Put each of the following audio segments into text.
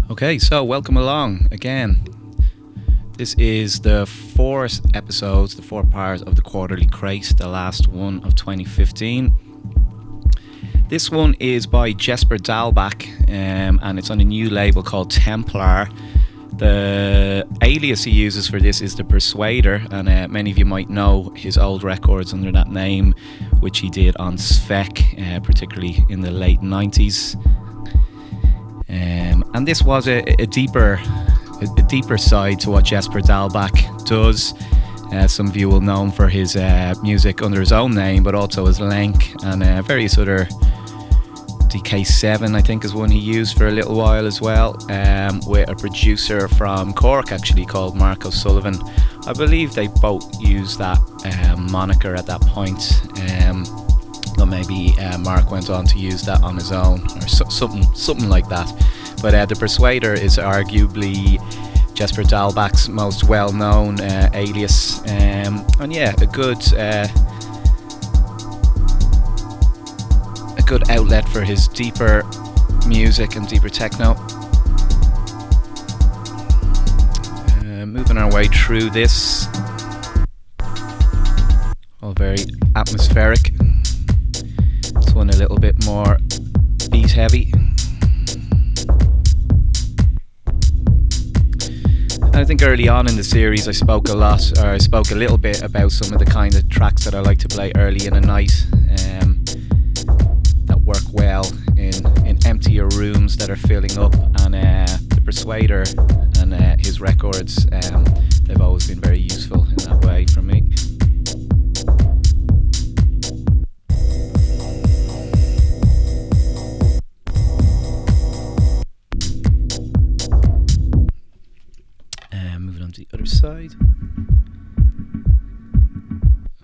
Okay, so welcome along again. This is the fourth episode, the fourth part of the Quarterly Crate, the last one of 2015. This one is by Jesper Dalbach, and it's on a new label called Templar. The alias he uses for this is The Persuader, and many of you might know his old records under that name, which he did on Svek, particularly in the late 90s. And this was a deeper side to what Jesper Dalbach does. Some of you will know him for his music under his own name, but also as Lenk and various other. DK7 I think is one he used for a little while as well, with a producer from Cork actually called Mark O'Sullivan. I believe they both used that moniker at that point, but maybe Mark went on to use that on his own or something like that. But The Persuader is arguably Jesper Dalbach's most well-known alias, and yeah, a good outlet for his deeper music and deeper techno. Moving our way through this, all very atmospheric. This one a little bit more beat heavy. I think early on in the series I spoke a little bit about some of the kind of tracks that I like to play early in a night, that work well in emptier rooms that are filling up, and The Persuader and his records, they've always been very useful in that way for me. Moving on to the other side.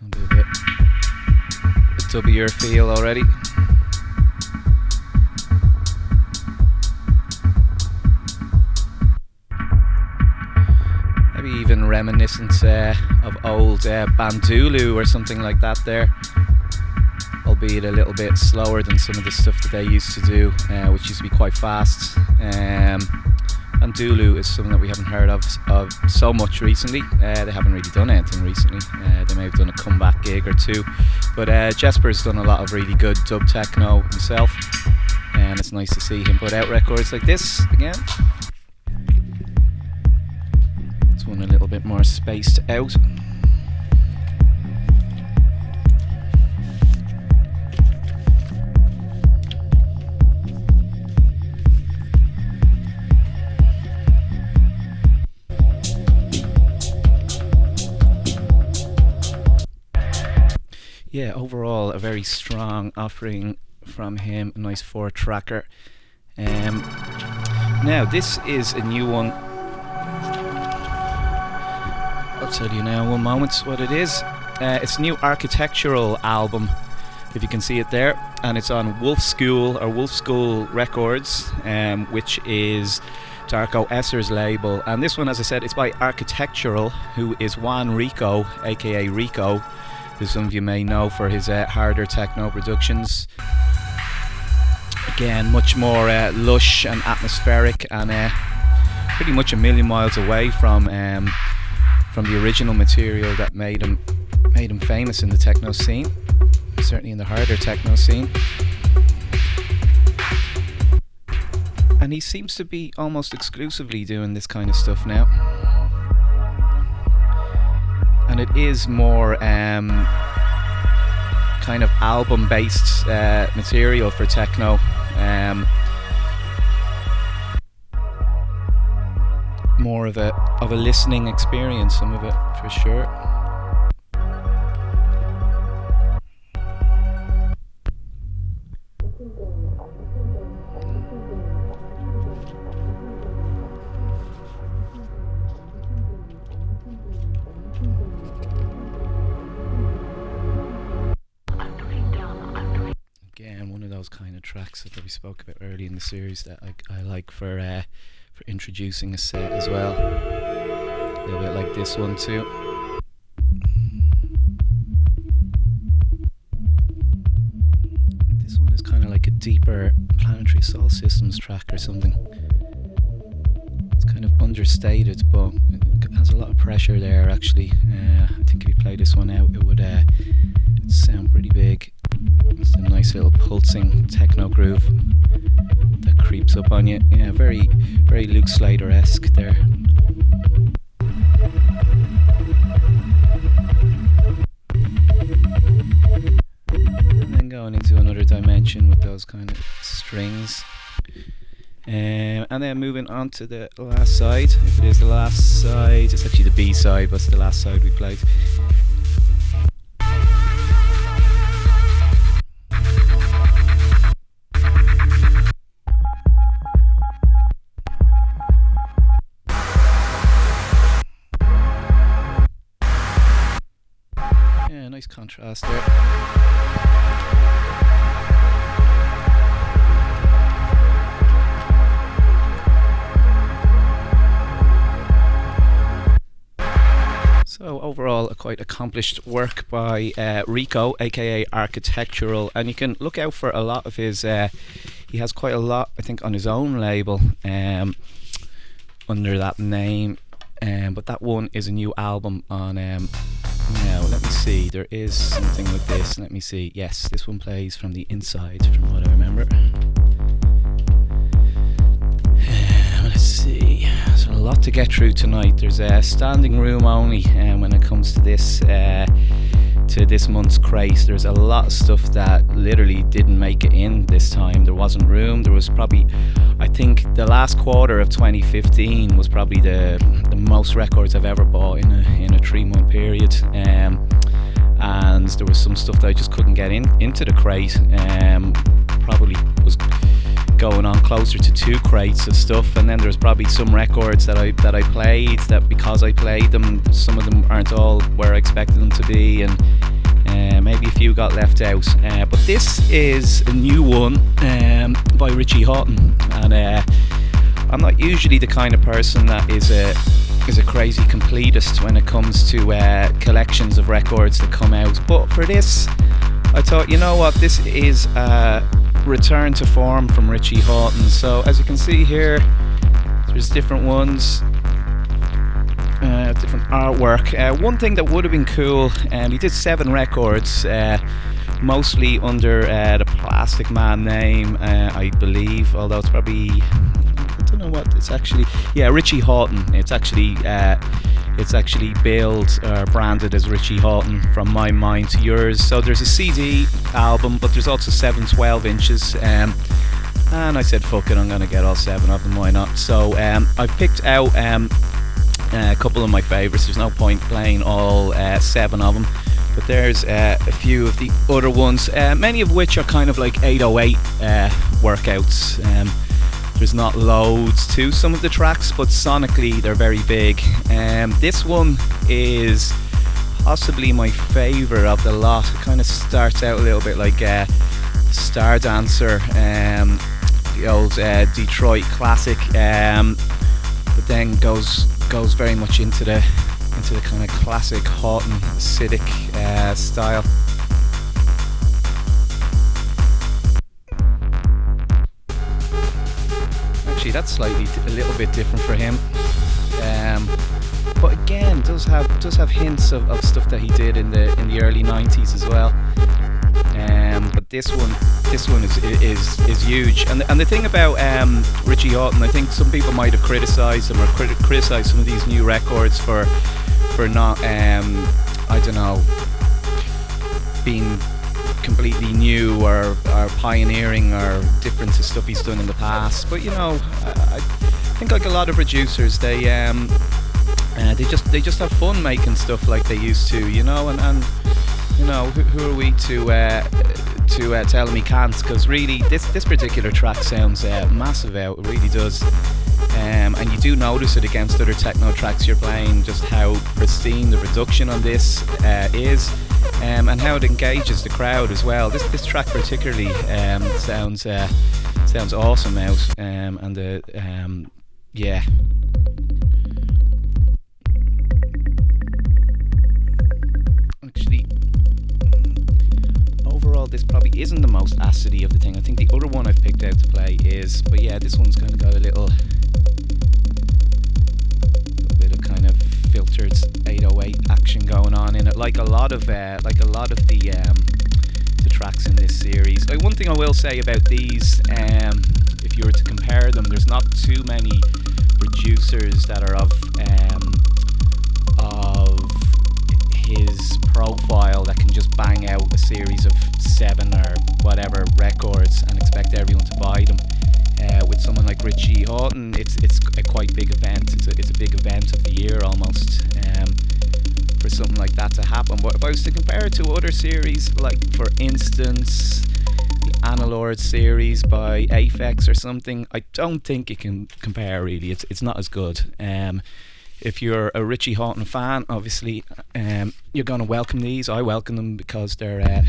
A bit dubbier feel already. Maybe even reminiscent of old Bandulu or something like that there, albeit a little bit slower than some of the stuff that they used to do, which used to be quite fast. Bandulu is something that we haven't heard of so much recently. They haven't really done anything recently. They may have done a comeback gig or two, but Jesper's done a lot of really good dub techno himself, and it's nice to see him put out records like this again. This one a little bit more spaced out. Yeah, overall a very strong offering from him, a nice 4-tracker. Now this is a new one. I'll tell you now, one moment, what it is. It's a new architectural album, if you can see it there, and it's on Wolf School Records, which is Darko Esser's label. And this one, as I said, it's by Architectural, who is Juan Rico, aka Rico, who some of you may know for his harder techno productions. Again, much more lush and atmospheric, and pretty much a million miles away from the original material that made him famous in the techno scene, certainly in the harder techno scene. And he seems to be almost exclusively doing this kind of stuff now. And it is more kind of album-based material for techno. More of a listening experience, some of it for sure. Kind of tracks that we spoke about early in the series that I like for introducing a set as well. A little bit like this one too. This one is kind of like a deeper Planetary Soul Systems track or something. kind of understated, but it has a lot of pressure there actually. I think if you play this one out, it would sound pretty big. It's a nice little pulsing techno groove that creeps up on you. Yeah, very, very Luke Slater-esque there. And then going into another dimension with those kind of strings. And then moving on to the last side. If it is the last side, it's actually the B side, but it's the last side we played. Yeah, nice contrast there. So overall, a quite accomplished work by Rico, aka Architectural, and you can look out for a lot of his. He has quite a lot, I think, on his own label under that name. But that one is a new album on. Now let me see. There is something with this. Let me see. Yes, this one plays from the inside, from what I remember. Let's see. There's a lot to get through tonight. There's a standing room only when it comes to this month's crate. There's a lot of stuff that literally didn't make it in this time. There wasn't room. There was probably, I think the last quarter of 2015 was probably the most records I've ever bought in a 3-month period. And there was some stuff that I just couldn't get into the crate. Probably was going on closer to 2 crates of stuff, and then there's probably some records that I played that because I played them, some of them aren't all where I expected them to be, and maybe a few got left out. But this is a new one by Richie Houghton, and I'm not usually the kind of person that is a crazy completist when it comes to collections of records that come out, but for this I thought, you know what, this is return to form from Richie Houghton. So as you can see here, there's different ones, different artwork. One thing that would have been cool, he did 7 records, mostly under the Plastic Man name, I believe, although it's probably, I don't know what it's actually, yeah, Richie Houghton. It's actually billed or branded as Richie Houghton from my mind to yours. So there's a CD album, but there's also 7 12-inches, and I said fuck it, I'm gonna get all 7 of them, why not? So I've picked out a couple of my favourites. There's no point playing all 7 of them, but there's a few of the other ones, many of which are kind of like 808 workouts. There's not loads to some of the tracks, but sonically they're very big. This one is possibly my favourite of the lot. It kind of starts out a little bit like Star Dancer, the old Detroit classic, but then goes very much into the kind of classic Houghton acidic style. Actually, that's slightly a little bit different for him, but again does have hints of stuff that he did in the early 90s as well. But this one is huge, and the thing about Richie Houghton, I think some people might have criticised him or criticised some of these new records for not I don't know, being completely new or pioneering or different to stuff he's done in the past. But you know, I think like a lot of producers, they just have fun making stuff like they used to, you know, and you know, who are we to tell him he can't? Because really, this particular track sounds massive out. It really does. And you do notice it against other techno tracks you're playing, just how pristine the production on this is. And how it engages the crowd as well. This track particularly sounds awesome out, and yeah. Actually, overall, this probably isn't the most acidy of the thing. I think the other one I've picked out to play is, but yeah, this one's kind of got a filtered 808 action going on in it, like a lot of the tracks in this series. Like, one thing I will say about these, if you were to compare them, there's not too many producers that are of his profile that can just bang out a series of 7 or whatever records and expect everyone to buy them. With someone like Richie Houghton, it's a quite big event. It's a big event of the year almost, for something like that to happen. But if I was to compare it to other series, like for instance the Analord series by Aphex or something, I don't think it can compare really. It's not as good. If you're a Richie Houghton fan, obviously you're going to welcome these. I welcome them because they're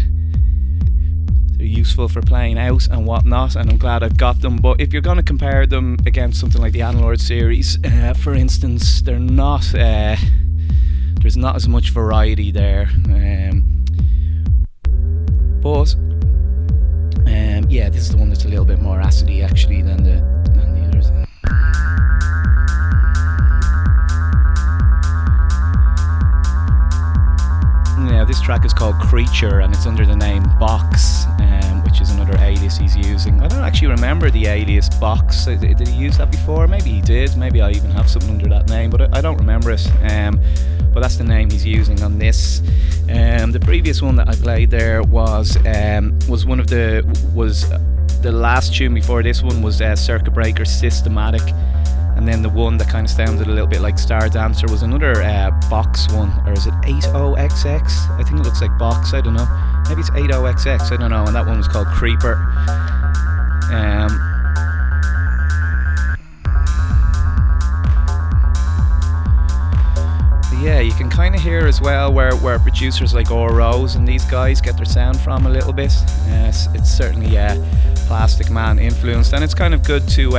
useful for playing out and whatnot, and I'm glad I've got them. But if you're going to compare them against something like the Analord series, for instance, they're not. There's not as much variety there. But yeah, this is the one that's a little bit more acidy actually than the others. Yeah, this track is called Creature and it's under the name Box, which is another alias he's using. I don't actually remember the alias Box. Did he use that before? Maybe he did. Maybe I even have something under that name, but I don't remember it. But that's the name he's using on this. The previous one that I played there was the last tune before this one was Circuit Breaker Systematic. And then the one that kind of sounded a little bit like Star Dancer was another Box one, or is it 80XX? I think it looks like Box, I don't know. Maybe it's 80XX, I don't know. And that one was called Creeper. Yeah, you can kind of hear as well where producers like Rose and these guys get their sound from a little bit. It's certainly Plastic Man influenced, and it's kind of good to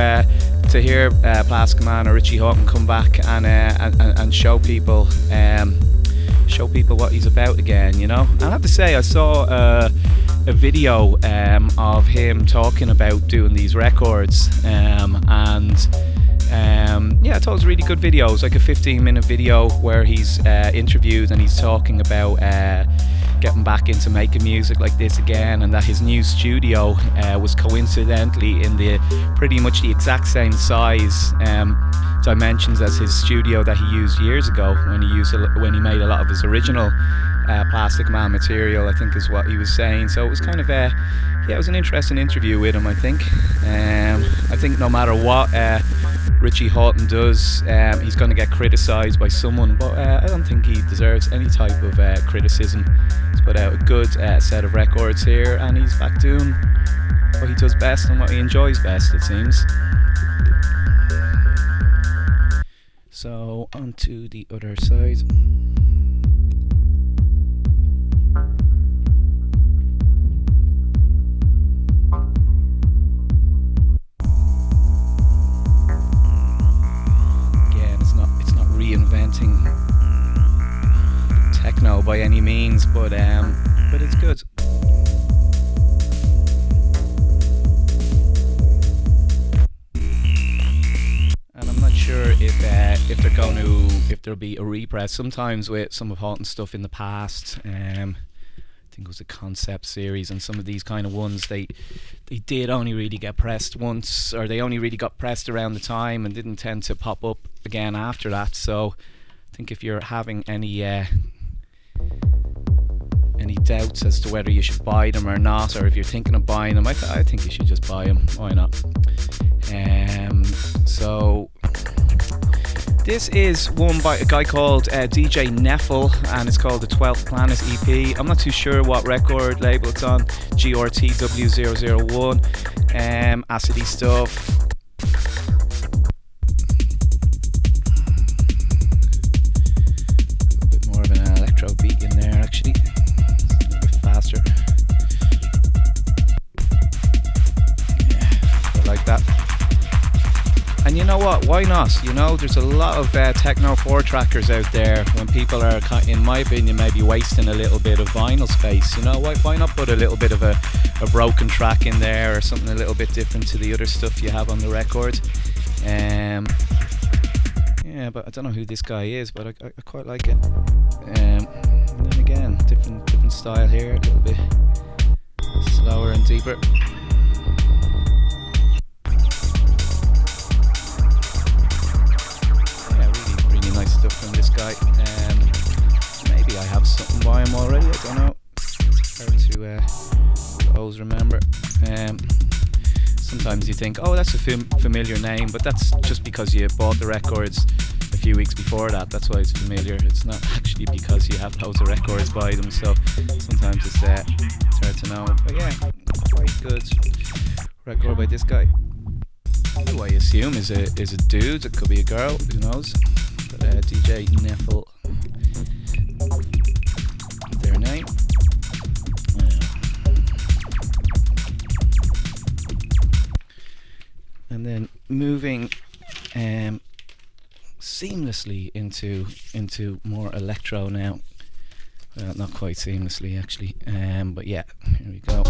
hear Plastic Man or Richie Houghton come back and show people what he's about again. You know, I have to say I saw a video of him talking about doing these records, yeah, I thought it was a really good video. It was like a 15-minute video where he's interviewed and he's talking about getting back into making music like this again, and that his new studio was coincidentally in pretty much the exact same size dimensions as his studio that he used years ago when he made a lot of his original Plastic Man material, I think is what he was saying. So it was kind of it was an interesting interview with him, I think. I think no matter what Richie Houghton does, he's going to get criticised by someone, but I don't think he deserves any type of criticism. He's put out a good set of records here, and he's back doing what he does best and what he enjoys best, it seems. So on to the other side. Reinventing techno by any means, but it's good. And I'm not sure if there'll be a repress. Sometimes with some of Houghton's stuff in the past, I think it was a concept series, and some of these kind of ones they did only really get pressed once, or they only really got pressed around the time and didn't tend to pop up again after that. So I think if you're having any doubts as to whether you should buy them or not, or if you're thinking of buying them, I think you should just buy them. Why not? So this is one by a guy called DJ Neffel, and it's called the 12th Planet EP. I'm not too sure what record label it's on. GRTW001. Acidy stuff. A bit more of an electro beat in there actually. It's a little bit faster. Yeah, like that. And you know what, why not? You know, there's a lot of techno 4-trackers out there when people are, in my opinion, maybe wasting a little bit of vinyl space. You know, why not put a little bit of a broken track in there, or something a little bit different to the other stuff you have on the record? Yeah, Yeah, but I don't know who this guy is, but I quite like it. And then again, different style here, a little bit slower and deeper. Yeah, really nice stuff from this guy. Maybe I have something by him already, I don't know. It's hard to always remember. Sometimes you think, oh, that's a familiar name, but that's just because you bought the records a few weeks before that. That's why it's familiar. It's not actually because you have loads of records by them. So sometimes it's hard to know. But yeah, quite good record by this guy. Who I assume is a dude. It could be a girl. Who knows? But DJ Neffel, their name. And then moving seamlessly into more electro now. Well, not quite seamlessly actually, but yeah, here we go.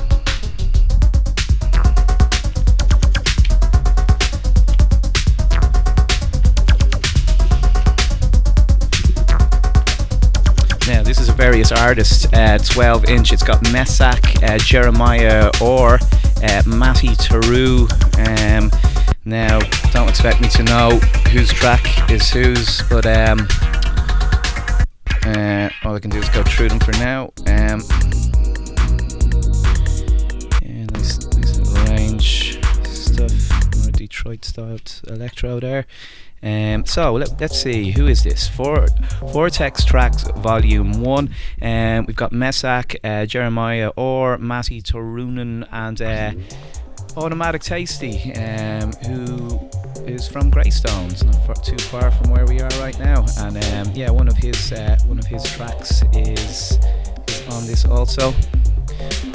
Now this is a various artist, 12-inch. It's got Mesak, Jeremiah Orr, Matty Taru. Now, don't expect me to know whose track is whose, but all I can do is go through them for now. Yeah, nice little range stuff, more Detroit style electro there. So let's see, who is this? Vortex Tracks Volume 1. We've got Mesak, Jeremiah Orr, Matty Tarunen, and Automatic Tasty, who is from Greystones, not too far from where we are right now. And yeah, one of his tracks is on this also.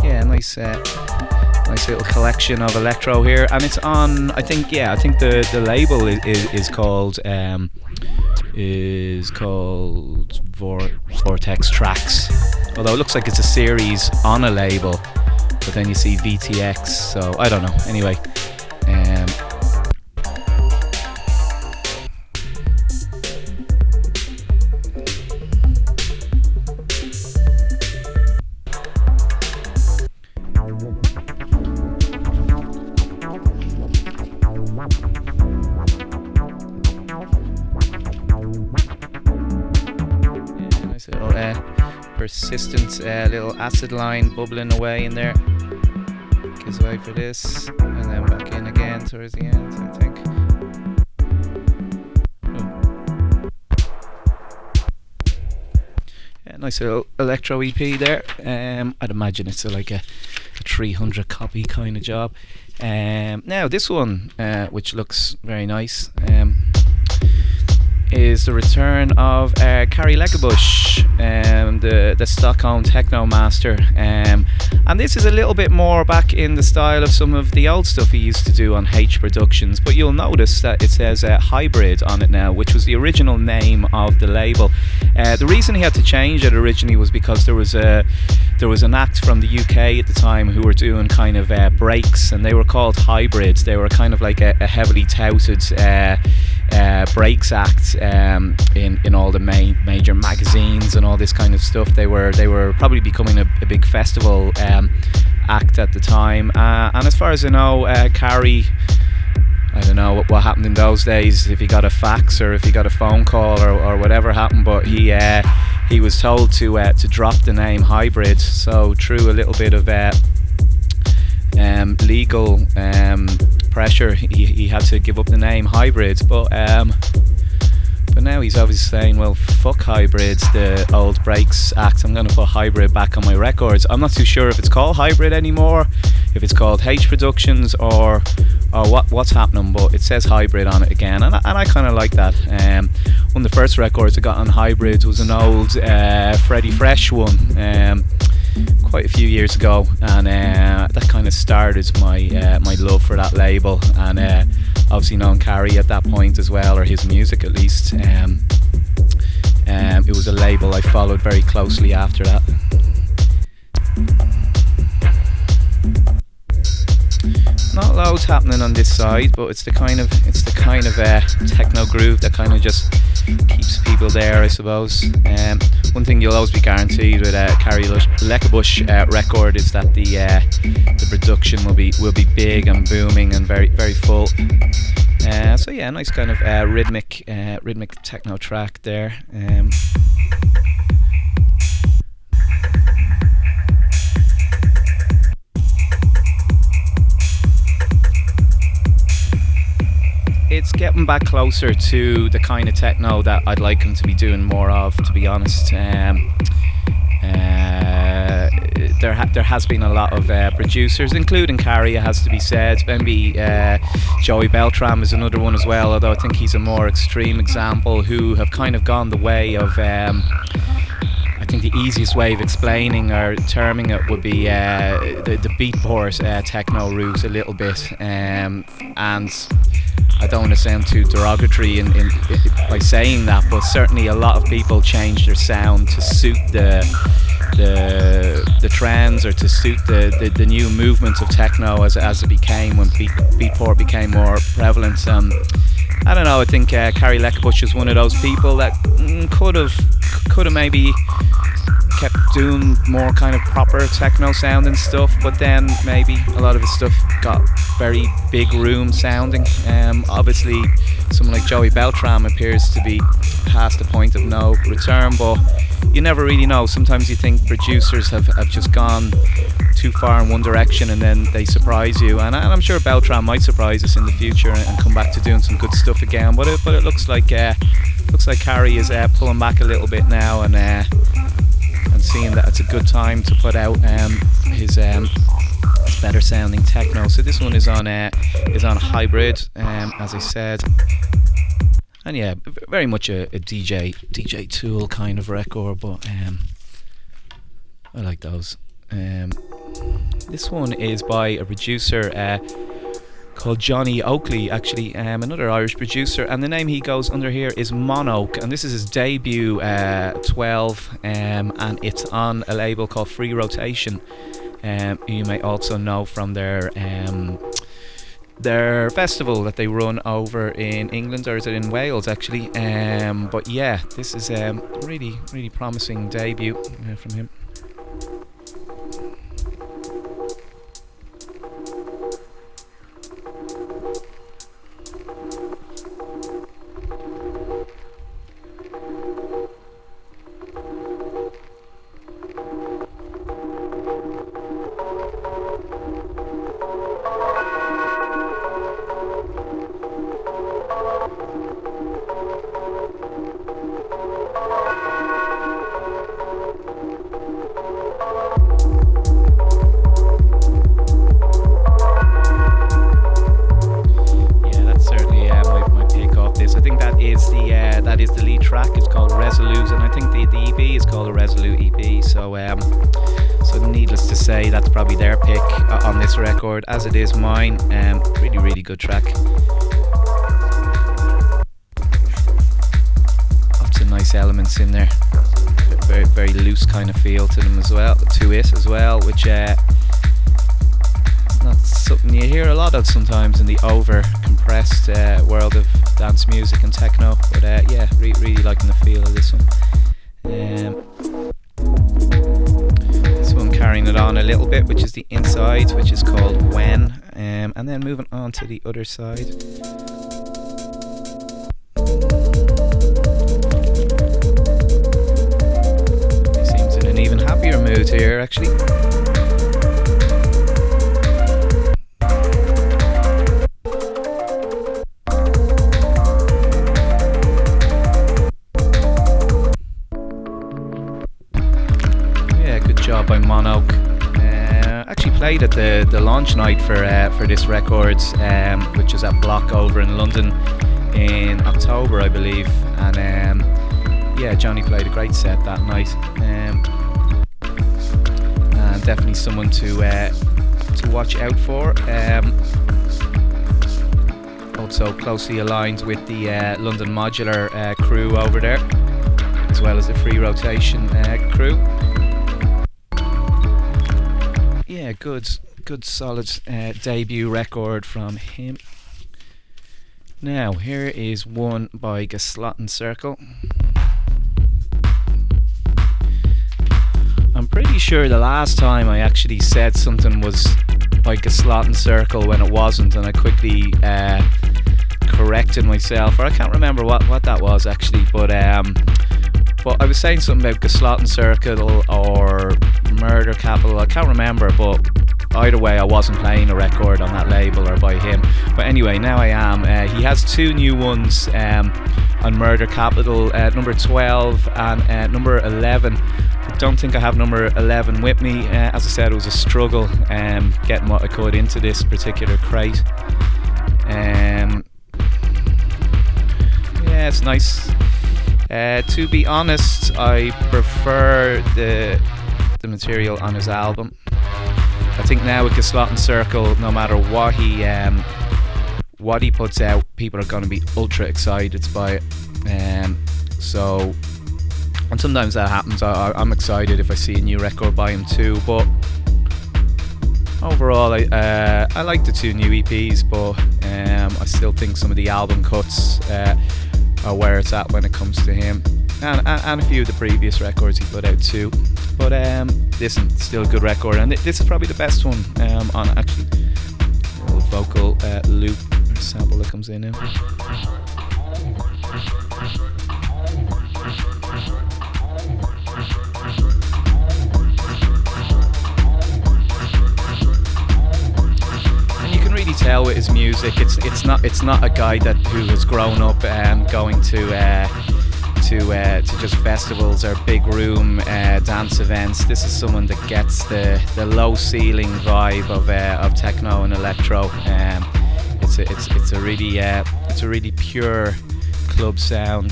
Yeah, nice little collection of electro here, and it's on. I think the label is called Vortex Tracks. Although it looks like it's a series on a label, but then you see VTX. So I don't know. Anyway. Persistent little acid line bubbling away in there. Gives way for this, and then back in again towards the end, I think. Yeah, nice little electro EP there. I'd imagine it's like a 300 copy kind of job. Now this one, which looks very nice, is the return of Kari Legabush, the Stockholm techno master, and this is a little bit more back in the style of some of the old stuff he used to do on H Productions, but you'll notice that it says Hybrid on it now, which was the original name of the label. The reason he had to change it originally was because there was an act from the UK at the time who were doing kind of breaks, and they were called Hybrids. They were kind of like a heavily touted breaks act in all the major magazines and all this kind of stuff. They were probably becoming a big festival act at the time, and as far as I know, Kari, I don't know what happened in those days, if he got a fax or if he got a phone call or whatever happened, but he was told to drop the name Hybrid. So through a little bit of legal pressure, he had to give up the name Hybrid, but now he's obviously saying, well, fuck Hybrids, the old breaks act, I'm going to put Hybrid back on my records. I'm not too sure if it's called Hybrid anymore, if it's called H Productions or what's happening, but it says Hybrid on it again, and I kind of like that. One of the first records I got on Hybrids was an old Freddie Fresh one, quite a few years ago, and that kind of started my love for that label, and obviously known Kari at that point as well, or his music at least. It was a label I followed very closely after that. Not loads happening on this side, but it's the kind of techno groove that kind of just keeps people there, I suppose. One thing you'll always be guaranteed with a Carrie Leckerbush record is that the production will be big and booming and very full. So yeah, nice kind of rhythmic techno track there. It's getting back closer to the kind of techno that I'd like him to be doing more of, to be honest. There has been a lot of producers, including Carrie, it has to be said. Maybe Joey Beltram is another one as well, although I think he's a more extreme example, who have kind of gone the way of... I think the easiest way of explaining or terming it would be the beatport techno route a little bit, and I don't want to sound too derogatory by saying that, but certainly a lot of people changed their sound to suit the trends, or to suit the new movement of techno as it became, when beatport became more prevalent. I don't know, I think Carrie Leckerbush is one of those people that could have maybe kept doing more kind of proper techno sounding stuff, but then maybe a lot of his stuff got very big room sounding. Obviously someone like Joey Beltram appears to be past the point of no return, but you never really know. Sometimes you think producers have just gone too far in one direction and then they surprise you, and I'm sure Beltram might surprise us in the future and come back to doing some good stuff again, but it looks like Carrie is pulling back a little bit now, and seeing that it's a good time to put out his better sounding techno. So this one is on hybrid, as I said, and yeah, very much a DJ Tool kind of record, but I like those. This one is by a producer called Johnny Oakley, actually, another Irish producer, and the name he goes under here is Monoke, and this is his debut 12, and it's on a label called Free Rotation. You may also know from their festival that they run over in England, or is it in Wales actually? But yeah, this is a really promising debut from him. That's probably their pick on this record, as it is mine. Really good track. Lots of nice elements in there. Very loose kind of feel to them as well, which is not something you hear a lot of sometimes in the over compressed world of dance music and techno. But yeah, really liking the feel of this one. Carrying it on a little bit, which is the inside, which is called When, and then moving on to the other side. He seems in an even happier mood here, actually. By Monoke. Actually played at the launch night for this record, which was at Block over in London in October, I believe, and yeah, Johnny played a great set that night, and definitely someone to watch out for. Also closely aligned with the London Modular crew over there, as well as the Free Rotation crew. Yeah, good solid debut record from him. Now, here is one by Gaslotten Circle. I'm pretty sure the last time I actually said something was by Gaslotten Circle when it wasn't, and I quickly corrected myself, or I can't remember what that was actually, but I was saying something about Gaslotten Circle or Murder Capital, I can't remember, but either way I wasn't playing a record on that label or by him. But anyway, now I am. He has two new ones on Murder Capital, number 12 and number 11. I don't think I have number 11 with me. As I said, it was a struggle getting what I could into this particular crate. Yeah, it's nice. To be honest, I prefer the material on his album. I think now with Gaslotten Circle, no matter what he puts out, people are going to be ultra excited by it. So, and sometimes that happens. I'm excited if I see a new record by him too. But overall, I like the two new EPs, but I still think some of the album cuts are where it's at when it comes to him, and a few of the previous records he put out too. But this is still a good record, and this is probably the best one on actually a little vocal loop or sample that comes in now. Tell with his music, it's not a guy who has grown up going to just festivals or big room dance events. This is someone that gets the low ceiling vibe of techno and electro. It's a really pure club sound.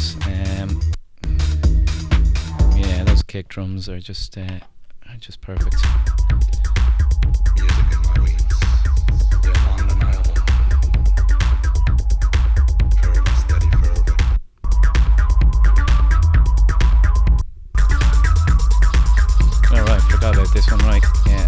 Yeah, those kick drums are just perfect. Music in my wings. Forgot about this one, right? Yeah.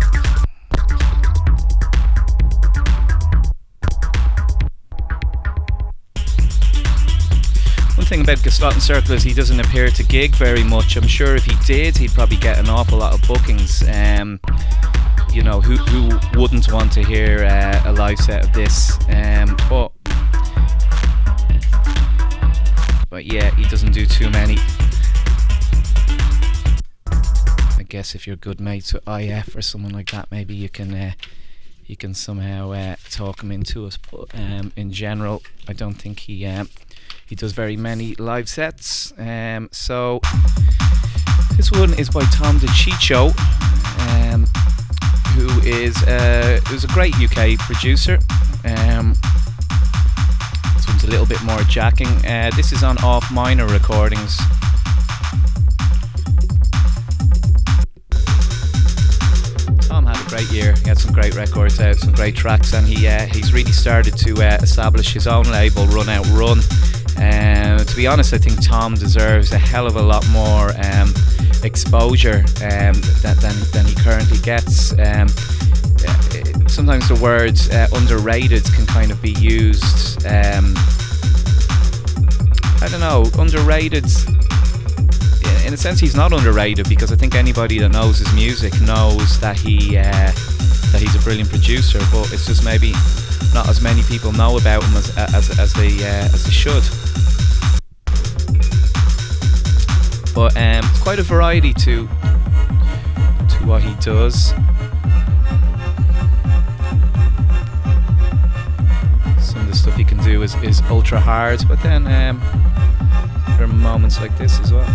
One thing about Gaslotten Circle is he doesn't appear to gig very much. I'm sure if he did, he'd probably get an awful lot of bookings. You know, who wouldn't want to hear a live set of this? But yeah, he doesn't do too many. I guess if you're good mates with IF or someone like that, maybe you can somehow talk him into it. But in general, I don't think he does very many live sets. So this one is by Tom DeCiccio, who's a great UK producer. This one's a little bit more jacking. This is on Off Minor Recordings. Tom had a great year. He had some great records out, some great tracks, and he's really started to establish his own label, Run Out Run. To be honest, I think Tom deserves a hell of a lot more exposure than he currently gets. Sometimes the word underrated can kind of be used. I don't know, underrated. In a sense, he's not underrated, because I think anybody that knows his music knows that he's a brilliant producer. But it's just maybe not as many people know about him as they should. But it's quite a variety to what he does. Some of the stuff he can do is ultra hard, but then there are moments like this as well.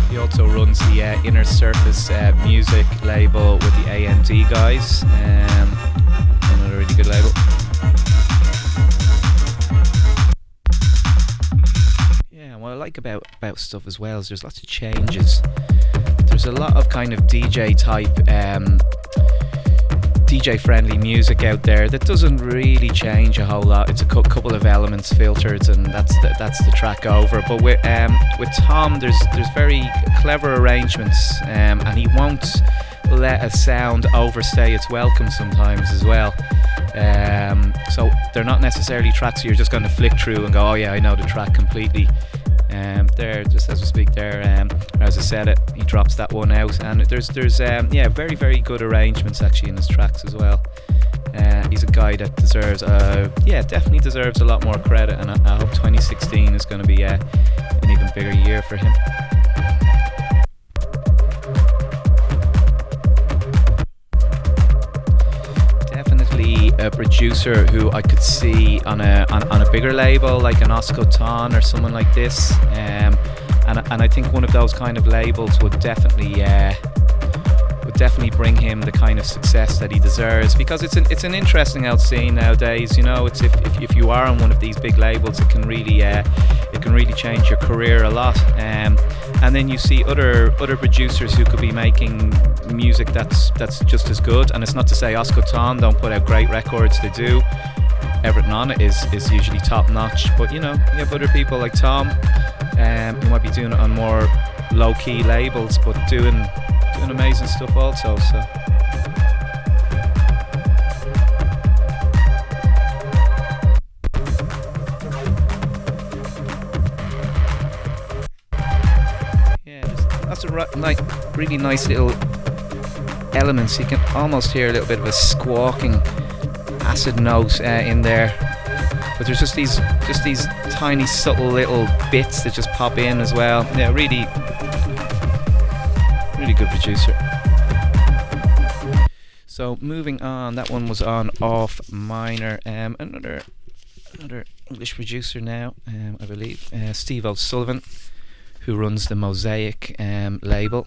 He also runs the Inner Surface music label with the AMD guys. Another really good label. Yeah, what I like about stuff as well is there's lots of changes. There's a lot of kind of DJ type DJ friendly music out there that doesn't really change a whole lot. It's a couple of elements filtered, and that's the track over. But with Tom, there's very clever arrangements, and he won't let a sound overstay its welcome sometimes as well. So they're not necessarily tracks you're just going to flick through and go, oh yeah, I know the track completely. There, just as we speak there, as I said it, he drops that one out, and there's very, very good arrangements actually in his tracks as well. He's a guy that deserves, definitely deserves a lot more credit, and I hope 2016 is going to be an even bigger year for him. A producer who I could see on a bigger label like an Oscoton or someone like this, and I think one of those kind of labels would definitely bring him the kind of success that he deserves, because it's an interesting out scene nowadays. You know, it's if you are on one of these big labels, it can really change your career a lot. And then you see other producers who could be making music that's just as good. And it's not to say Oscoton don't put out great records, they do. Everything on it is usually top notch. But you know, you have other people like Tom, who might be doing it on more low key labels, but doing amazing stuff also. So. Really nice little elements. You can almost hear a little bit of a squawking acid note in there, but there's just these tiny subtle little bits that just pop in as well. Yeah, really good producer. So moving on, that one was on Off Minor. Another English producer now, I believe, Steve O'Sullivan, who runs the Mosaic label.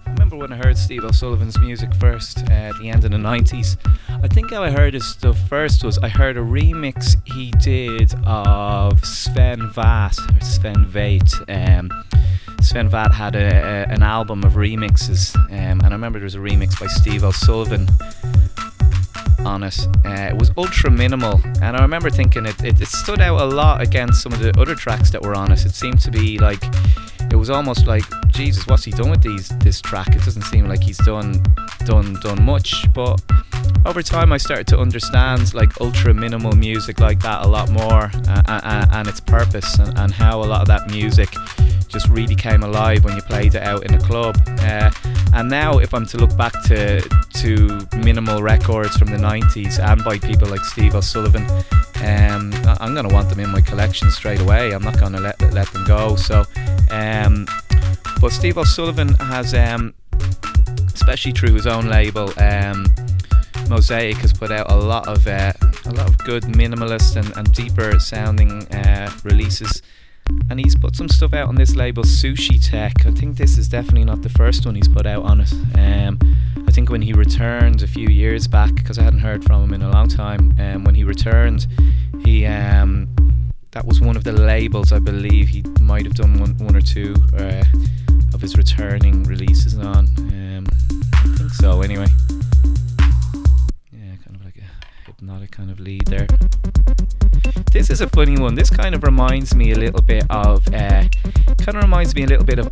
I remember when I heard Steve O'Sullivan's music first at the end of the 90s. I think how I heard his stuff first was I heard a remix he did of Sven Vath. Sven Vath had an album of remixes, and I remember there was a remix by Steve O'Sullivan on it. It was ultra minimal, and I remember thinking it stood out a lot against some of the other tracks that were on it. It seemed to be like, it was almost like, Jesus, what's he done with this track? It doesn't seem like he's done much. But over time I started to understand like ultra minimal music like that a lot more, and its purpose, and how a lot of that music just really came alive when you played it out in a club. And now if I'm to look back to minimal records from the 90s and by people like Steve O'Sullivan, I'm going to want them in my collection straight away. I'm not going to let them go. So but Steve O'Sullivan has, especially through his own label, Mosaic, has put out a lot of good minimalist and deeper sounding releases. And he's put some stuff out on this label, Sushi Tech. I think this is definitely not the first one he's put out on it. I think when he returned a few years back, because I hadn't heard from him in a long time, when he returned, he that was one of the labels I believe he might have done one or two of his returning releases on. I think so, anyway. Yeah, kind of like a hypnotic kind of lead there. This is a funny one. This kind of reminds me a little bit of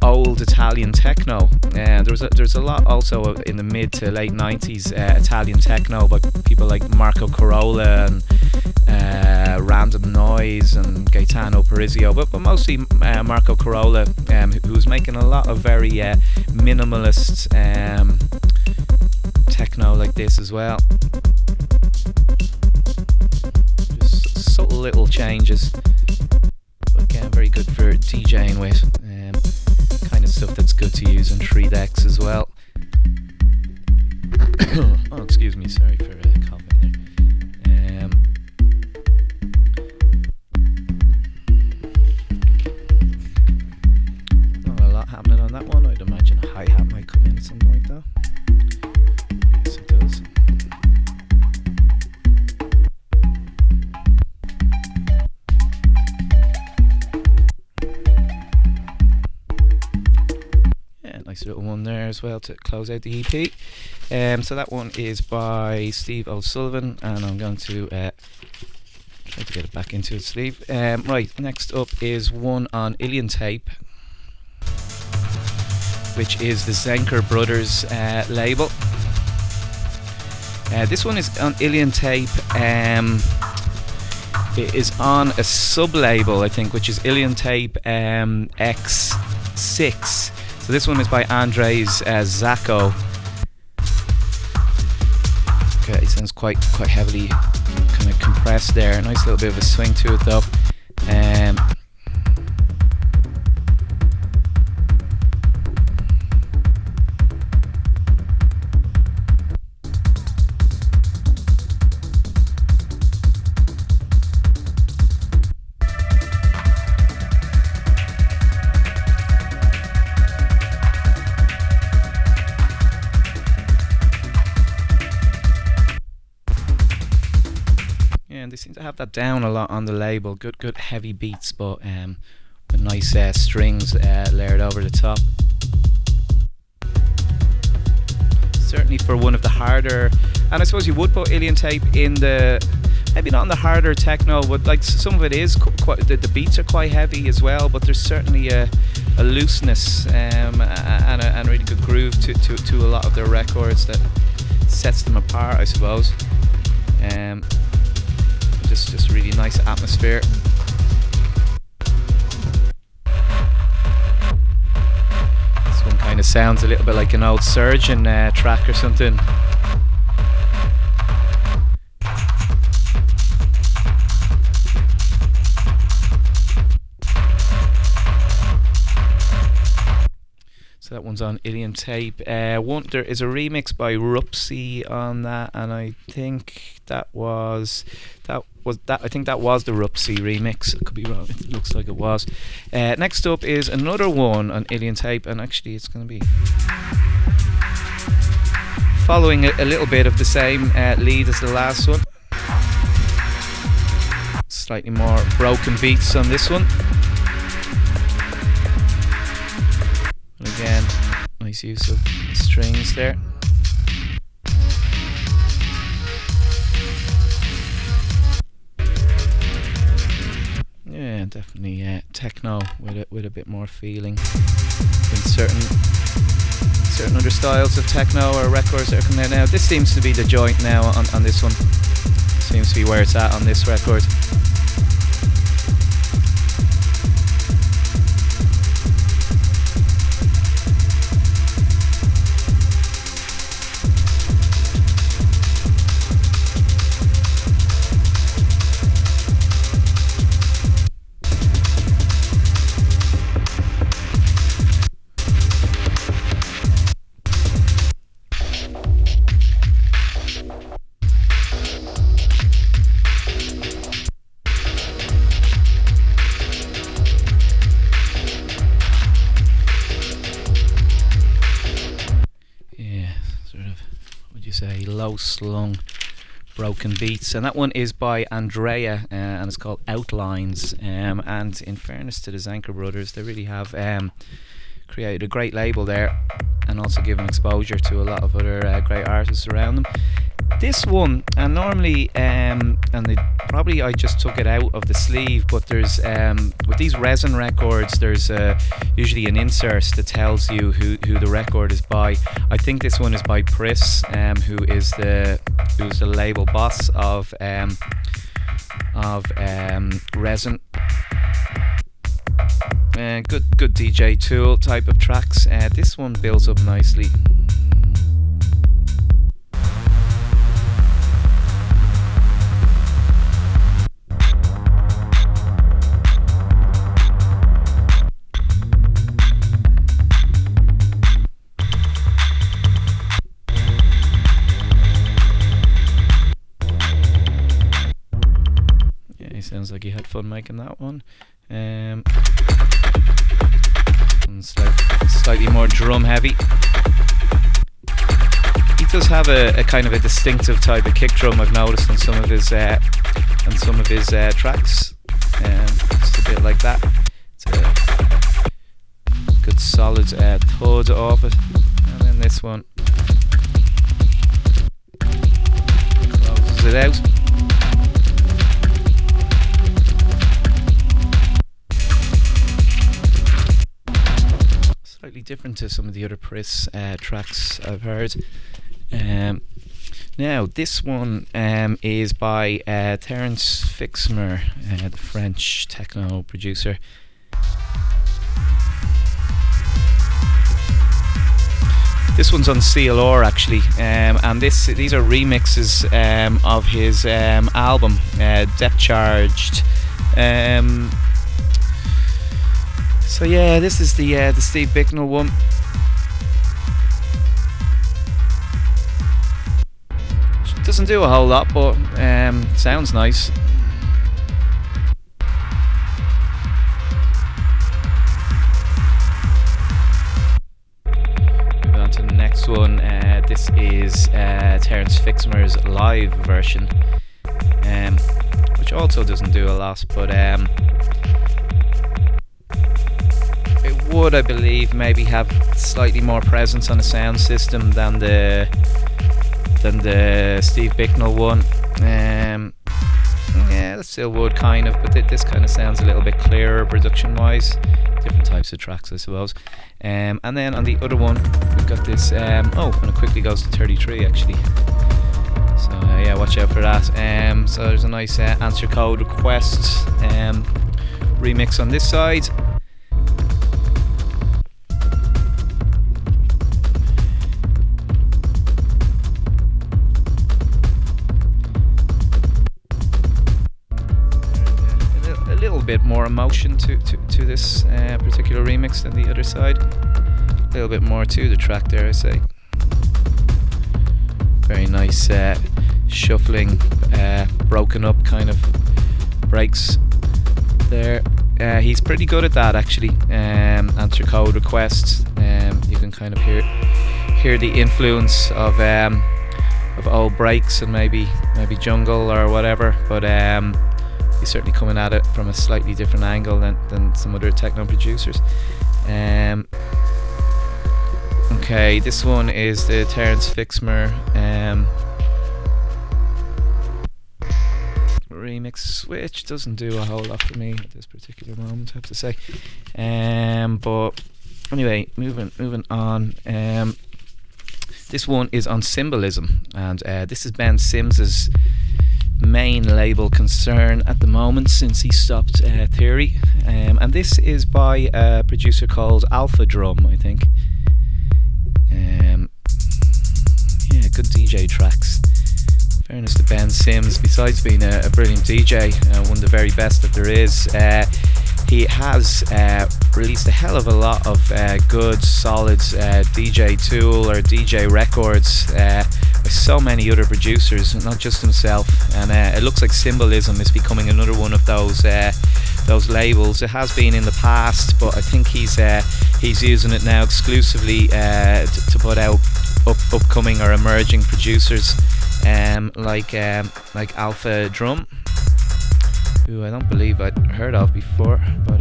old Italian techno. There's a lot also in the mid to late 90s Italian techno by people like Marco Carola and Random Noise and Gaetano Parisio, but mostly Marco Carola, who's making a lot of very minimalist techno like this as well. Subtle little changes, but again very good for DJing with, kind of stuff that's good to use on 3 decks as well. Oh, excuse me, sorry for coughing there. Not a lot happening on that one. I'd imagine a hi-hat might come in at some point though. Yes, it does. nice little one there as well to close out the EP. So that one is by Steve O'Sullivan, and I'm going to try to get it back into its sleeve. Right, next up is one on Ilian Tape, which is the Zenker Brothers label. This one is on Ilian Tape. It is on a sub-label, I think, which is Ilian Tape X6. So this one is by Andres Zacco. Okay, it sounds quite heavily kind of compressed there. Nice little bit of a swing to it though. And they seem to have that down a lot on the label. Good heavy beats, but with nice strings layered over the top. Certainly for one of the harder, and I suppose you would put Ilian Tape in the, maybe not in the harder techno, but like some of it is quite, the beats are quite heavy as well, but there's certainly a looseness and a really good groove to a lot of their records that sets them apart, I suppose. Just really nice atmosphere. This one kind of sounds a little bit like an old Surgeon track or something. So that one's on Ilian Tape. There is a remix by Rupsy on that, and I think that was the Rupsy remix. I could be wrong. It looks like it was. Next up is another one on Ilian Tape, and actually it's going to be following a little bit of the same lead as the last one. Slightly more broken beats on this one. Again, nice use of strings there. Yeah, definitely techno with a bit more feeling than certain other styles of techno or records that are coming out now. This seems to be the joint now on this one. Seems to be where it's at on this record. Low slung broken beats, and that one is by Andrea and it's called Outlines, and in fairness to the Zenker Brothers, they really have created a great label there and also given exposure to a lot of other great artists around them. This one, and normally and I just took it out of the sleeve, but there's with these resin records there's usually an insert that tells you who the record is by. I think this one is by Pris, who's the label boss of Resin. Good DJ Tool type of tracks. This one builds up nicely. Sounds like he had fun making that one. Slightly more drum heavy. He does have a kind of a distinctive type of kick drum, I've noticed on some of his tracks. Just a bit like that. It's a good good solid thud off it. And then this one closes it out. Slightly different to some of the other Pris tracks I've heard. Now this one is by Terence Fixmer, the French techno producer. This one's on CLR actually, and these are remixes of his album Depth Charged. So yeah, this is the Steve Bicknell one. Doesn't do a whole lot, but sounds nice. Moving on to the next one. This is Terence Fixmer's live version, which also doesn't do a lot, but it would, I believe, maybe have slightly more presence on the sound system than the Steve Bicknell one. Yeah, that still would kind of, but this kind of sounds a little bit clearer production wise. Different types of tracks, I suppose. And then on the other one we've got this and it quickly goes to 33 actually, so yeah, watch out for that. So there's a nice answer code request remix on this side. Bit more emotion to this particular remix than the other side. A little bit more to the track there, I say. Very nice shuffling, broken up kind of breaks there. He's pretty good at that actually. Answer code requests. You can kind of hear the influence of old breaks and maybe jungle or whatever, but he's certainly coming at it from a slightly different angle than some other techno producers. Okay, this one is the Terence Fixmer remix, which doesn't do a whole lot for me at this particular moment, I have to say. But anyway, moving on. This one is on Symbolism, and this is Ben Sims's main label concern at the moment since he stopped Theory, and this is by a producer called Alpha Drum, I think. Yeah, good DJ tracks. In fairness to Ben Sims, besides being a brilliant DJ, one of the very best that there is, he has released a hell of a lot of good, solid DJ Tool or DJ records with so many other producers, not just himself. And it looks like Symbolism is becoming another one of those labels. It has been in the past, but I think he's using it now exclusively to put out upcoming or emerging producers, like Alpha Drum, who I don't believe I'd heard of before, but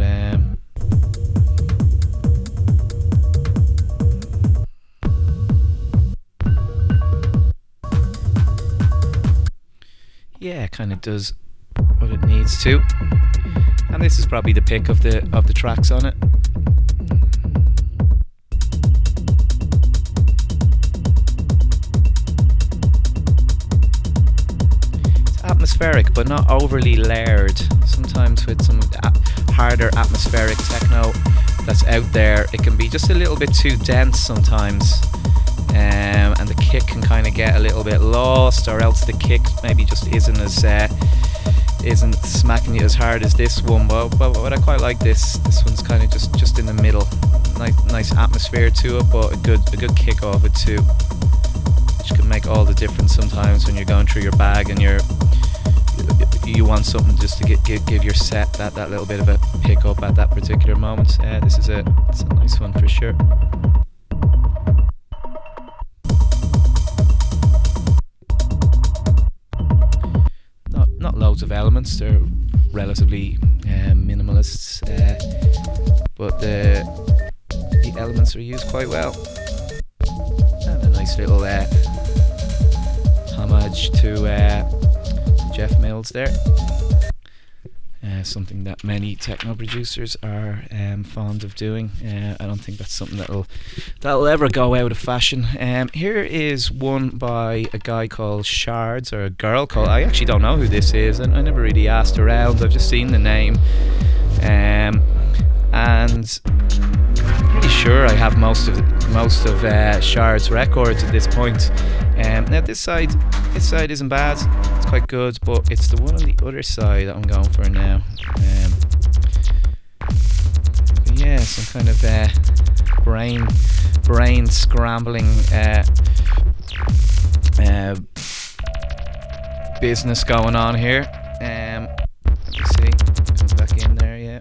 yeah, kind of does what it needs to. And this is probably the pick of the tracks on it. Atmospheric, but not overly layered. Sometimes with some harder atmospheric techno that's out there, it can be just a little bit too dense sometimes, and the kick can kind of get a little bit lost, or else the kick maybe just isn't smacking you as hard as this one. But I quite like this one's kind of just in the middle. Nice atmosphere to it, but a good kick off it too, which can make all the difference sometimes when you're going through your bag and you want something just to give your set that little bit of a pick up at that particular moment. This is it's a nice one for sure. Not loads of elements, they're relatively minimalists, but elements are used quite well. And a nice little homage to Jeff Mills there. Something that many techno producers are fond of doing. I don't think that's something that'll ever go out of fashion. Here is one by a guy called Shards, or a girl called, I actually don't know who this is, and I never really asked around. I've just seen the name, and I'm pretty sure I have most of Shards' records at this point. Now this side isn't bad, it's quite good, but it's the one on the other side that I'm going for now. But yeah, some kind of brain scrambling business going on here. Let me see, comes back in there, yeah.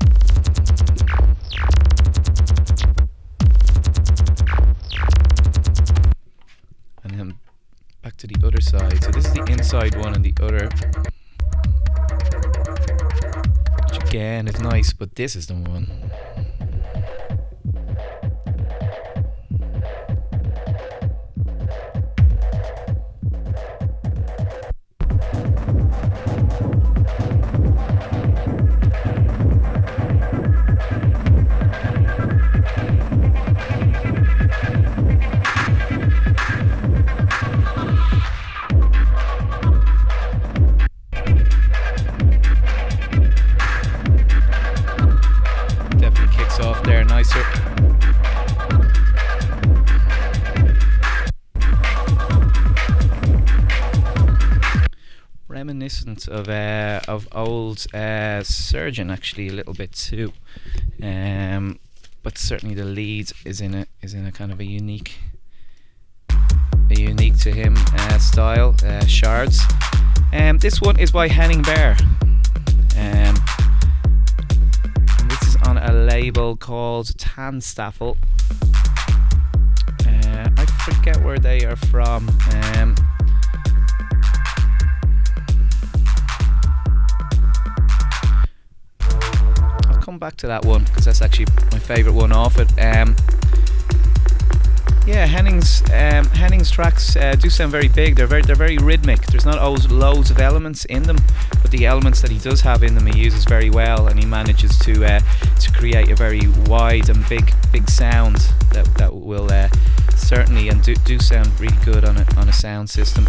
And then back to the other side. So this is the inside one and the other, which again is nice, but this is the one. Reminiscent of old Surgeon, actually, a little bit too, but certainly the lead is in a kind of a unique to him style. Shards. This one is by Henning Bear, and this is on a label called Tannstaffel. I forget where they are from. Come back to that one because that's actually my favourite one off it. Yeah, Henning's tracks do sound very big. They're very rhythmic. There's not always loads of elements in them, but the elements that he does have in them he uses very well, and he manages to create a very wide and big sound that will certainly and do sound really good on a sound system.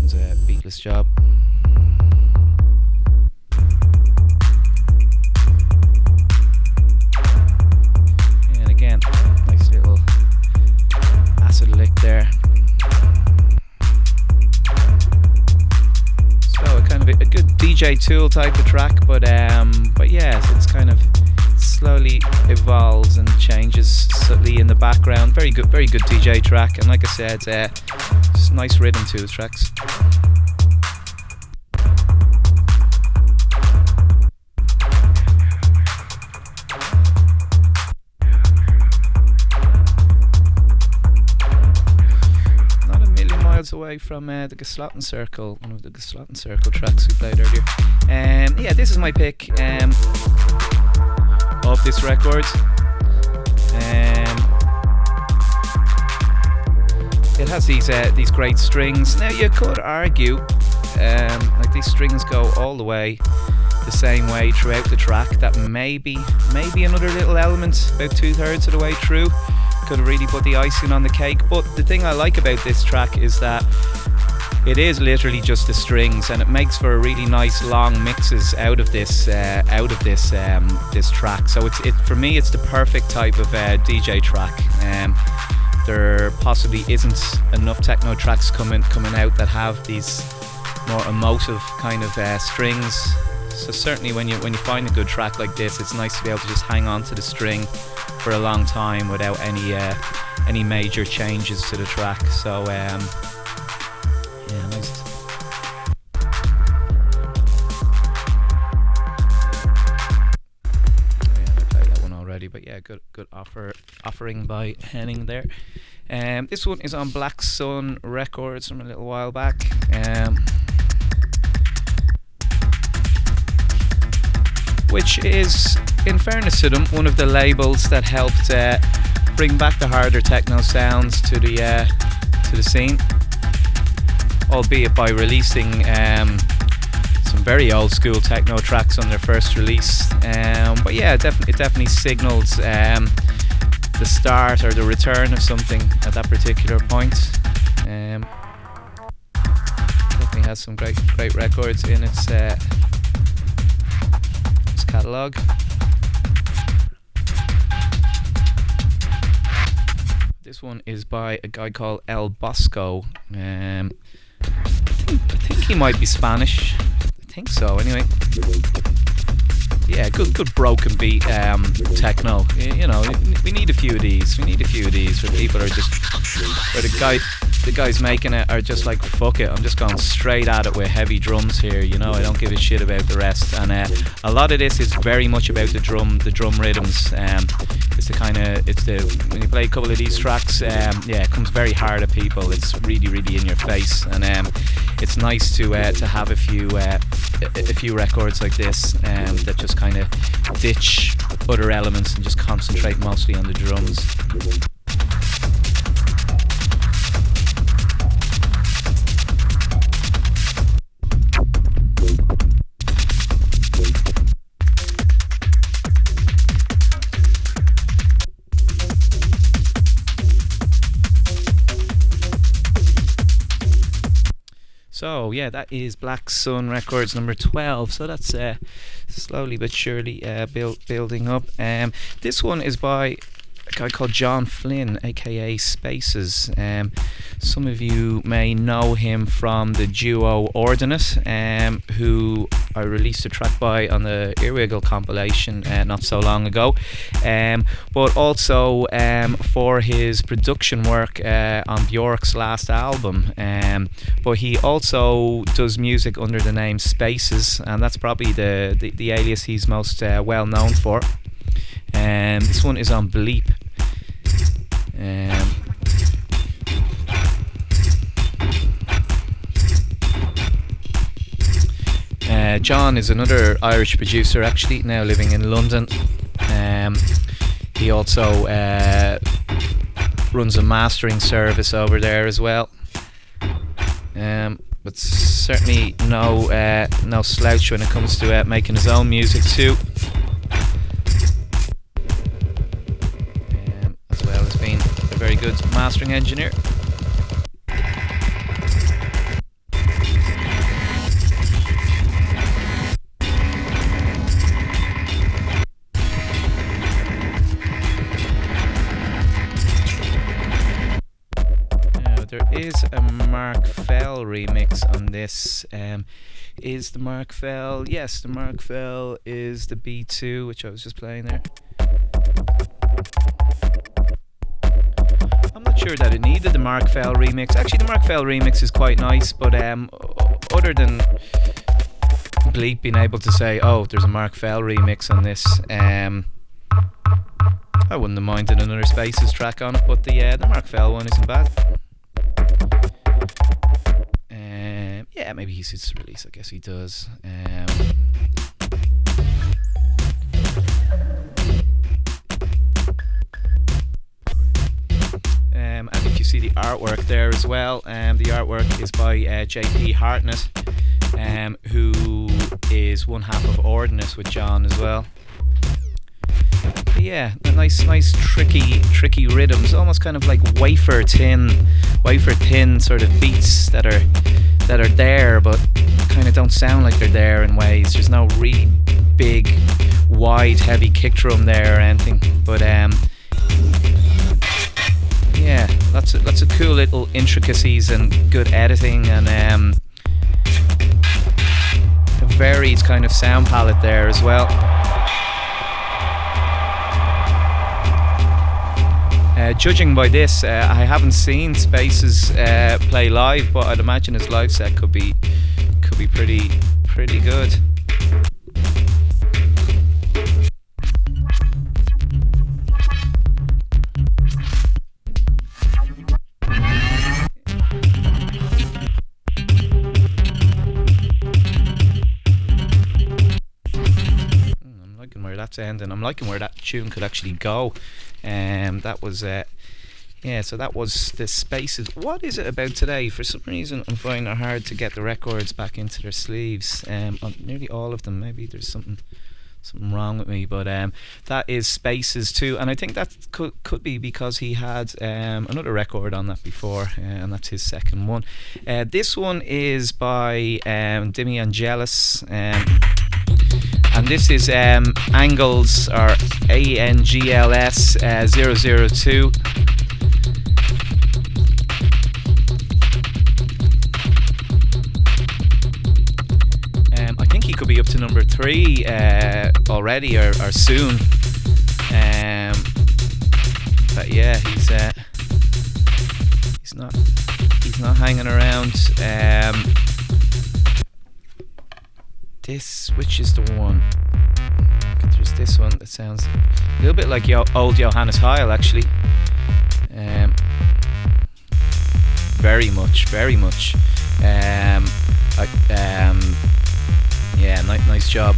It's a beatless job. And again, nice little acid lick there. So a kind of a good DJ Tool type of track, but yeah, it's kind of slowly evolves and changes subtly in the background. Very good DJ track, and like I said, just nice rhythm to his tracks. Not a million miles away from the Gesloten Circle, one of the Gesloten Circle tracks we played earlier. Yeah, this is my pick of this record. It has these great strings. Now you could argue like these strings go all the way the same way throughout the track, that maybe another little element about 2/3 of the way through could really put the icing on the cake. But the thing I like about this track is that it is literally just the strings, and it makes for a really nice long mixes out of this track. So for me it's the perfect type of DJ track. There possibly isn't enough techno tracks coming out that have these more emotive kind of strings. So certainly when you find a good track like this, it's nice to be able to just hang on to the string for a long time without any major changes to the track. So yeah, nice. But yeah, good offering by Henning there. This one is on Black Sun Records from a little while back. which is, in fairness to them, one of the labels that helped bring back the harder techno sounds to the scene, albeit by releasing some very old school techno tracks on their first release. But yeah, it definitely signals the start or the return of something at that particular point. Definitely has some great records in its catalogue. This one is by a guy called El Bosco. I think he might be Spanish. I think so, anyway. Yeah, good broken beat techno. You know, we need a few of these. We need a few of these where people are just, where the guys making it are just like, fuck it, I'm just going straight at it with heavy drums here. You know, I don't give a shit about the rest. And a lot of this is very much about the drum rhythms. When you play a couple of these tracks, it comes very hard at people. It's really in your face, and it's nice to have a few records like this that just kind of ditch other elements and just concentrate mostly on the drums. So yeah, that is Black Sun Records number 12. So that's slowly but surely building up. This one is by a guy called John Flynn, aka Spaces. Some of you may know him from the duo Ordinate, who I released a track by on the Earwiggle compilation not so long ago, but also for his production work on Bjork's last album. But he also does music under the name Spaces, and that's probably the alias he's most well known for. This one is on Bleep. John is another Irish producer, actually, now living in London. He also runs a mastering service over there as well. But certainly no slouch when it comes to making his own music too. As well as being a very good mastering engineer. There is a Mark Fell remix on this. Is the Mark Fell? Yes, the Mark Fell is the B2, which I was just playing there. I'm not sure that it needed the Mark Fell remix. Actually, the Mark Fell remix is quite nice, but other than Bleep being able to say, oh, there's a Mark Fell remix on this, I wouldn't have minded another Spaces track on it, but the Mark Fell one isn't bad. Yeah, maybe he suits the release. I guess he does. And if you see the artwork there as well, the artwork is by JP Hartnett, who is one half of Ordinate with John as well. But yeah, nice tricky rhythms, almost kind of like wafer thin sort of beats that are there, but kind of don't sound like they're there in ways. There's no really big, wide, heavy kick drum there or anything. But yeah, lots of cool little intricacies and good editing, and a varied kind of sound palette there as well. Judging by this, I haven't seen Spaces play live, but I'd imagine his live set could be pretty good. that's ending. I'm liking where that tune could actually go. That was yeah, so that was the Spaces. What is it about today? For some reason, I'm finding it hard to get the records back into their sleeves. On nearly all of them. Maybe there's something wrong with me, but that is Spaces too, and I think that could be because he had another record on that before, and that's his second one. This one is by Dimi Angelis, and this is Angles, or ANGLS 002. I think he could be up to number 3 already, or soon. But yeah, he's not hanging around. Which is the one? There's this one that sounds a little bit like old Johannes Heil, actually. Very much. Yeah, nice job.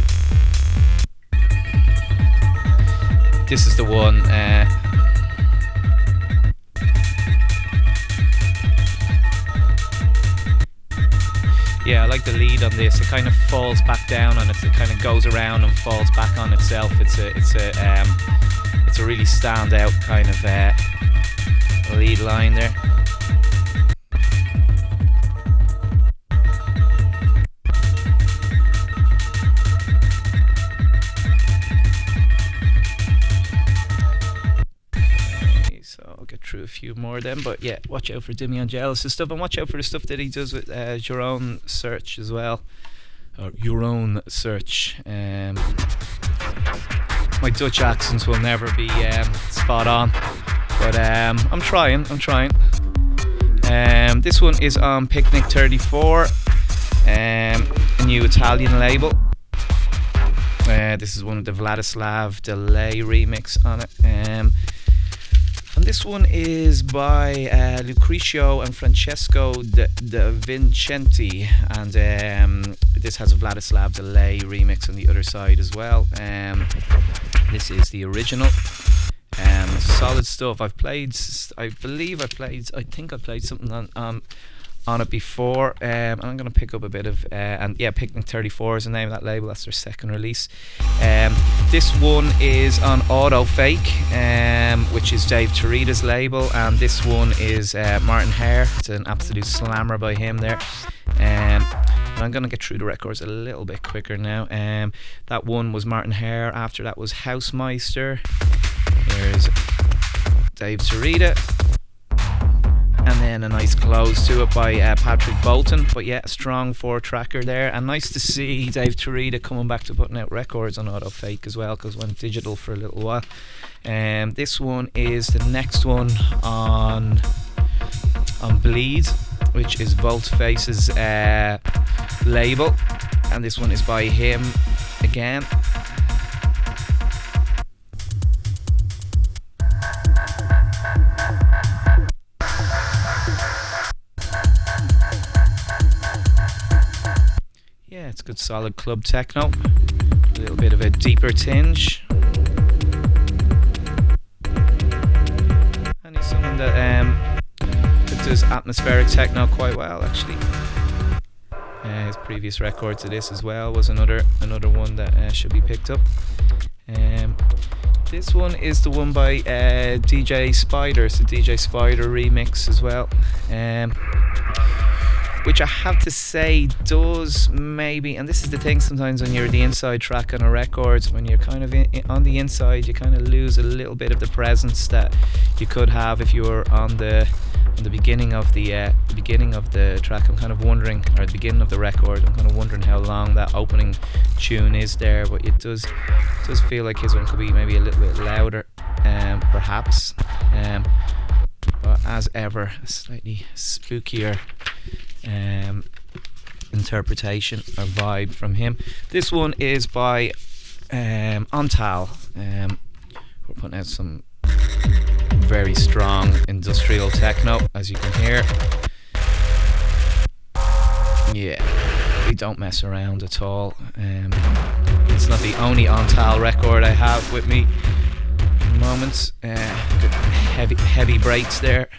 This is the one. Yeah, I like the lead on this. It kind of falls back down on it. It kind of goes around and falls back on itself. It's a really standout kind of lead line there. Through a few more of them, but yeah, watch out for Dimi Angelis' stuff, and watch out for the stuff that he does with Your Own Search as well, or Your Own Search. My Dutch accents will never be spot on, but I'm trying. This one is on Picnic 34, a new Italian label. This is one of the Vladislav Delay remix on it. And this one is by Lucrecio and Francesco de Vincenti, and this has a Vladislav Delay remix on the other side as well. This is the original. Solid stuff. I think I played something on it before, and I'm going to pick up a bit of and yeah, Picnic 34 is the name of that label. That's their second release. This one is on Auto Fake, which is Dave Tarita's label, and this one is Martin Hare. It's an absolute slammer by him there. And I'm going to get through the records a little bit quicker now. That one was Martin Hare. After that was Housemeister. There's Dave Tarita. And then a nice close to it by Patrick Bolton. But yeah, a strong 4-tracker there. And nice to see Dave Tarita coming back to putting out records on Auto Fake as well, because went digital for a little while. This one is the next one on Bleed, which is Voltface's label. And this one is by him again. Yeah, it's good solid club techno. A little bit of a deeper tinge. And he's someone that does atmospheric techno quite well, actually. His previous record to this as well was another one that should be picked up. This one is the one by DJ Spider. It's a DJ Spider remix as well. Which I have to say does maybe, and this is the thing sometimes when you're the inside track on a record, when you're kind of on the inside, you kind of lose a little bit of the presence that you could have if you were on the beginning of the beginning of the track. I'm kind of wondering, or the beginning of the record, I'm kind of wondering how long that opening tune is there, but it does feel like his one could be maybe a little bit louder, perhaps. But as ever, a slightly spookier interpretation or vibe from him. This one is by Ontal. We're putting out some very strong industrial techno, as you can hear. Yeah, they don't mess around at all. It's not the only on-tal record I have with me at the moment. Good heavy breaks there,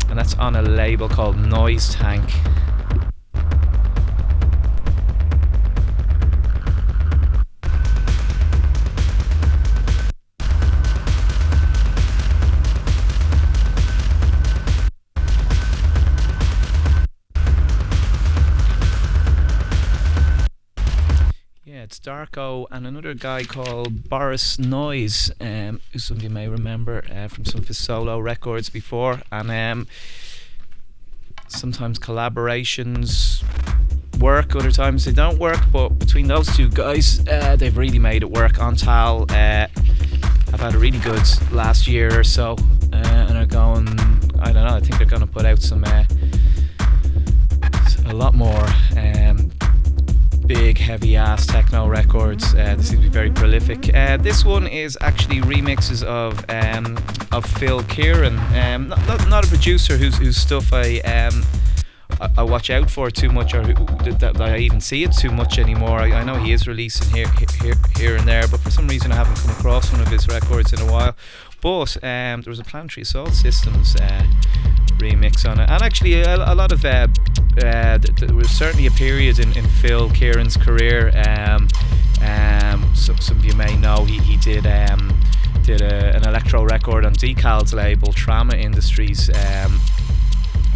and that's on a label called Noise Tank. It's Darko and another guy called Boris Noise, who some of you may remember from some of his solo records before, and sometimes collaborations work, other times they don't work, but between those two guys, they've really made it work. On-tal have had a really good last year or so, and are going, I don't know, I think they're going to put out some a lot more big heavy ass techno records. They seem to be very prolific. This one is actually remixes of Phil Kieran, not a producer whose stuff I watch out for too much, or that I even see it too much anymore. I know he is releasing here and there, but for some reason I haven't come across one of his records in a while. But there was a Planetary Assault Systems remix on it, and actually a lot of there was certainly a period in Phil Kieran's career. Some of you may know he did an electro record on Decal's label Trauma Industries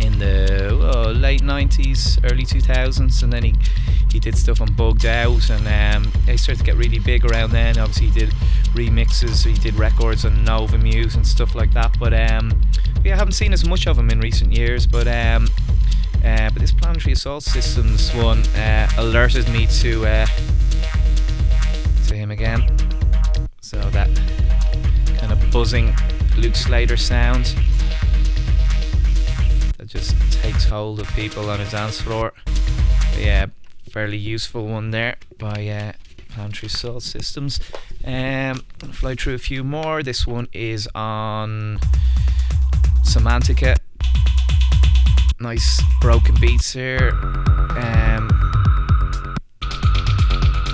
in the late 90s, early 2000s, and then he did stuff on Bugged Out, and he started to get really big around then. Obviously he did remixes, he did records on Nova Muse and stuff like that, but I haven't seen as much of him in recent years, but this Planetary Assault Systems one alerted me to him again. So that kind of buzzing Luke Slater sound that just takes hold of people on a dance floor. But yeah, fairly useful one there by Planetary Assault Systems. I'll fly through a few more. This one is on Semantica. Nice broken beats here.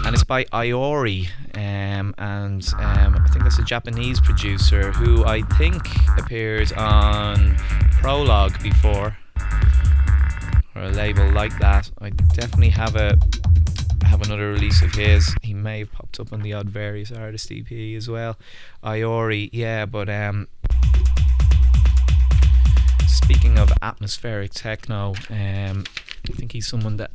And it's by Iori, and I think that's a Japanese producer who I think appeared on Prologue before, or a label like that. I definitely have another release of his. He may have popped up on the Odd Various Artist EP as well. Iori, yeah, but speaking of atmospheric techno, I think he's someone that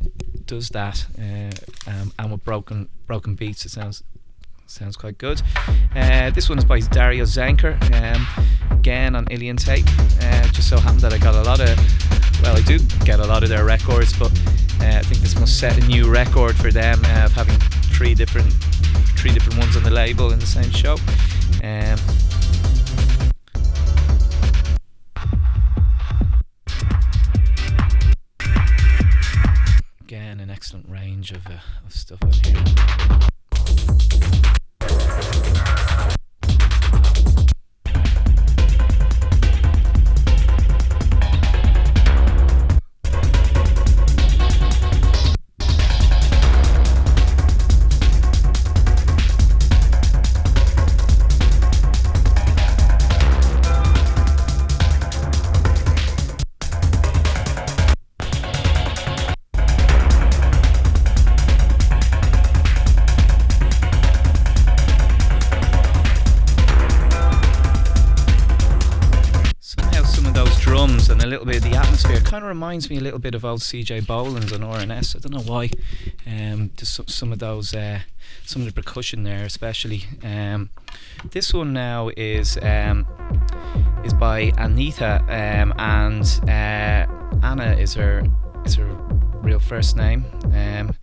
does that, and with broken beats, it sounds quite good. This one is by Dario Zenker, again on Ilian Tape. Just so happened that I do get a lot of their records, but I think this must set a new record for them of having three different ones on the label in the same show. Again, an excellent range of stuff on here. Kind of reminds me a little bit of old CJ Boland's on RNS. I don't know why. Just some of those, some of the percussion there, especially. This one now is by Anita, and Anna is her real first name. And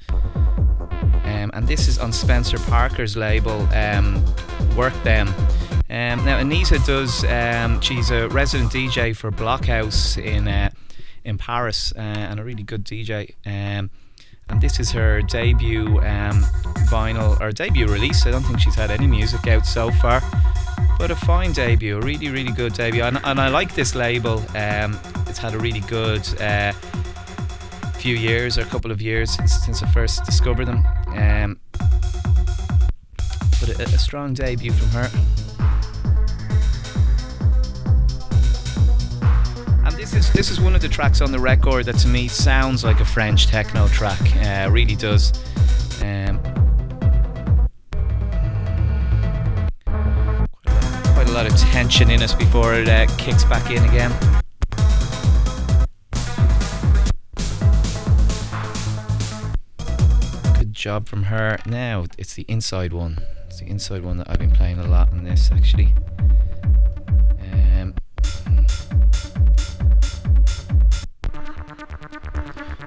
this is on Spencer Parker's label, Work Them. Now Anita does. She's a resident DJ for Blockhouse in Paris, and a really good DJ. And this is her debut vinyl, or debut release. I don't think she's had any music out so far, but a fine debut, a really, really good debut. And I like this label. It's had a really good few years or a couple of years since I first discovered them. But a strong debut from her. And this is one of the tracks on the record that to me sounds like a French techno track. Really does. Quite a lot of tension in it before it kicks back in again. Good job from her. Now it's the inside one. It's the inside one that I've been playing a lot in this actually.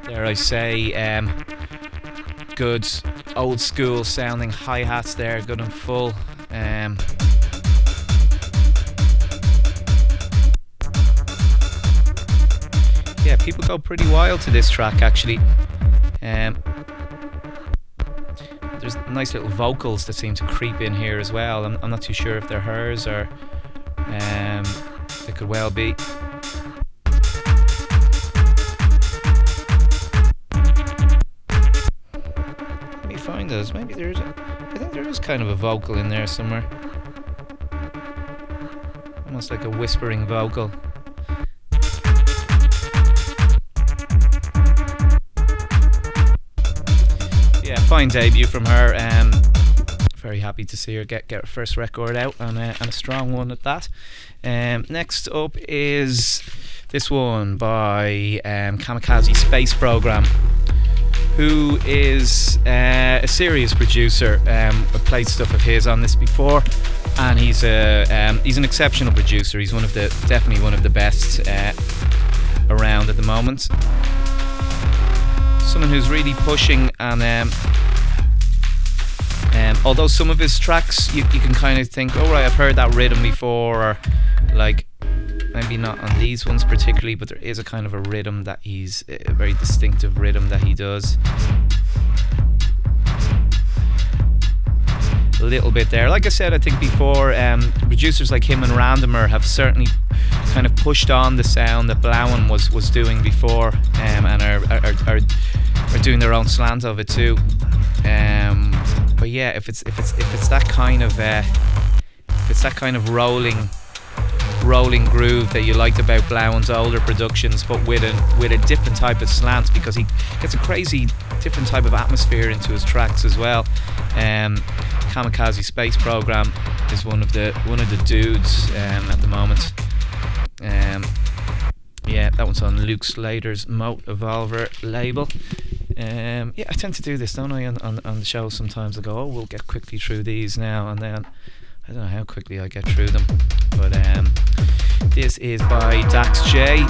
Dare I say, good old school sounding hi-hats there, good and full. Yeah, people go pretty wild to this track actually. There's nice little vocals that seem to creep in here as well. I'm not too sure if they're hers or it could well be. Let me find those. Maybe there's I think there is kind of a vocal in there somewhere. Almost like a whispering vocal. Yeah, fine debut from her. Very happy to see her get her first record out, and a strong one at that. Next up is this one by Kamikaze Space Program, who is a serious producer. I've played stuff of his on this before, and he's an exceptional producer. He's definitely one of the best around at the moment. Someone who's really pushing, and although some of his tracks you can kind of think, oh right, I've heard that rhythm before, or like maybe not on these ones particularly, but there is a kind of a rhythm that he's a very distinctive rhythm that he does. A little bit there. Like I said, I think before, producers like him and Randomer have certainly kind of pushed on the sound that Blauen was doing before, and are doing their own slant of it too. But yeah, if it's that kind of rolling groove that you liked about Blauen's older productions, but with a different type of slant, because he gets a crazy different type of atmosphere into his tracks as well. Kamikaze Space Program is one of the dudes at the moment. Yeah, that one's on Luke Slater's Moat Evolver label. Yeah, I tend to do this, don't I, on the show sometimes. I go, oh, we'll get quickly through these now, and then I don't know how quickly I get through them. But this is by Dax J.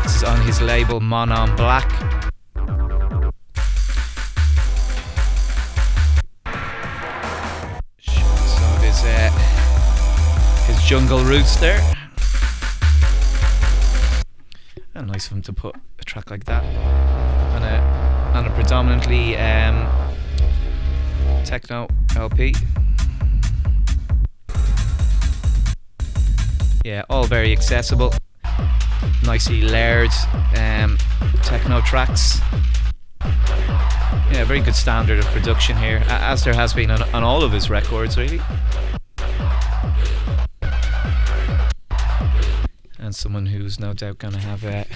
This is on his label Monon Black. Some of his jungle roots there. And nice of him to put a track like that on a predominantly techno LP. Yeah, all very accessible, nicely layered techno tracks. Yeah, very good standard of production here, as there has been on all of his records really. And someone who's no doubt going to have a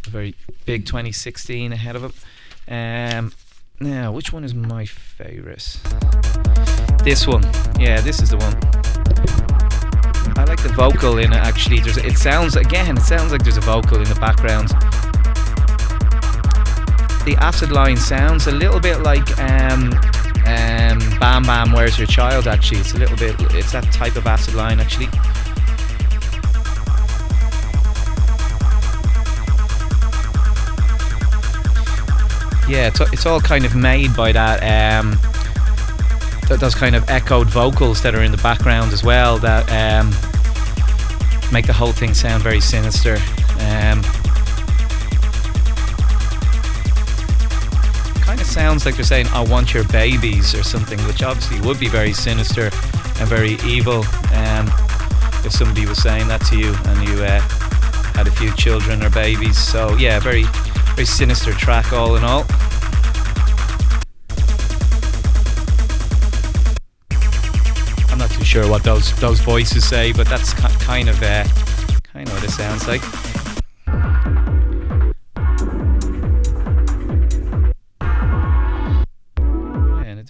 very big 2016 ahead of him. Now, which one is my favourite? This one. Yeah, this is the one. I like the vocal in it actually. It sounds like there's a vocal in the background. The acid line sounds a little bit like Bam Bam Where's Your Child actually. It's that type of acid line actually. Yeah, it's all kind of made by that those kind of echoed vocals that are in the background as well, that make the whole thing sound very sinister. Kind of sounds like they're saying "I want your babies" or something, which obviously would be very sinister and very evil if somebody was saying that to you and you had a few children or babies. So yeah, very very sinister track all in all. I'm not too sure what those voices say, but that's kind of what it sounds like. And a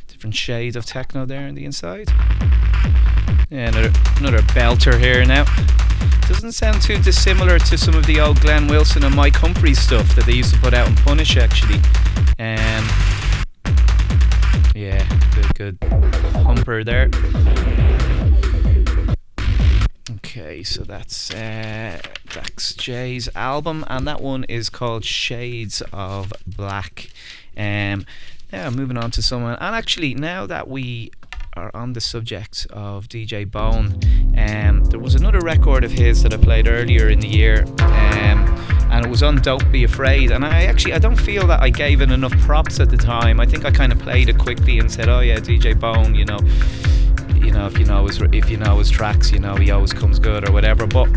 different shade of techno there on the inside. Yeah, another belter here now. Doesn't sound too dissimilar to some of the old Glenn Wilson and Mike Humphries stuff that they used to put out in Punish, actually. Yeah, good humper there. Okay, so that's Dax J's album, and that one is called Shades of Black. Now moving on to someone, and actually now that we are on the subject of DJ Bone, there was another record of his that I played earlier in the year, and it was on Don't Be Afraid, and I don't feel that I gave it enough props at the time. I think I kind of played it quickly and said, oh yeah, DJ Bone, you know, if you know his tracks, you know he always comes good or whatever. But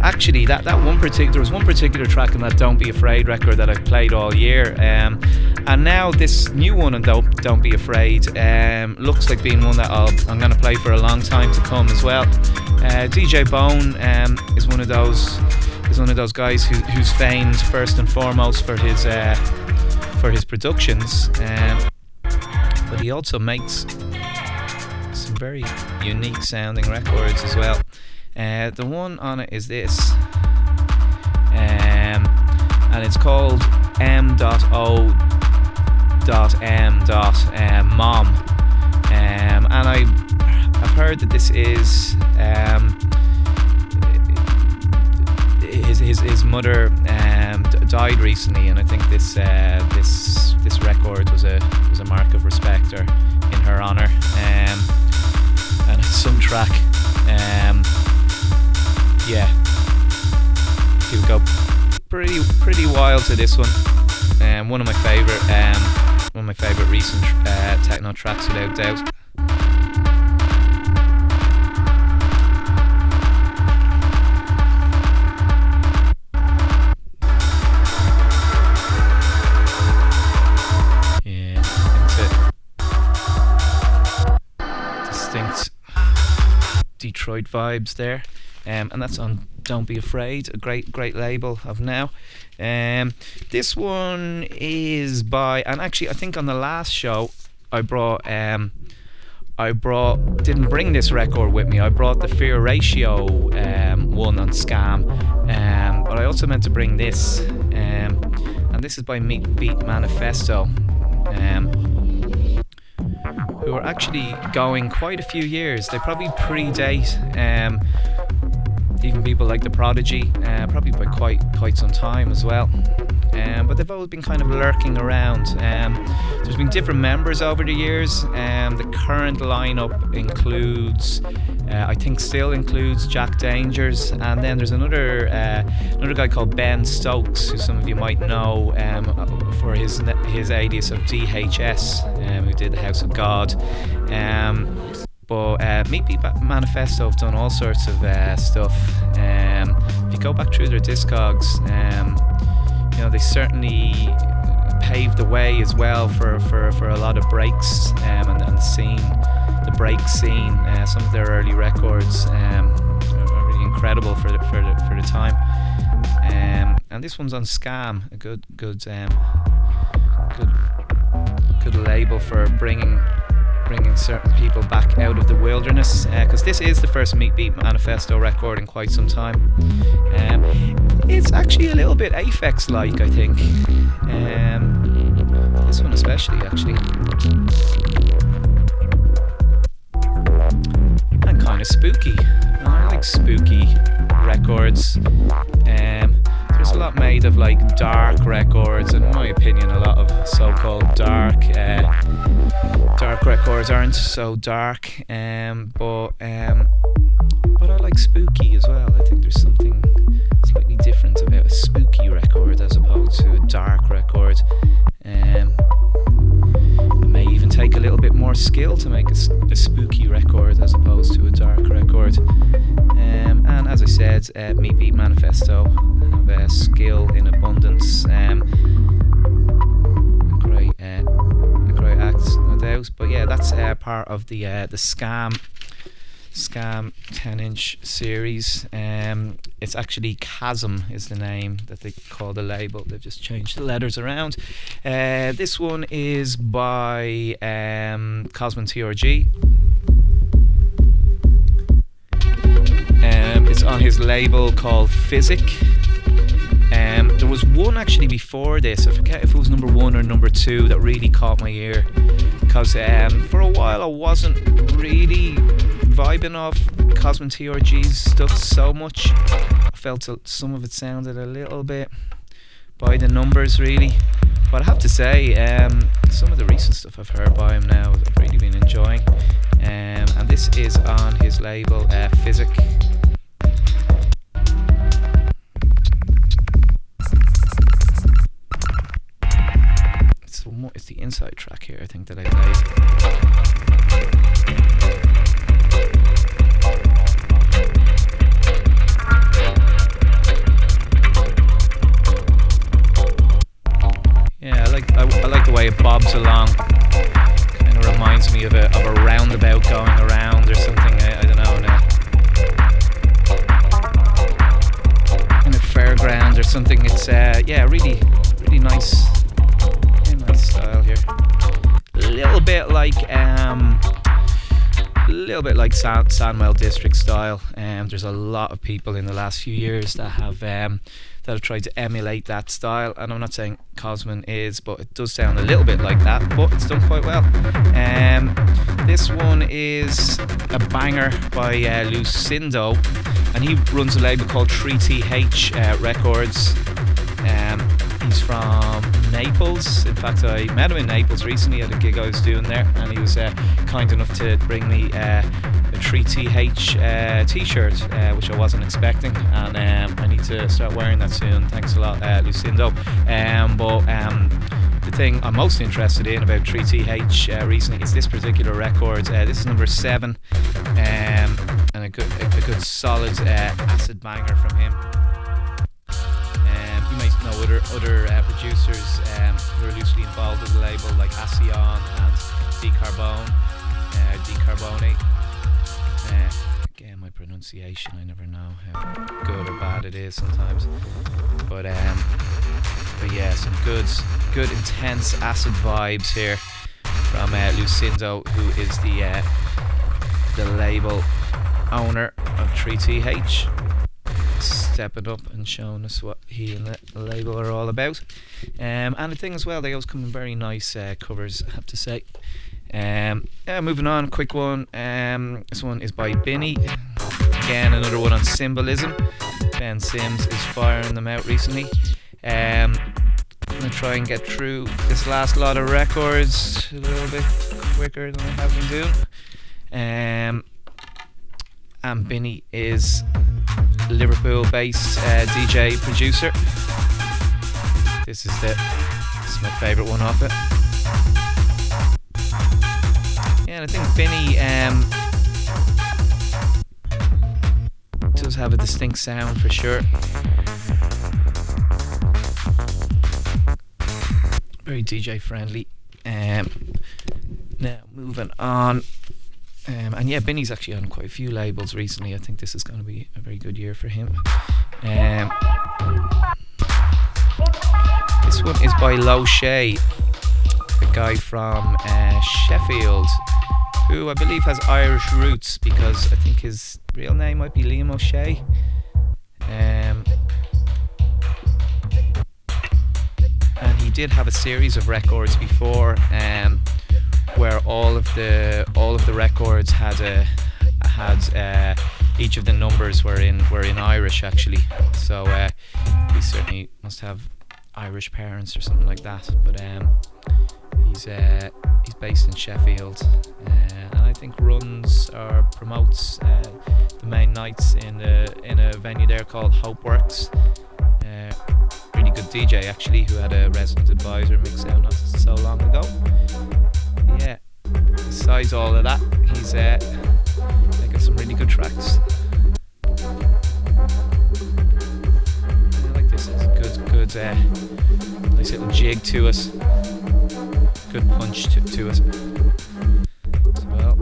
actually, there was one particular track in that Don't Be Afraid record that I've played all year, and now this new one on Don't Be Afraid looks like being one that I'm going to play for a long time to come as well. DJ Bone is one of those guys who's famed first and foremost for his productions, but he also makes some very unique sounding records as well. The one on it is this, and it's called M.O.M. Mom, and I've heard that this is his mother died recently, and I think this record was a mark of respect in her honour, and it's some track. Yeah, he would go pretty wild to this one. One of my favourite recent techno tracks, without doubt. Yeah, distinct Detroit vibes there. And that's on Don't Be Afraid, a great label of now. This one is by, and actually I think on the last show I didn't bring this record with me. I brought the Fear Ratio one on Scam, but I also meant to bring this, and this is by Meat Beat Manifesto, who are actually going quite a few years. They probably predate even people like The Prodigy, probably by quite some time as well. But they've always been kind of lurking around. There's been different members over the years. The current lineup includes, I think still includes Jack Dangers, and then there's another guy called Ben Stokes, who some of you might know for his alias of DHS, who did The House of God. But Meat Beat Manifesto have done all sorts of stuff. If you go back through their discogs, you know, they certainly paved the way as well for a lot of breaks and the break scene. Some of their early records are really incredible for the time. And this one's on Scam, a good label for bringing certain people back out of the wilderness, because this is the first Meat Beat Manifesto record in quite some time. It's actually a little bit Aphex-like, I think. This one especially, actually. And kind of spooky. I like spooky records. There's a lot made of like dark records, and in my opinion a lot of so-called dark records aren't so dark, but I like spooky as well. I think there's something slightly different about a spooky record as opposed to a dark record. It may even take a little bit more skill to make a spooky record as opposed to a dark record. And as I said, Meat Beat Manifesto Tiesto have skill in abundance. A great act, no doubt. But yeah, that's part of the Scam 10-inch series. It's actually Chasm is the name that they call the label. They've just changed the letters around. This one is by Cosman TRG. It's on his label called Physic. There was one actually before this, I forget if it was number 1 or number 2, that really caught my ear, because for a while I wasn't really vibing off Cosman TRG's stuff so much. I felt some of it sounded a little bit by the numbers really, but I have to say some of the recent stuff I've heard by him now I've really been enjoying, and this is on his label Physic. It's the inside track here, I think, that I played. Yeah, I like the way it bobs along. Kind of reminds me of a roundabout going around or something. I don't know, in a fairground or something. It's really nice. Style here, a little bit like Sandwell District style. There's a lot of people in the last few years that have tried to emulate that style, and I'm not saying Cosman is, but it does sound a little bit like that, but it's done quite well. This one is a banger by Lucindo, and he runs a label called 3TH Records. He's from Naples. In fact, I met him in Naples recently at a gig I was doing there, and he was kind enough to bring me a 3TH t-shirt, which I wasn't expecting, and I need to start wearing that soon. Thanks a lot, Lucindo. But the thing I'm most interested in about 3TH recently is this particular record. This is number 7, and a good solid acid banger from him. You might know other producers who are loosely involved with the label, like Asion and Decarbonate. Again, my pronunciation, I never know how good or bad it is sometimes. But yeah, some good intense acid vibes here from Lucindo, who is the label owner of 3TH. Stepping up and showing us what he and the label are all about, and the thing as well, they always come in very nice covers, I have to say. Moving on, quick one. This one is by Binny. Again, another one on symbolism. Ben Sims is firing them out recently. I'm gonna try and get through this last lot of records a little bit quicker than I have been doing. And Binny is Liverpool-based DJ producer. This is my favourite one off it. Yeah, and I think Binny does have a distinct sound for sure. Very DJ friendly. Now moving on. And yeah, Binny's actually on quite a few labels recently. I think this is going to be a very good year for him. This one is by Lo Shay, a guy from Sheffield, who I believe has Irish roots, because I think his real name might be Liam O'Shea. And he did have a series of records before, where all of the records had each of the numbers were in Irish actually. So he certainly must have Irish parents or something like that. But he's based in Sheffield, and I think runs or promotes the main nights in a venue there called Hope Works. Really good DJ actually, who had a resident advisor mix out not so long ago. Yeah, besides all of that, he's making some really good tracks. nice little jig to it. Good punch to it as well.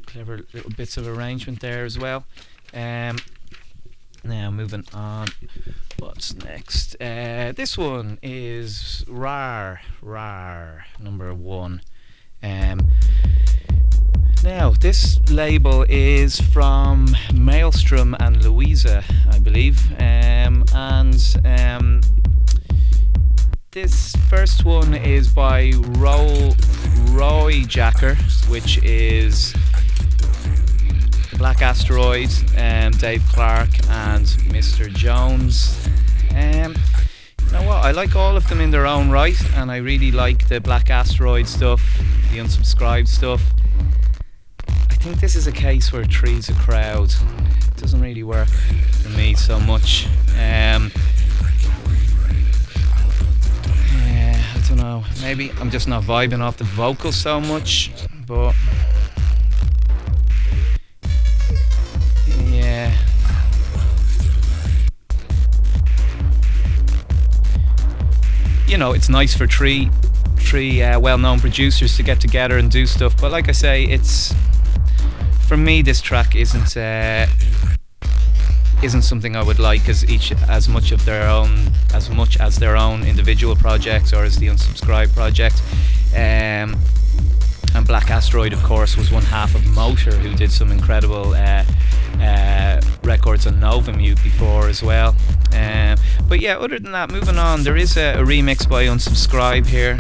Clever little bits of arrangement there as well. Now moving on, what's next? This one is Rar number 1. Now this label is from Maelstrom and Louisa, I believe, and this first one is by Roy Jacker, which is Black Asteroid, Dave Clark and Mr. Jones. You know what, I like all of them in their own right, and I really like the Black Asteroid stuff, the Unsubscribed stuff. I think this is a case where Three's a crowd. It doesn't really work for me so much. I don't know, maybe I'm just not vibing off the vocals so much, but yeah. You know, it's nice for three well-known producers to get together and do stuff, but like I say, it's, for me, this track isn't something I would like as much as their own individual projects or as the Unsubscribed project. And Black Asteroid, of course, was one half of Motor, who did some incredible records on Novamute before as well. But yeah, other than that, moving on, there is a remix by Unsubscribe here.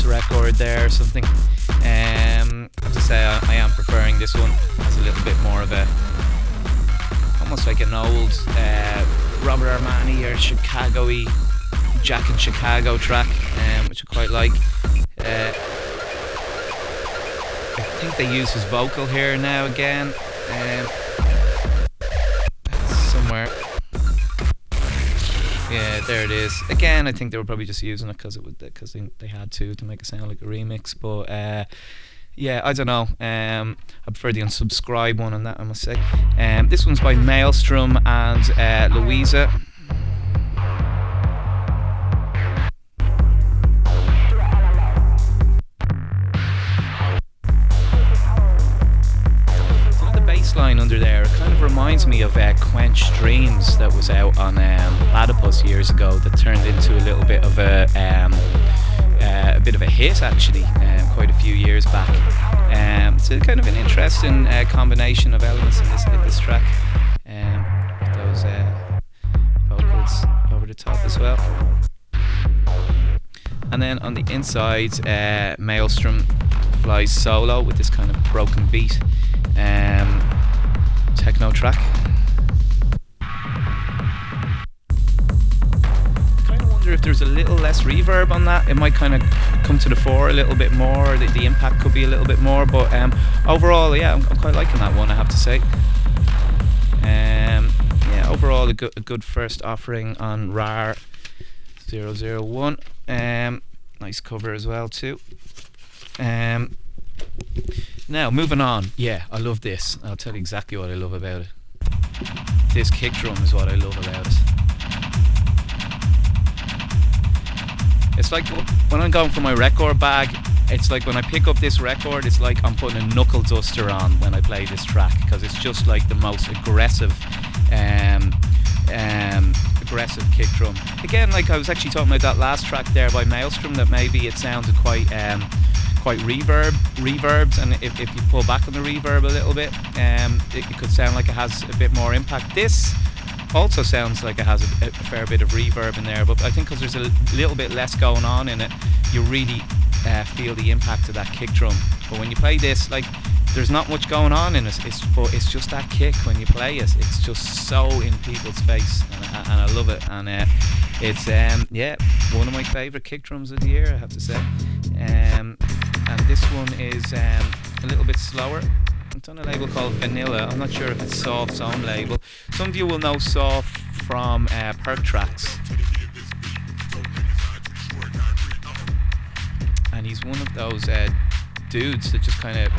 Record there or something. I have to say I am preferring this one. It has a little bit more of a, almost like an old Robert Armani or Chicago-y Jack in Chicago track, which I quite like. I think they use his vocal here now again, somewhere. Yeah, there it is. Again, I think they were probably just using it because they had to make it sound like a remix. But yeah, I don't know. I prefer the Unsubscribe one on that, I must say. This one's by Maelstrom and Louisa. Line under there, it kind of reminds me of Quench Dreams that was out on Platypus years ago, that turned into a little bit of a bit of a hit actually, quite a few years back. So kind of an interesting combination of elements in this track, with those vocals over the top as well. And then on the inside, Maelstrom flies solo with this kind of broken beat. Techno track. Kind of wonder if there's a little less reverb on that. It might kind of come to the fore a little bit more. The impact could be a little bit more, but overall, yeah, I'm quite liking that one, I have to say. Yeah, overall a good first offering on RAR 001. Nice cover as well too. Now, moving on. Yeah, I love this. I'll tell you exactly what I love about it. This kick drum is what I love about it. It's like when I'm going for my record bag, it's like when I pick up this record, it's like I'm putting a knuckle duster on when I play this track, because it's just like the most aggressive kick drum. Again, like I was actually talking about that last track there by Maelstrom, that maybe it sounded quite reverbed, and if you pull back on the reverb a little bit, it could sound like it has a bit more impact. This also sounds like it has a fair bit of reverb in there, but I think because there's a little bit less going on in it, you really feel the impact of that kick drum. But when you play this, like, there's not much going on in it. But it's just that kick when you play it. It's just so in people's face, and I love it. And it's one of my favourite kick drums of the year, I have to say. And this one is a little bit slower. It's on a label called Vanilla. I'm not sure if it's Soft's own label. Some of you will know Soft from Perk Tracks. And he's one of those dudes that just kind of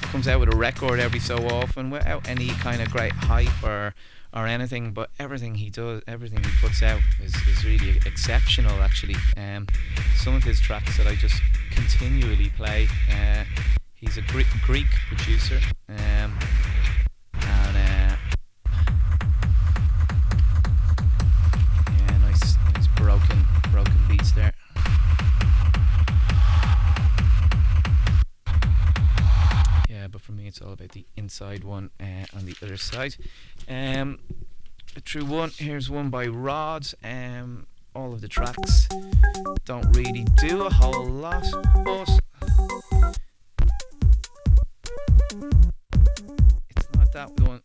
comes out with a record every so often without any kind of great hype or anything, but everything he does, everything he puts out is really exceptional, actually. Some of his tracks that I just continually play, he's a Greek producer, and nice broken beats there. Yeah, but for me it's all about the inside one on the other side. A true one. Here's one by Rod. All of the tracks don't really do a whole lot, but it's not that one.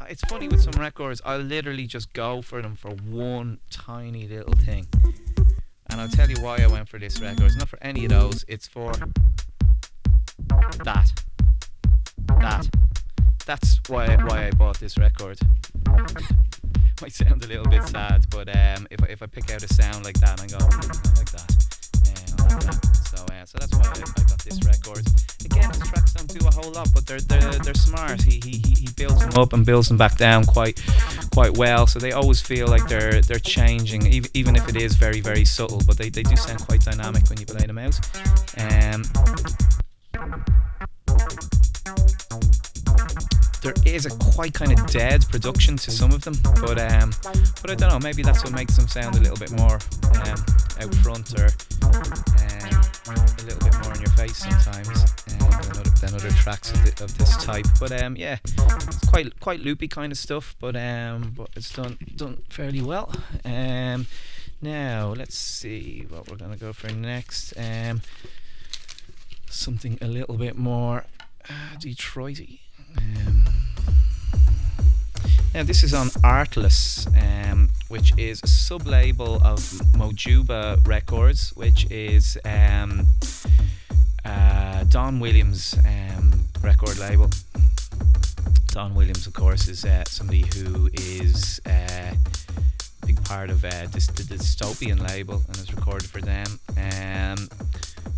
It's funny with some records, I'll literally just go for them for one tiny little thing. And I'll tell you why I went for this record. It's not for any of those, it's for that. That's why I bought this record. Might sound a little bit sad, but if I pick out a sound like that and go like that, I like that. So that's why I got this record. Again, his tracks don't do a whole lot, but they're smart. He builds them up and builds them back down quite well. So they always feel like they're changing, even if it is very, very subtle. But they do sound quite dynamic when you play them out. There is a quite kind of dead production to some of them, but I don't know, maybe that's what makes them sound a little bit more out front, or a little bit more in your face sometimes than other tracks of this type. But it's quite loopy kind of stuff, but it's done fairly well. Now let's see what we're gonna go for next. Something a little bit more Detroity. Now this is on Artless, which is a sub-label of Mojuba Records, which is Don Williams' record label. Don Williams, of course, is somebody who is a big part of the Dystopian label and has recorded for them,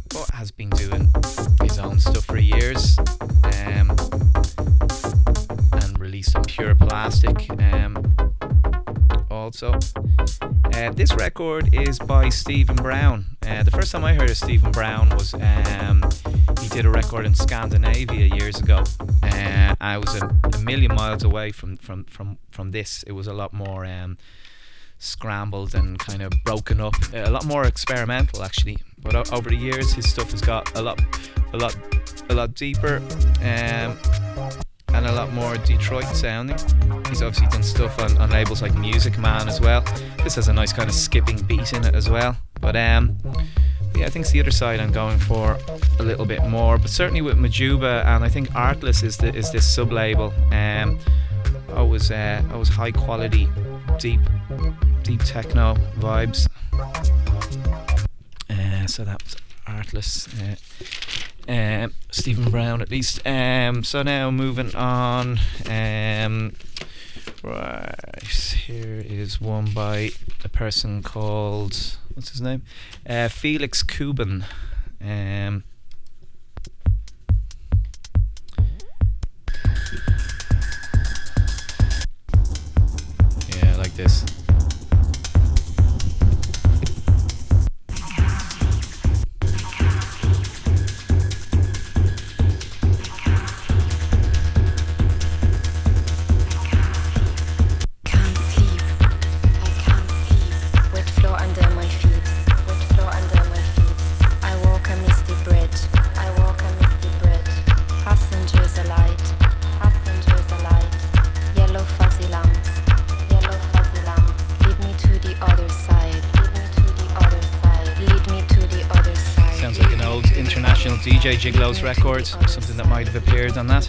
but has been doing his own stuff for years, and released on Pure Plastic also. This record is by Stephen Brown. The first time I heard of Stephen Brown was he did a record in Scandinavia years ago. I was a million miles away from this. It was a lot more scrambled and kind of broken up, a lot more experimental actually. But over the years, his stuff has got a lot deeper and a lot more Detroit sounding. He's obviously done stuff on labels like Music Man as well. This has a nice kind of skipping beat in it as well. But yeah, I think it's the other side I'm going for a little bit more. But certainly with Majuba, and I think Artless is this sub label. Always high quality, deep techno vibes. So that was Artless. Stephen Brown at least. So now moving on. Right, here is one by a person called, what's his name? Felix Cuban. Yeah, I like this. Yellow fuzzy lamps, DJ Gigolo's record, something that might have appeared on that.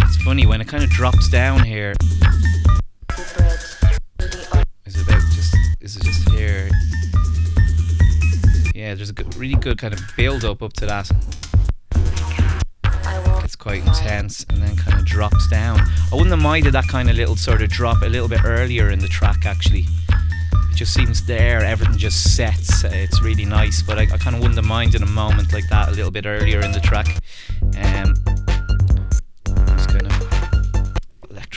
It's funny when it kind of drops down here. Is it just here? Yeah, there's a really good kind of build up to that. It's quite intense and then kind of drops down. I wouldn't have minded that kind of little sort of drop a little bit earlier in the track actually. It just seems there, everything just sets. It's really nice, but I kind of wouldn't have minded a moment like that a little bit earlier in the track. It's kind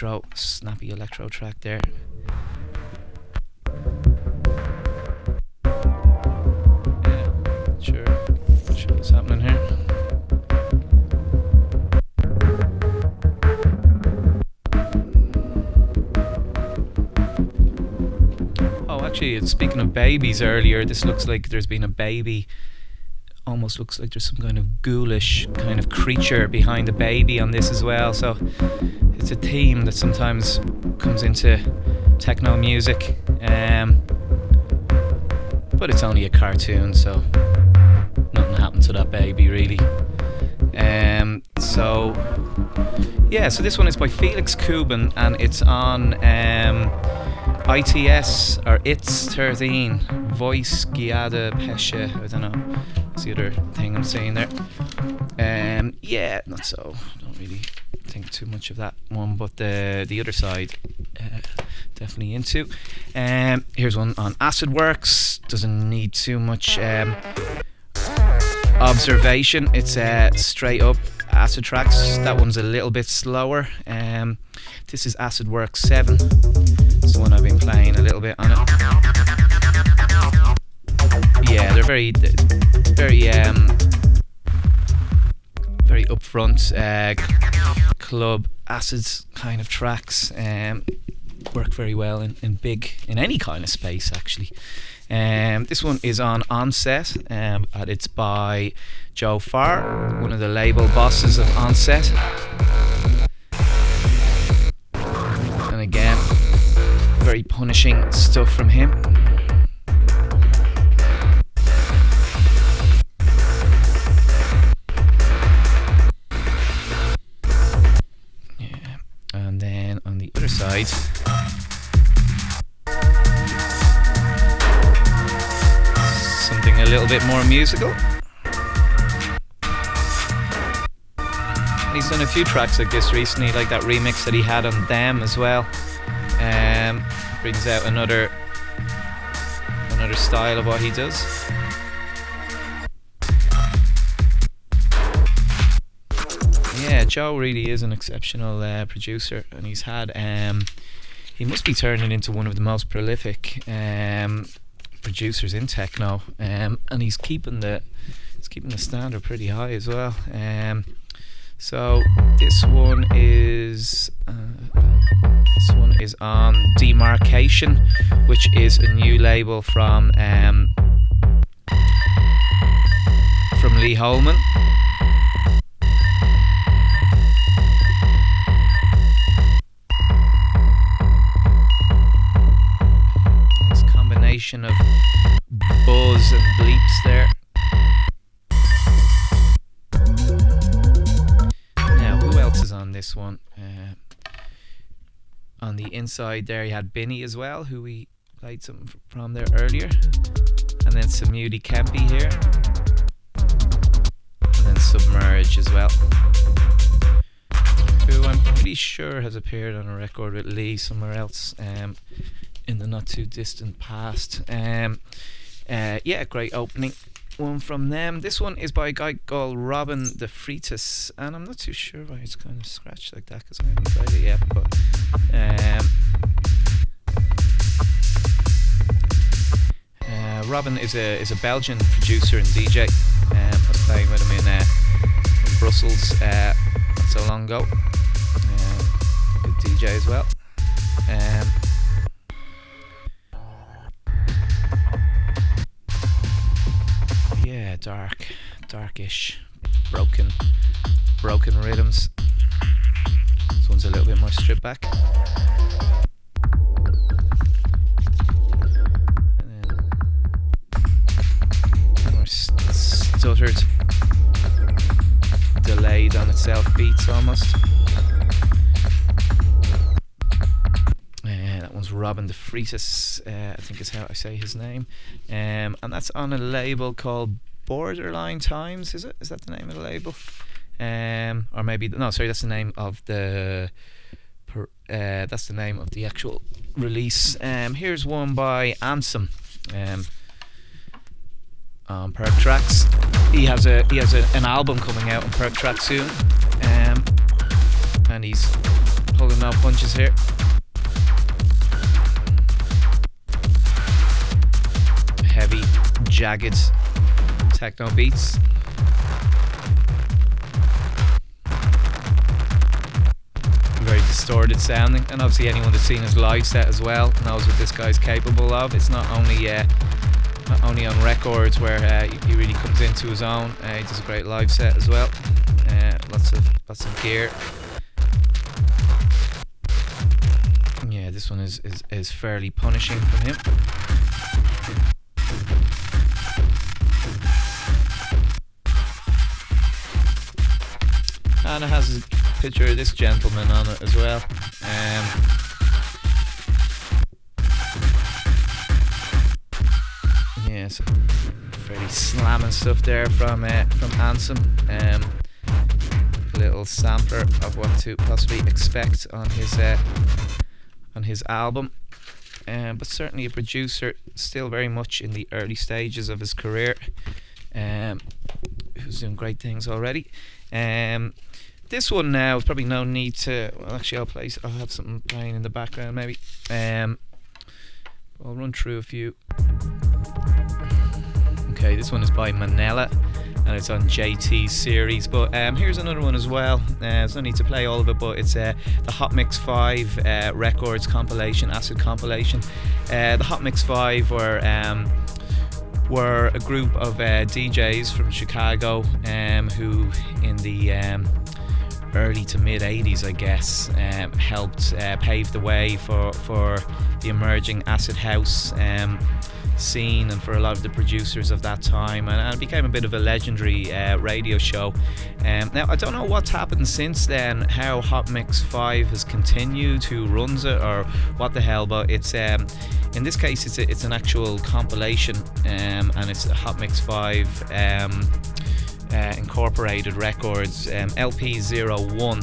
of snappy electro track there. Sure what's happening here. Oh, actually, speaking of babies earlier, this looks like there's been a baby. Almost looks like there's some kind of ghoulish kind of creature behind the baby on this as well. So it's a theme that sometimes comes into techno music. But it's only a cartoon, so nothing happened to that baby really. So this one is by Felix Cuban and it's on ITS or ITS 13 Voice Guiada Pesce. I don't know. That's the other thing I'm saying there. Not so. Don't really think too much of that one, but the other side definitely into. Here's one on Acid Works. Doesn't need too much observation. It's straight up acid tracks. That one's a little bit slower. This is Acid Works 7. It's the one I've been playing a little bit on it. Yeah, they're very upfront club acids kind of tracks. Work very well in any kind of space actually. This one is on Onset, and it's by Joe Farr, one of the label bosses of Onset. And again, very punishing stuff from him. Yeah, and then on the other side, something a little bit more musical. He's done a few tracks like this recently, like that remix that he had on Them as well. Brings out another style of what he does. Yeah, Joe really is an exceptional producer, and he's had he must be turning into one of the most prolific producers in techno, and he's keeping the standard pretty high as well. So this one is on Demarcation, which is a new label from Lee Holman. It's a combination of buzz and bleeps there. Now, who else is on this one? On the inside there, you had Binny as well, who we played something from there earlier, and then Samudi Kempi here, and then Submerge as well, who I'm pretty sure has appeared on a record with Lee somewhere else in the not too distant past. Great opening one from them. This one is by a guy called Robin de Freitas, and I'm not too sure why it's kind of scratched like that because I haven't played it yet, but Robin is a Belgian producer and DJ. I was playing with him in Brussels not so long ago. Good DJ as well. Darkish, broken rhythms. This one's a little bit more stripped back. And then stuttered, delayed on itself beats almost. That one's Robin de Freitas, I think is how I say his name, and that's on a label called Borderline Times. Is it? Is that the name of the label? Or maybe no, sorry, that's the name of the actual release. Here's one by Ansem. On Perk Tracks. He has an album coming out on Perk Tracks soon, and he's pulling no punches here. Heavy, jagged techno beats. Very distorted sounding, and obviously anyone that's seen his live set as well knows what this guy's capable of. It's not only on records where he really comes into his own. He does a great live set as well. Lots of gear. Yeah, this one is fairly punishing from him. And it has a picture of this gentleman on it as well. Yeah, some fairly slamming stuff there from Ansem. A little sampler of what to possibly expect on his album. But certainly a producer still very much in the early stages of his career, who's doing great things already. This one now, probably no need to. Well, actually, I'll have something playing in the background maybe. I'll run through a few. Okay, this one is by Manella, and it's on JT's series. But here's another one as well. There's no need to play all of it, but it's the Hot Mix 5 Records compilation, acid compilation. The Hot Mix 5 were a group of DJs from Chicago who in the early to mid 80s, I guess, helped pave the way for the emerging acid house scene and for a lot of the producers of that time, and it became a bit of a legendary radio show. Now I don't know what's happened since then, how Hot Mix 5 has continued, who runs it or what the hell, but it's in this case it's an actual compilation, and it's Hot Mix 5 Incorporated Records, LP01.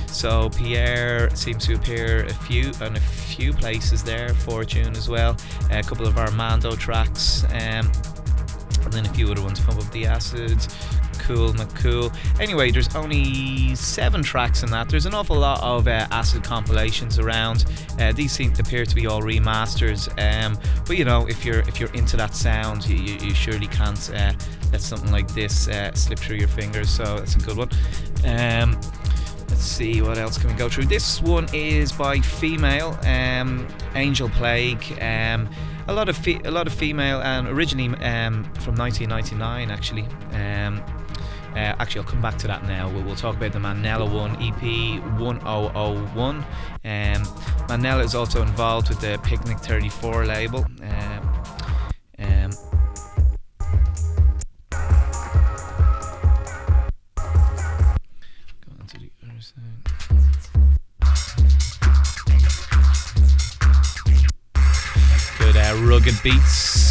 So Pierre seems to appear a few places there, Fortune as well, a couple of Armando tracks, and then a few other ones, Pump Up the Acid, Cool Not Cool. Anyway, there's only 7 tracks in that. There's an awful lot of acid compilations around. These appear to be all remasters, but you know, if you're into that sound, you surely can't let something like this slip through your fingers. So that's a good one. Let's see, what else can we go through? This one is by Female, Angel Plague. A lot of female, and originally from 1999 actually. Actually, I'll come back to that now. We'll talk about the Manella one, EP 1001. Manella is also involved with the Picnic 34 label. Going to the other side. Good rugged beats.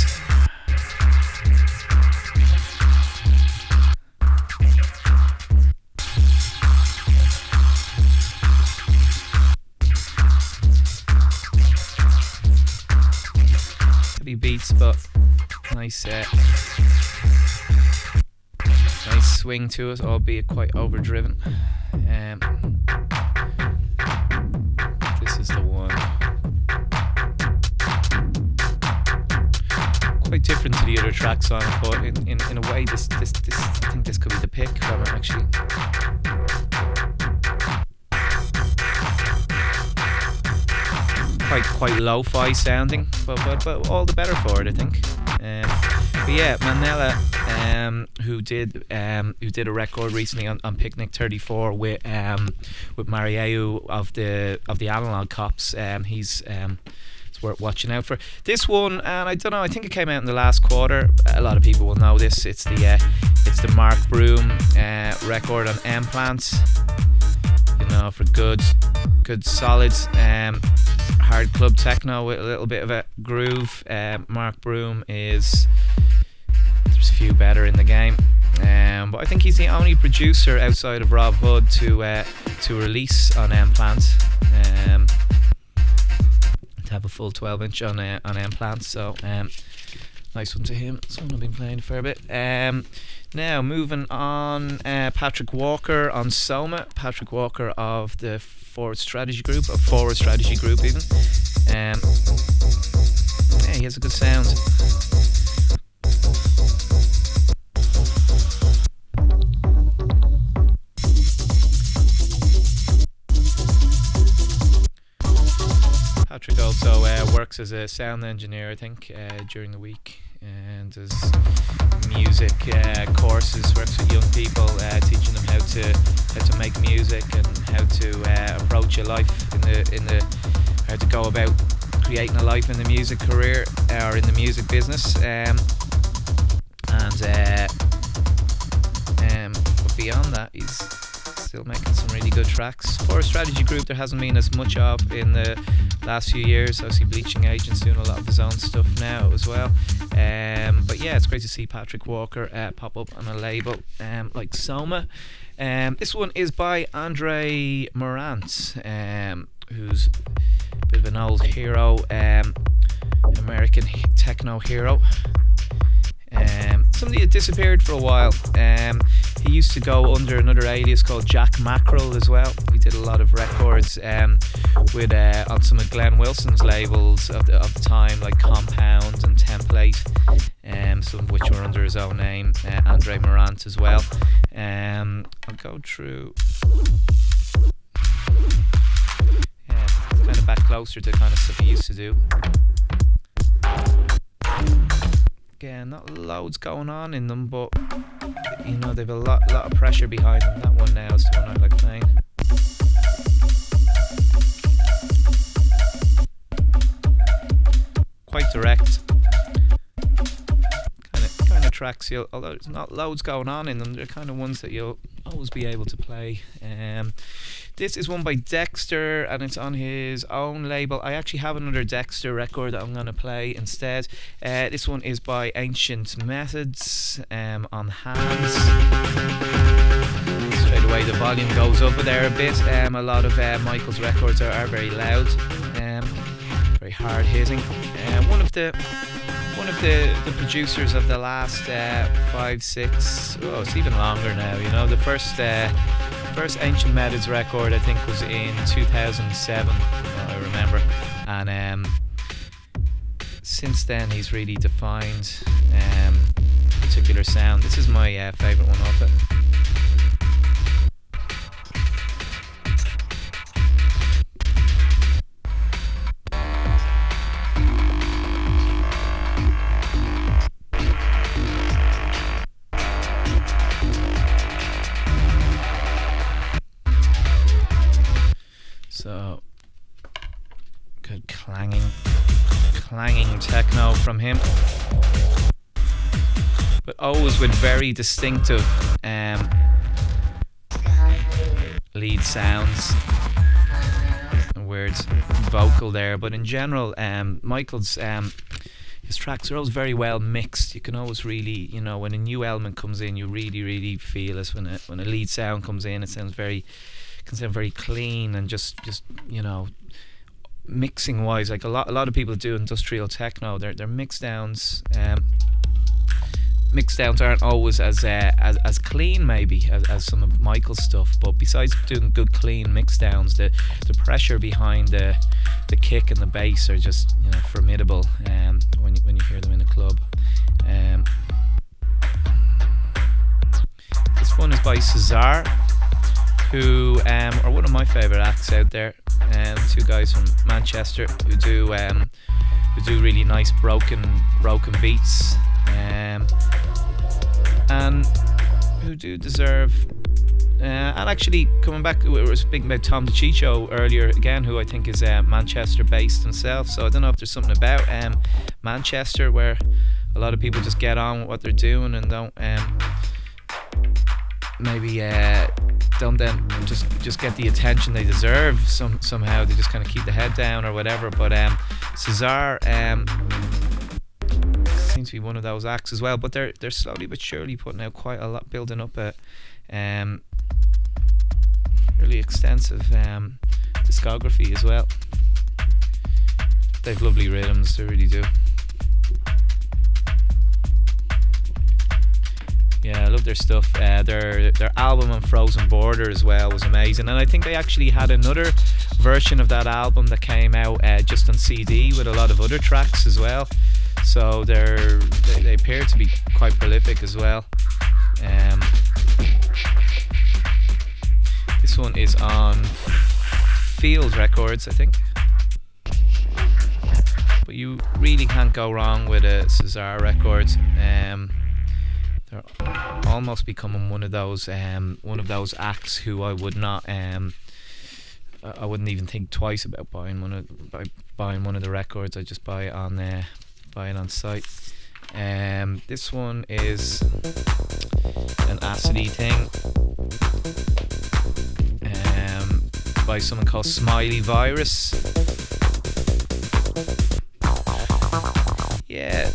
Beats, but nice swing to it, albeit quite overdriven. This is the one. Quite different to the other tracks on it, but in a way, this I think this could be the pick from it actually. Quite lo-fi sounding, but all the better for it, I think. But yeah, Manella, who did a record recently on Picnic 34 with Marieu of the Analog Cops. He's worth watching out for. This one, and I don't know, I think it came out in the last quarter. A lot of people will know this. It's the Mark Broom record on M Plants. You know, for good solid hard club techno with a little bit of a groove. Mark Broom there's a few better in the game. But I think he's the only producer outside of Rob Hood to release on M Plant. To have a full 12-inch on M Plant, so nice one to him. It's one I've been playing a fair bit. Now moving on, Patrick Walker on Soma. Patrick Walker of the Forward Strategy Group even. Yeah, he has a good sound. Patrick also works as a sound engineer, I think, during the week, and does music courses. Works with young people, teaching them how to make music and how to approach a life in the how to go about creating a life in the music career or in the music business. But beyond that, he's still making some really good tracks. For a strategy group, there hasn't been as much of in the last few years. I see Bleaching Agent's doing a lot of his own stuff now as well. But yeah, it's great to see Patrick Walker pop up on a label like Soma. This one is by Andre Morant, who's a bit of an old hero, American techno hero. Somebody that disappeared for a while. He used to go under another alias called Jack Mackerel as well. He did a lot of records with on some of Glenn Wilson's labels of the time, like Compound and Template, some of which were under his own name, Andre Morant as well. I'll go through. Yeah, it's kind of back closer to kind of stuff he used to do. Yeah, not loads going on in them, but you know, they've a lot of pressure behind them. That one now is the one I like playing. Quite direct. Kind of tracks although there's not loads going on in them, they're kind of ones that you'll always be able to play. This is one by Dexter, and it's on his own label. I actually have another Dexter record that I'm going to play instead. This one is by Ancient Methods on Hands. Straight away the volume goes up there a bit. A lot of Michael's records are very loud, very hard hitting. One of the producers of the last 5, 6, it's even longer now, you know. The first Ancient Methods record I think was in 2007, I remember, and since then he's really defined a particular sound. This is my favourite one off it. So, good clanging techno from him, but always with very distinctive lead sounds. A weird vocal there, but in general, Michael's his tracks are always very well mixed. You can always really, you know, when a new element comes in, you really feel it. When a lead sound comes in, it can sound very clean, and just you know, mixing wise, like a lot of people do industrial techno, their mix downs aren't always as clean maybe as some of Michael's stuff, but besides doing good clean mix downs, the pressure behind the kick and the bass are just, you know, formidable when you hear them in a club. This one is by Cesar, who are one of my favourite acts out there. Two guys from Manchester who do really nice broken beats, and who do deserve And actually, coming back, we were speaking about Tom DeCiccio earlier again, who I think is Manchester based himself. So I don't know if there's something about Manchester where a lot of people just get on with what they're doing and don't maybe don't then just get the attention they deserve. Somehow they just kind of keep the head down or whatever. But Cesar seems to be one of those acts as well. But they're slowly but surely putting out quite a lot, building up a really extensive discography as well. They've lovely rhythms, they really do. Yeah, I love their stuff. Their album on Frozen Border as well was amazing, and I think they actually had another version of that album that came out just on CD with a lot of other tracks as well. So they appear to be quite prolific as well. This one is on Field Records, I think. But you really can't go wrong with a Cesar Records. They're almost becoming one of those acts who I would not I wouldn't even think twice about buying one of the records. I just buy it on site. This one is an acid-y thing by someone called Smiley Virus. Yeah,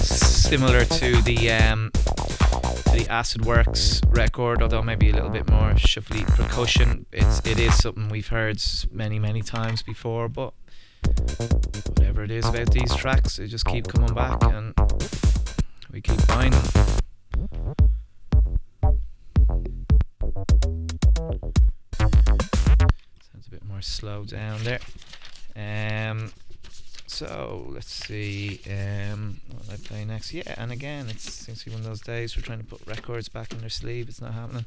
similar to the Acid Works record, although maybe a little bit more shuffly percussion. It is something we've heard many times before, but whatever it is about these tracks, they just keep coming back and we keep buying them. Sounds a bit more slow down there. So let's see, what will I play next? Yeah, and again, it seems to be one of those days we're trying to put records back in their sleeve. It's not happening.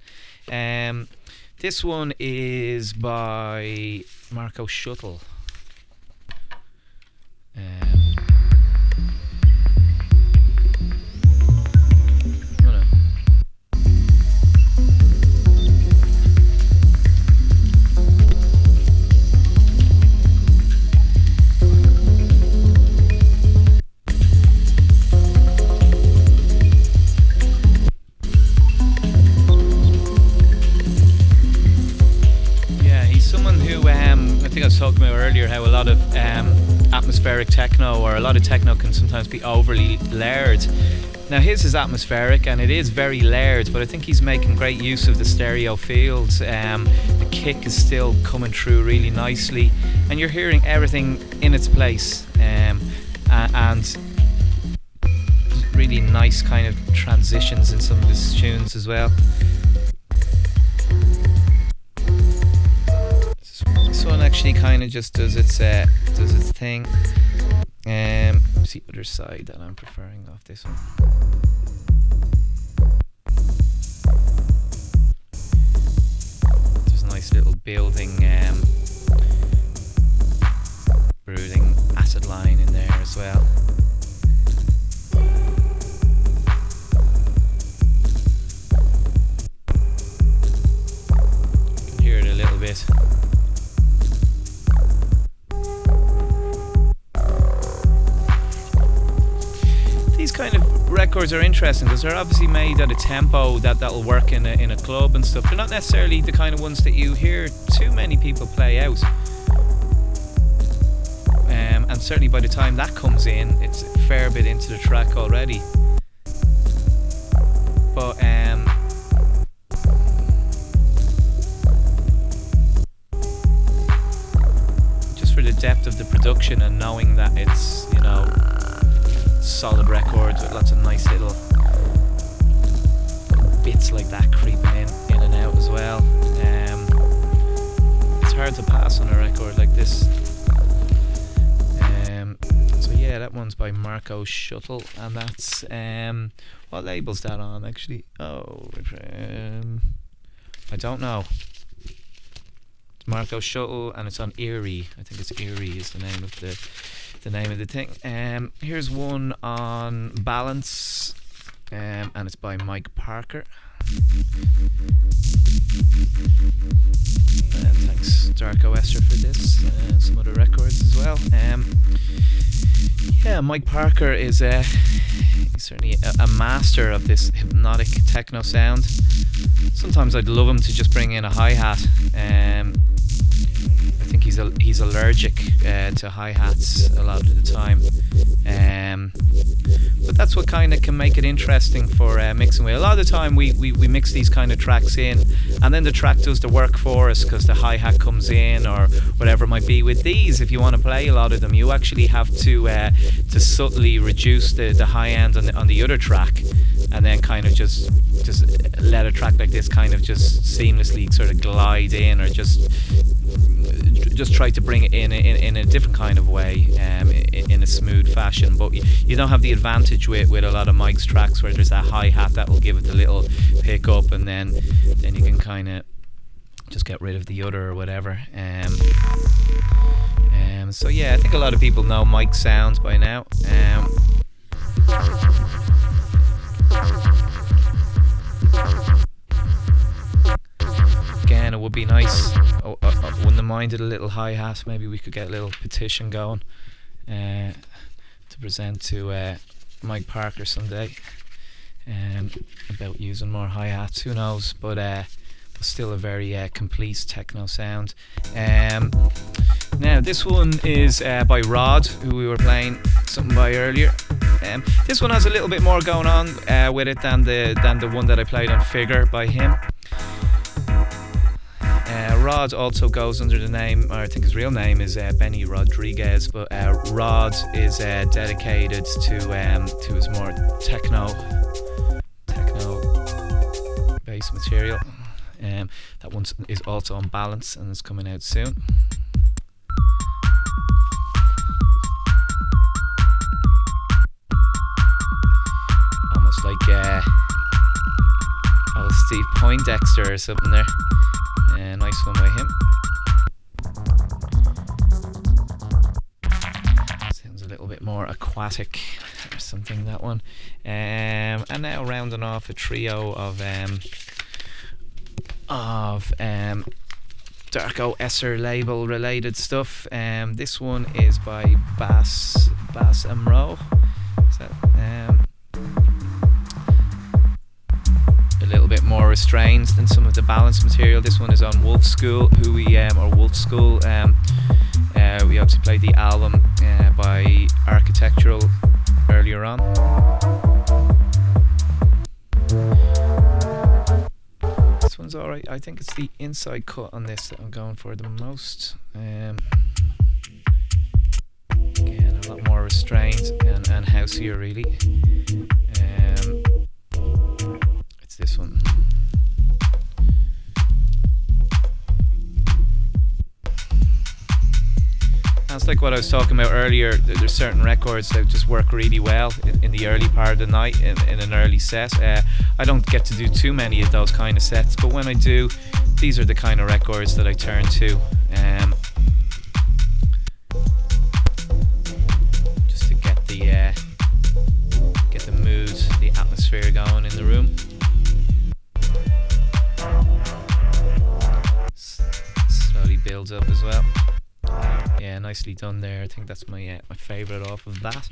This one is by Marco Shuttle. Talking about earlier how a lot of atmospheric techno, or a lot of techno, can sometimes be overly layered. Now his is atmospheric and it is very layered, but I think he's making great use of the stereo fields. The kick is still coming through really nicely and you're hearing everything in its place, and really nice kind of transitions in some of his tunes as well. This one actually kind of just does its thing. It's the other side that I'm preferring off this one. There's a nice little building, brooding acid line in there as well. You can hear it a little bit. These kind of records are interesting because they're obviously made at a tempo that'll work in a club and stuff. They're not necessarily the kind of ones that you hear too many people play out. And certainly by the time that comes in, it's a fair bit into the track already. But just for the depth of the production and knowing that it's, solid records with lots of nice little bits like that creeping in and out as well. It's hard to pass on a record like this. So yeah, that one's by Marco Shuttle, and that's what label's that on actually? I don't know. It's Marco Shuttle and it's on Erie. I think it's Erie is the name of the thing. Here's one on Balance, and it's by Mike Parker. And thanks Darko Esther for this, and some other records as well. Yeah, Mike Parker is he's certainly a master of this hypnotic techno sound. Sometimes I'd love him to just bring in a hi-hat. I think he's allergic to hi-hats a lot of the time. But that's what kind of can make it interesting for mixing with. A lot of the time we mix these kind of tracks in, and then the track does the work for us because the hi-hat comes in or whatever it might be. With these, if you want to play a lot of them, you actually have to subtly reduce the high end on the other track, and then kind of just let a track like this kind of just seamlessly sort of glide in, or just try to bring it in a different kind of way, in a smooth fashion. But you don't have the advantage with a lot of Mike's tracks where there's that hi-hat that will give it a little pick up, and then you can kind of just get rid of the other or whatever. So yeah, I think a lot of people know Mike's sounds by now. Again, it would be nice. I wouldn't have minded a little hi-hat. Maybe we could get a little petition going to present to Mike Parker someday about using more hi-hats. Who knows? But still a very complete techno sound. Now this one is by Rod, who we were playing something by earlier. This one has a little bit more going on with it than the one that I played on Figure by him. Rod also goes under the name, or I think his real name is Benny Rodriguez, but Rod is dedicated to his more techno based material. That one is also on Balance and is coming out soon. Almost like old Steve Poindexter or something there. Nice one by him. Sounds a little bit more aquatic or something, that one. And now rounding off a trio of Darko Esser label related stuff. This one is by Bass Amro. Is that a little bit more restrained than some of the Balance material. This one is on Wolf School, Wolf School. We obviously played the album by Architectural earlier on. This one's alright. I think it's the inside cut on this that I'm going for the most. Again, a lot more restrained and houseier, really. This one. That's like what I was talking about earlier. There's certain records that just work really well in the early part of the night, in an early set. I don't get to do too many of those kind of sets, but when I do, these are the kind of records that I turn to. Just to get the mood, the atmosphere going in the room. Slowly builds up as well. Yeah, nicely done there. I think that's my favourite off of that.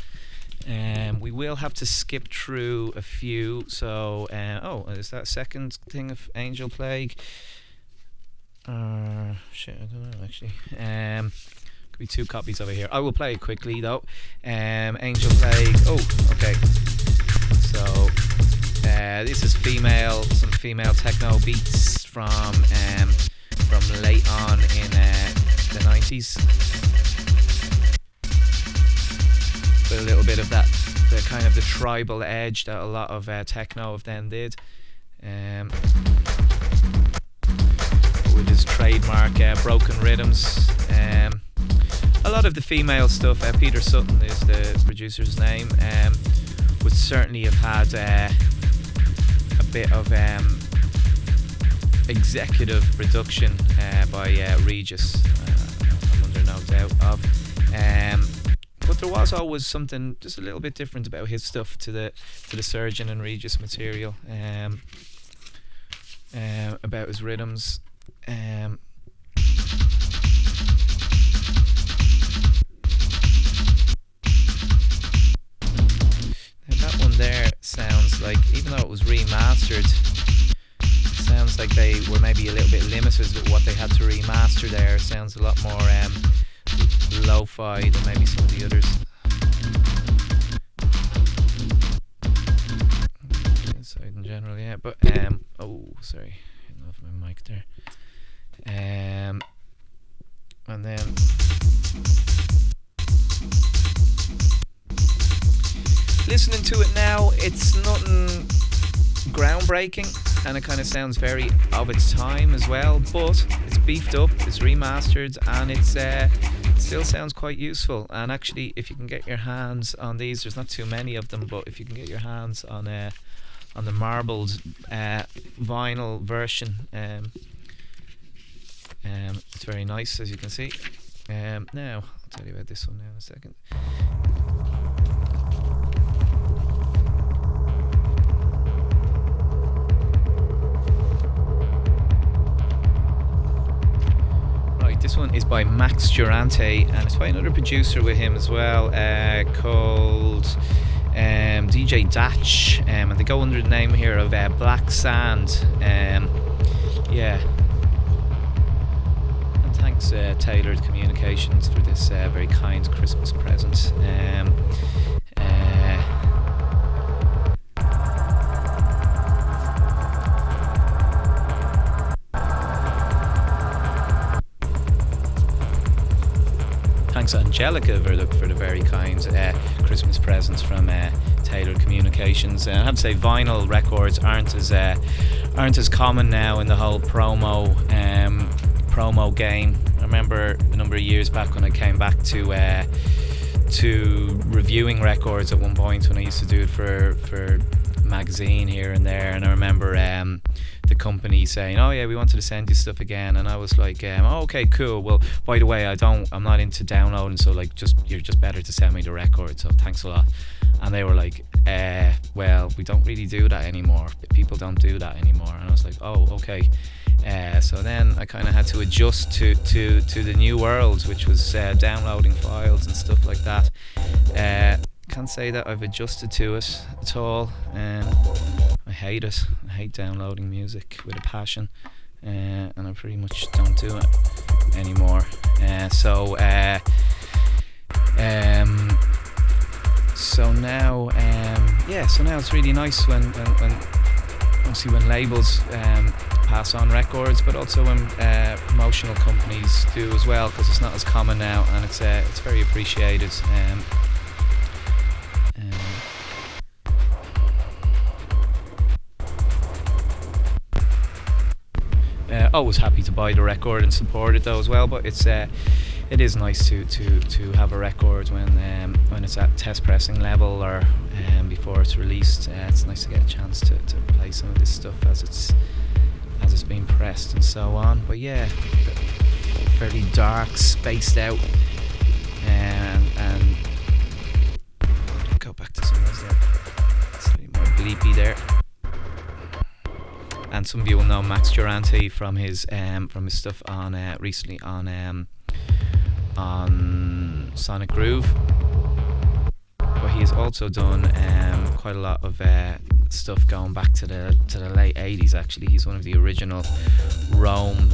We will have to skip through a few. So, is that second thing of Angel Plague? Shit, I don't know actually. Could be two copies over here. I will play it quickly though. Angel Plague. Oh, okay. So, this is some female techno beats from late on in the 90s. With a little bit of that, the kind of the tribal edge that a lot of techno of then did. With his trademark broken rhythms. A lot of the female stuff, Peter Sutton is the producer's name, would certainly have had a bit of executive production by Regis, I'm under no doubt of. But there was always something just a little bit different about his stuff to the Surgeon and Regis material. about his rhythms. Um, now that one there sounds like, even though it was remastered, sounds like they were maybe a little bit limited with what they had to remaster there. It sounds a lot more lo-fi than maybe some of the others. Inside in general, yeah. But oh, sorry, I didn't have my mic there. And then listening to it now, it's nothing groundbreaking, and it kind of sounds very of its time as well, but it's beefed up, it's remastered, and it still sounds quite useful. And actually, if you can get your hands on these, there's not too many of them, but if you can get your hands on the marbled vinyl version, it's very nice, as you can see. Now I'll tell you about this one now in a second. This one is by Max Durante, and it's by another producer with him as well, called DJ Datch, and they go under the name here of Black Sand. Yeah. And thanks Tailored Communications for this very kind Christmas present. Thanks Angelica for the very kind Christmas presents from Tailored Communications. I have to say, vinyl records aren't as common now in the whole promo game. I remember a number of years back when I came back to reviewing records at one point, when I used to do it for a magazine here and there, and I remember the company saying, "Oh yeah, we wanted to send you stuff again," and I was like, "Oh, okay, cool. Well, by the way, I'm not into downloading, so like, you're just better to send me the record. So thanks a lot." And they were like, "Well, we don't really do that anymore. People don't do that anymore." And I was like, "Oh, okay." So then I kind of had to adjust to the new world, which was downloading files and stuff like that. Can't say that I've adjusted to it at all. I hate it. I hate downloading music with a passion, and I pretty much don't do it anymore. So now, so now it's really nice when obviously when labels pass on records, but also when promotional companies do as well, because it's not as common now, and it's very appreciated. Always happy to buy the record and support it though as well, but it is nice to have a record when it's at test pressing level, or before it's released. It's nice to get a chance to play some of this stuff as it's being pressed and so on. But yeah, fairly dark, spaced out, and go back to some of those there. It's a little more bleepy there. And some of you will know Max Durante from his stuff on recently on Sonic Groove, but he has also done quite a lot of stuff going back to the late 80s. Actually, he's one of the original Rome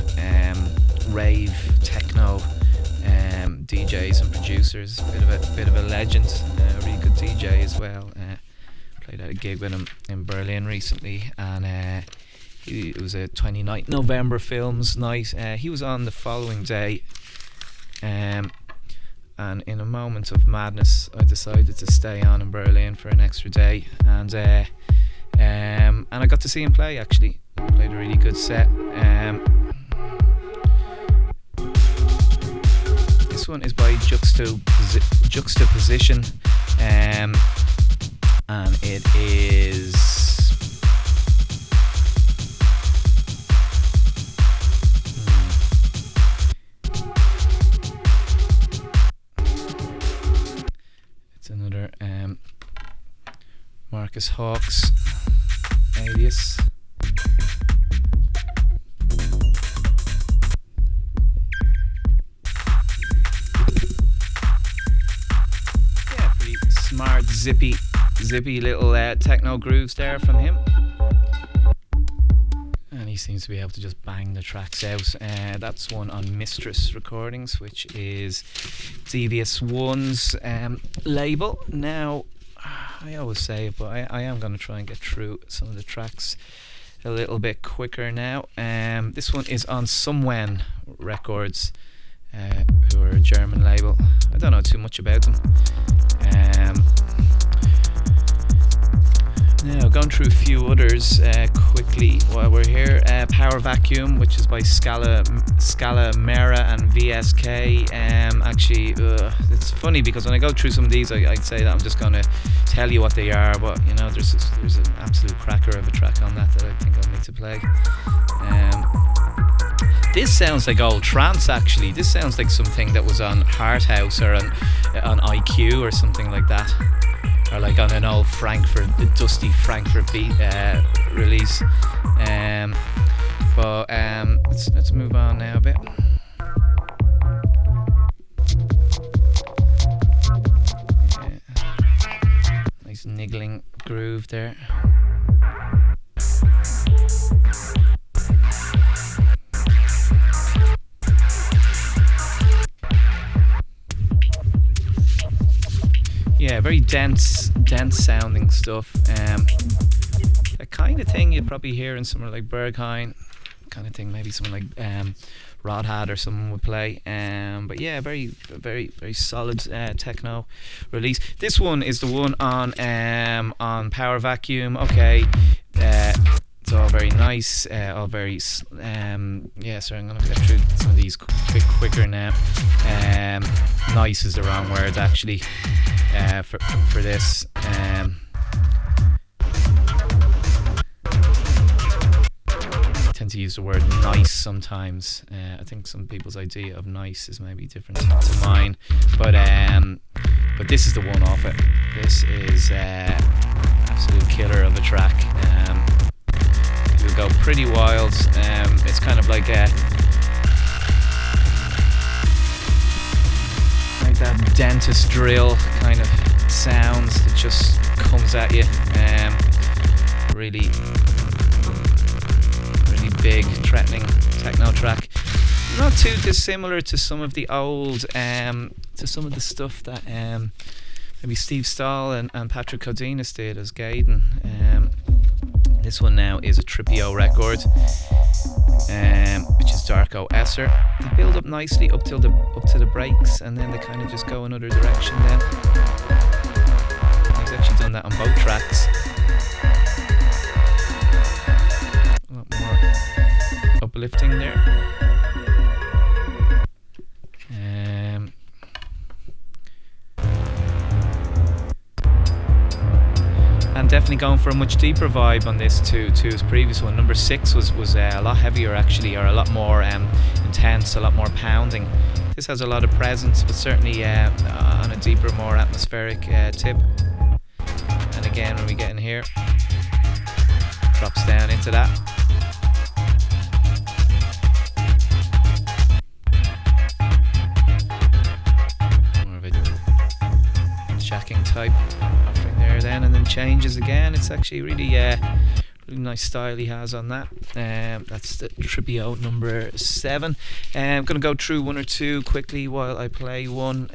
rave techno DJs and producers. Bit of a legend, a really good DJ as well. Played at a gig with him in Berlin recently, and it was a 29th November films night. He was on the following day, and in a moment of madness, I decided to stay on in Berlin for an extra day, and I got to see him play. Actually, he played a really good set. This one is by Juxtaposition, and it is. Another Marcus Hawks alias. zippy little techno grooves there from him. And he seems to be able to just bang the tracks out. That's one on Mistress Recordings, which is Devious One's label. Now, I always say it, but I am going to try and get through some of the tracks a little bit quicker now. This one is on Somwen Records, who are a German label. I don't know too much about them. Now, going through a few others quickly while we're here. Power Vacuum, which is by Scala Mera and VSK. Actually, it's funny because when I go through some of these, I'd say that I'm just going to tell you what they are, but you know, there's an absolute cracker of a track on that I think I'll need to play. This sounds like old trance, actually. This sounds like something that was on Heart House or on IQ or something like that. Or like on an old the dusty Frankfurt beat release. But let's move on now a bit. Nice niggling groove there. Yeah, very dense sounding stuff. That kind of thing you'd probably hear in somewhere like Berghain, kind of thing. Maybe someone like Rodhad or someone would play. But yeah, very solid techno release. This one is the one on Power Vacuum. Okay, it's all very nice. All very yeah. Sorry, I'm gonna get through some of these quicker now. Nice is the wrong word actually. For this. I tend to use the word nice sometimes. I think some people's idea of nice is maybe different to mine, but this is the one off it. This is absolute killer of a track. It'll go pretty wild. It's kind of like that dentist drill kind of sounds that just comes at you. Really big, threatening techno track. Not too dissimilar to some of the old, to some of the stuff that maybe Steve Stahl and Patrick Codinas did as Gaiden. This one now is a Tripio record, which is Darko Esser. They build up nicely up to the breaks, and then they kind of just go another direction. Then he's actually done that on both tracks. A lot more uplifting there. And definitely going for a much deeper vibe on this to his previous one. Number 6 was a lot heavier actually, or a lot more intense, a lot more pounding. This has a lot of presence, but certainly on a deeper, more atmospheric tip. And again, when we get in here, drops down into that. More of a shacking type offering there then, and then changes again. It's actually really really nice style he has on that. That's the Tripio number 7. I'm going to go through one or two quickly while I play one.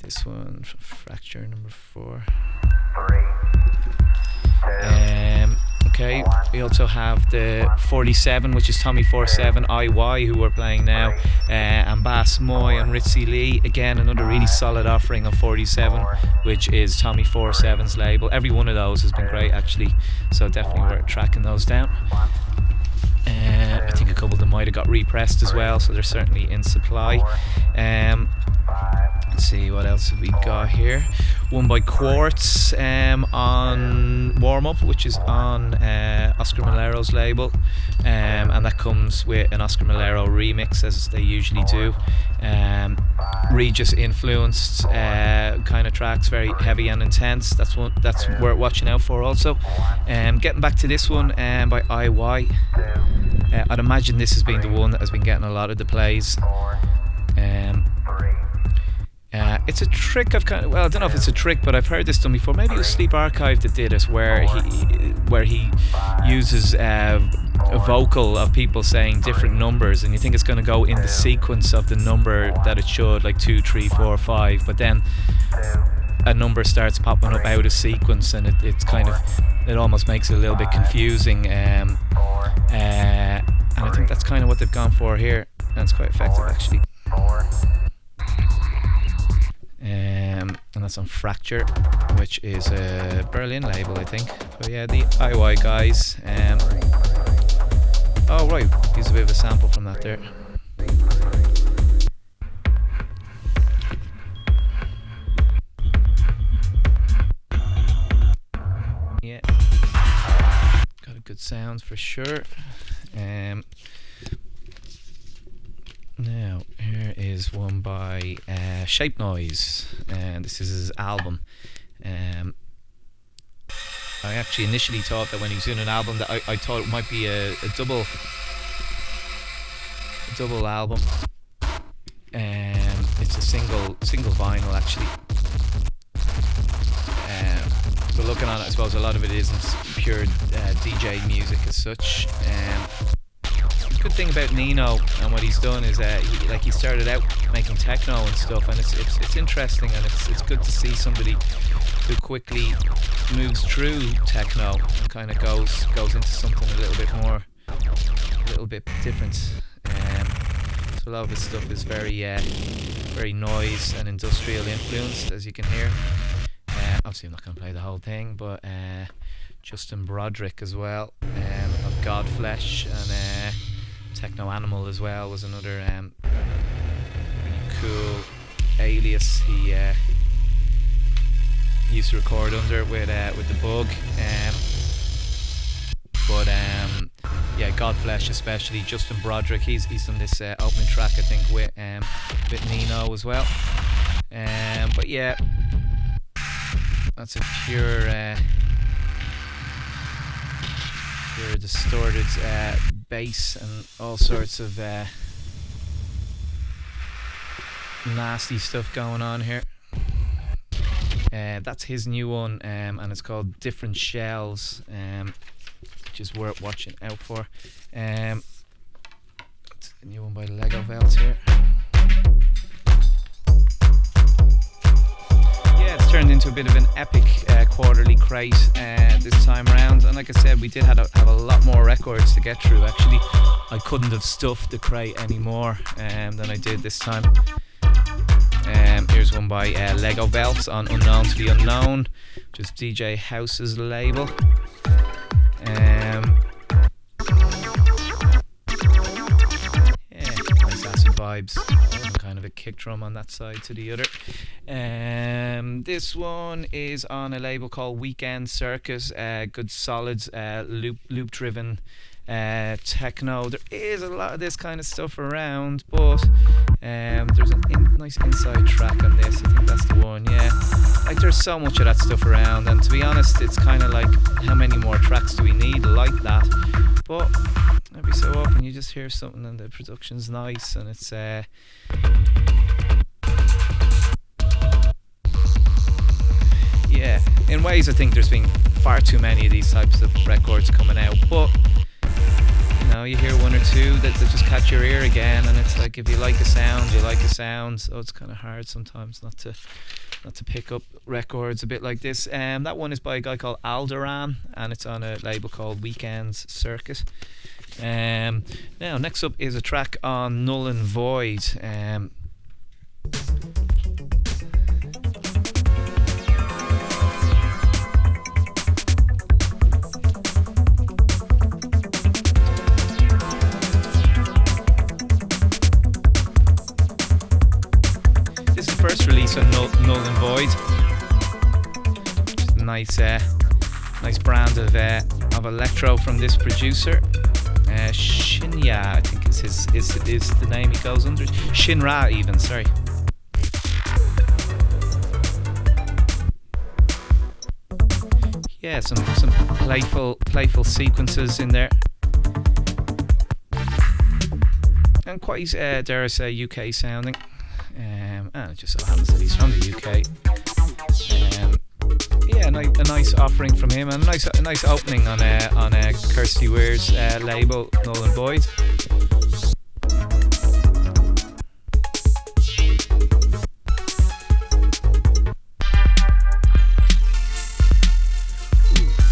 This one from Fracture number 4. 3, 2, okay, we also have the 47, which is Tommy 47 IY, who we're playing now, and Bass Moy and Ritzy Lee. Again, another really solid offering of 47, which is Tommy 47's label. Every one of those has been great actually, so definitely worth tracking those down. I think a couple of them might have got repressed as well, so they're certainly in supply. Let's see, what else have we got here? One by Quartz on Warm Up, which is on Oscar Malero's label, and that comes with an Oscar Malero remix, as they usually do. Regis influenced kind of tracks, very heavy and intense. That's worth watching out for also. Getting back to this one by IY. I'd imagine this has been the one that has been getting a lot of the plays. It's a trick I've kind of, well, I don't know if it's a trick, but I've heard this done before. Maybe it was Sleep Archive that did it, where he uses a vocal of people saying different numbers, and you think it's going to go in the sequence of the number that it should, like 2, 3, 4, 5, but then a number starts popping up out of sequence, and it's kind of, it almost makes it a little bit confusing. And I think that's kind of what they've gone for here, and it's quite effective actually. And that's on Fracture, which is a Berlin label, I think. But yeah, the IY guys. Oh right, here's a bit of a sample from that there. Yeah, got a good sound for sure. Now, here is one by Shape Noise, and this is his album. I actually initially thought that when he was doing an album that I thought it might be a double album. It's a single vinyl actually. But looking on it, I suppose a lot of it isn't pure DJ music as such. Good thing about Nino and what he's done is he started out making techno and stuff, and it's interesting, and it's good to see somebody who quickly moves through techno and kind of goes into something a little bit different. So a lot of his stuff is very noise and industrial influenced, as you can hear. Obviously I'm not going to play the whole thing, but Justin Broderick as well, of Godflesh, and Techno Animal as well was another really cool alias he used to record under with the Bug. Yeah, Godflesh especially, Justin Broderick, he's done this opening track I think with Nino as well. But yeah, that's a pure distorted bass and all sorts of nasty stuff going on here. That's his new one, and it's called Different Shells, which is worth watching out for. It's a new one by Lego Velt here. Yeah, it's turned into a bit of an epic quarterly crate this time around, and like I said, we did have a lot more records to get through. Actually, I couldn't have stuffed the crate any more than I did this time. Here's one by Lego Velt on Unknown to the Unknown, which is DJ House's label. Yeah, nice acid vibes. Kind of a kick drum on that side to the other. This one is on a label called Weekend Circus. Good solid loop driven techno. There is a lot of this kind of stuff around, but there's a nice inside track on this. I think that's the one. Yeah, like there's so much of that stuff around, and to be honest, it's kind of like, how many more tracks do we need like that? But every so often you just hear something and the production's nice, and it's yeah, in ways I think there's been far too many of these types of records coming out, but you know, you hear one or two that just catch your ear again, and it's like, if you like a sound, you like a sound. So it's kind of hard sometimes not to pick up records a bit like this. That one is by a guy called Alderan, and it's on a label called Weekends Circuit. Now next up is a track on Null and Void. This is the first release on Null and Void. Just a nice brand of electro from this producer. Shinya, I think is the name he goes under. Shinra even, sorry. Yeah, some playful sequences in there. And quite, dare I say, UK sounding. and it just so happens that he's from the UK. Yeah, a nice offering from him, and a nice opening on Kirsty Weir's label, Null and Void.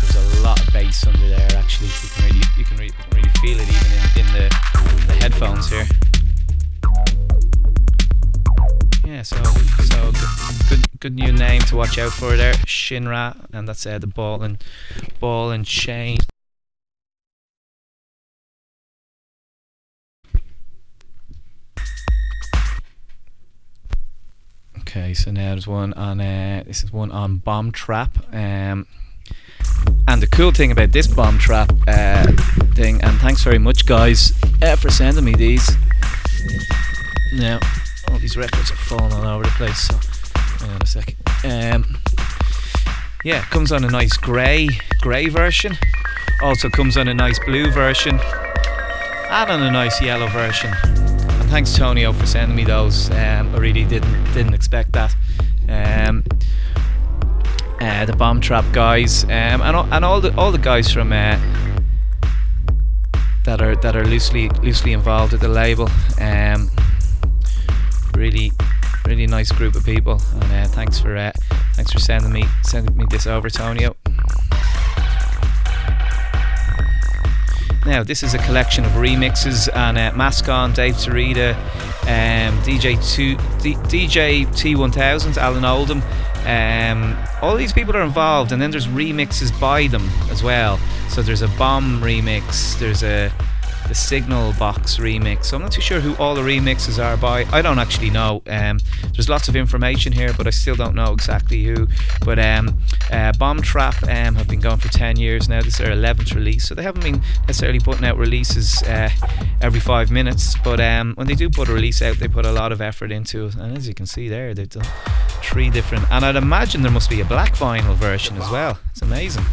There's a lot of bass under there. Actually, you can really feel it even in the headphones here. Yeah, so good new name to watch out for there, Shinra, and that's the ball and chain. Okay, so now there's one on this is one on Bomb Trap, and the cool thing about this Bomb Trap thing, and thanks very much guys for sending me these. Now all these records are falling all over the place, so hang on a sec. Yeah, it comes on a nice grey version. Also comes on a nice blue version, and on a nice yellow version. And thanks Tonio for sending me those. I really didn't expect that. The Bomb Trap guys, and all the guys from that are loosely involved with the label. Really nice group of people, and thanks for sending me this over, Tonio. Now this is a collection of remixes, and Mascon, Dave Tarita, DJ T1000, Alan Oldham, all these people are involved, and then there's remixes by them as well. So there's a Bomb remix, there's the Signal Box remix. So I'm not too sure who all the remixes are by. I don't actually know. There's lots of information here, but I still don't know exactly who. But Bomb Trap have been going for 10 years now. This is their 11th release, so they haven't been necessarily putting out releases every 5 minutes. But when they do put a release out, they put a lot of effort into it. And as you can see there, they've done 3 different. And I'd imagine there must be a black vinyl version as well. It's amazing.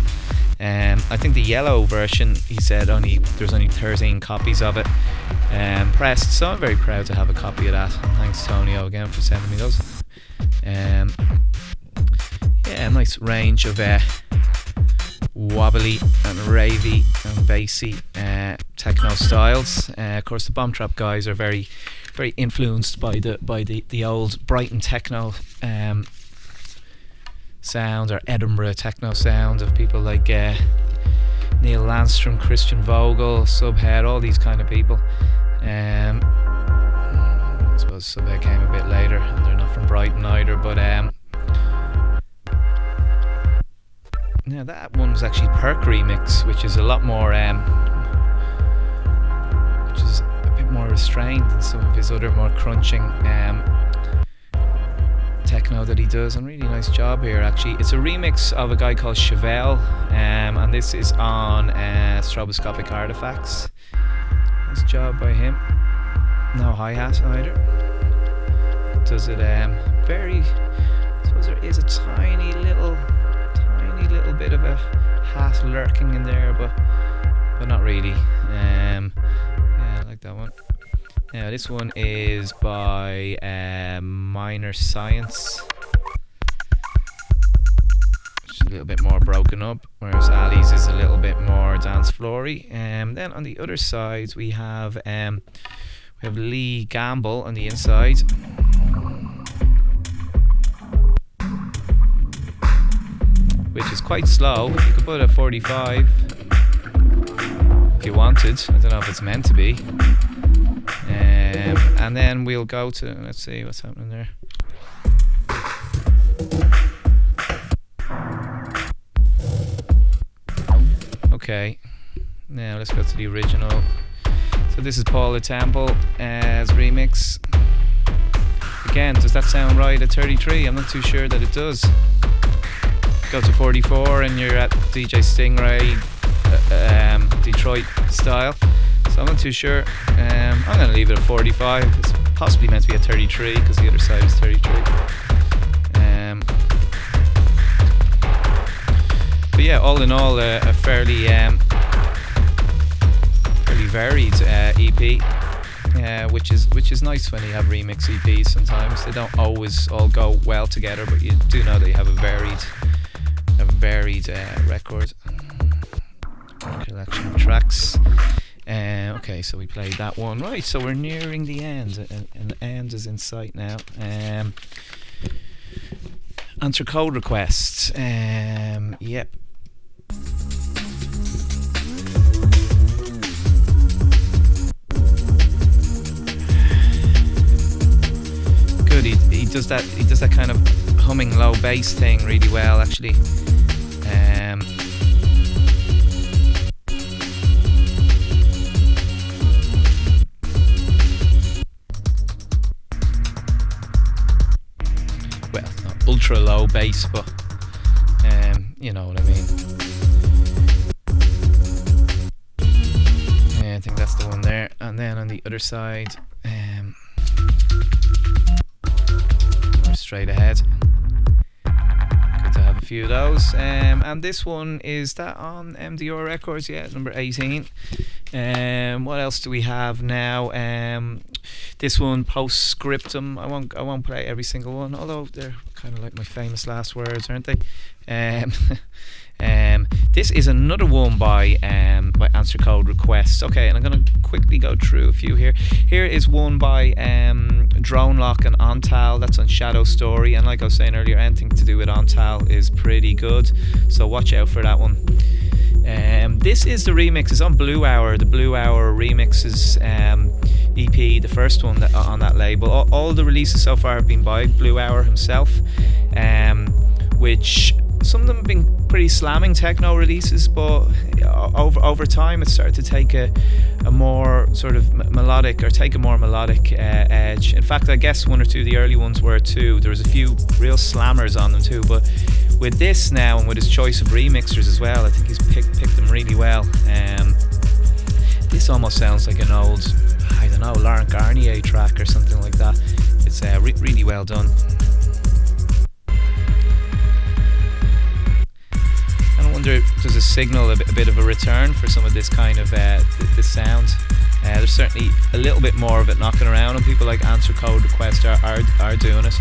I think the yellow version, he said there's only 13 copies of it pressed, so I'm very proud to have a copy of that. And thanks Tonio again for sending me those. Yeah, a nice range of wobbly and ravey and bassy techno styles. Of course, the Bomb Trap guys are very influenced by the old Brighton techno sound, or Edinburgh techno sound of people like Neil Landstrom, Christian Vogel, Subhead, all these kind of people. I suppose Subhead came a bit later, and they're not from Brighton either, but now that one was actually Perk remix, which is a lot more which is a bit more restrained than some of his other more crunching techno that he does, and really nice job here actually. It's a remix of a guy called Chevelle, and this is on Stroboscopic Artifacts. Nice job by him. No hi-hat either. Does it very, I suppose there is a tiny little bit of a hat lurking in there, but not really. Yeah, I like that one. Now this one is by Minor Science, which is a little bit more broken up, whereas Ali's is a little bit more dance floory. Then on the other side we have Lee Gamble on the inside, which is quite slow. You could put a 45 if you wanted. I don't know if it's meant to be. And then we'll go to, let's see what's happening there. Okay, now let's go to the original. So this is Paula Temple as remix. Again, does that sound right at 33? I'm not too sure that it does. Go to 44 and you're at DJ Stingray Detroit style. So I'm not too sure. I'm going to leave it at 45. It's possibly meant to be at 33 because the other side is 33. But yeah, all in all, a fairly varied EP. which is nice when you have remix EPs. Sometimes they don't always all go well together, but you do know that you have a varied record collection of tracks. Okay, so we played that one. Right, so we're nearing the end, and the end is in sight now. Answer code requests. Yep. Good. He does that. He does that kind of humming low bass thing really well, actually. Well, not ultra low bass, but you know what I mean. Yeah, I think that's the one there. And then on the other side, straight ahead. Good to have a few of those. And this one, is that on MDR Records? Yeah, number 18. What else do we have now? This one, Postscriptum. I won't play every single one, although they're kind of like my famous last words, aren't they? This is another one by Answer Code Requests. Okay, and I'm going to quickly go through a few here. Here is one by Drone Lock and Ontal. That's on Shadow Story. And like I was saying earlier, anything to do with Ontal is pretty good. So watch out for that one. This is the remix. It's on Blue Hour. The Blue Hour remixes EP, the first one on that label. All the releases so far have been by Blue Hour himself, which some of them have been pretty slamming techno releases, but over time it started to take a more sort of melodic edge. In fact, I guess one or two of the early ones were too. There was a few real slammers on them too, but with this now and with his choice of remixers as well, I think he's picked them really well. This almost sounds like an old, I don't know, Laurent Garnier track or something like that. It's really well done. I wonder if does it signal a bit of a return for some of this kind of this sound. There's certainly a little bit more of it knocking around, and people like Answer Code Request are doing it.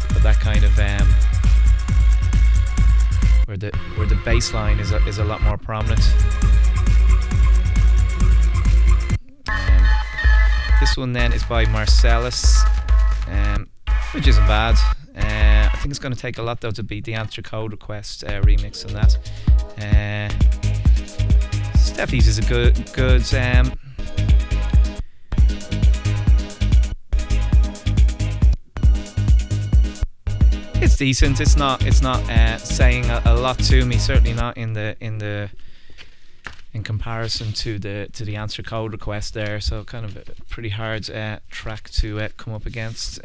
But that kind of where the bass line is a lot more prominent. This one then is by Marcellus, which isn't bad. I think it's going to take a lot though to beat the Answer Code Request remix on that. Steffi's is a good. It's decent. It's not saying a lot to me. Certainly not in comparison to the Answer Code Request there. So kind of a pretty hard track to come up against.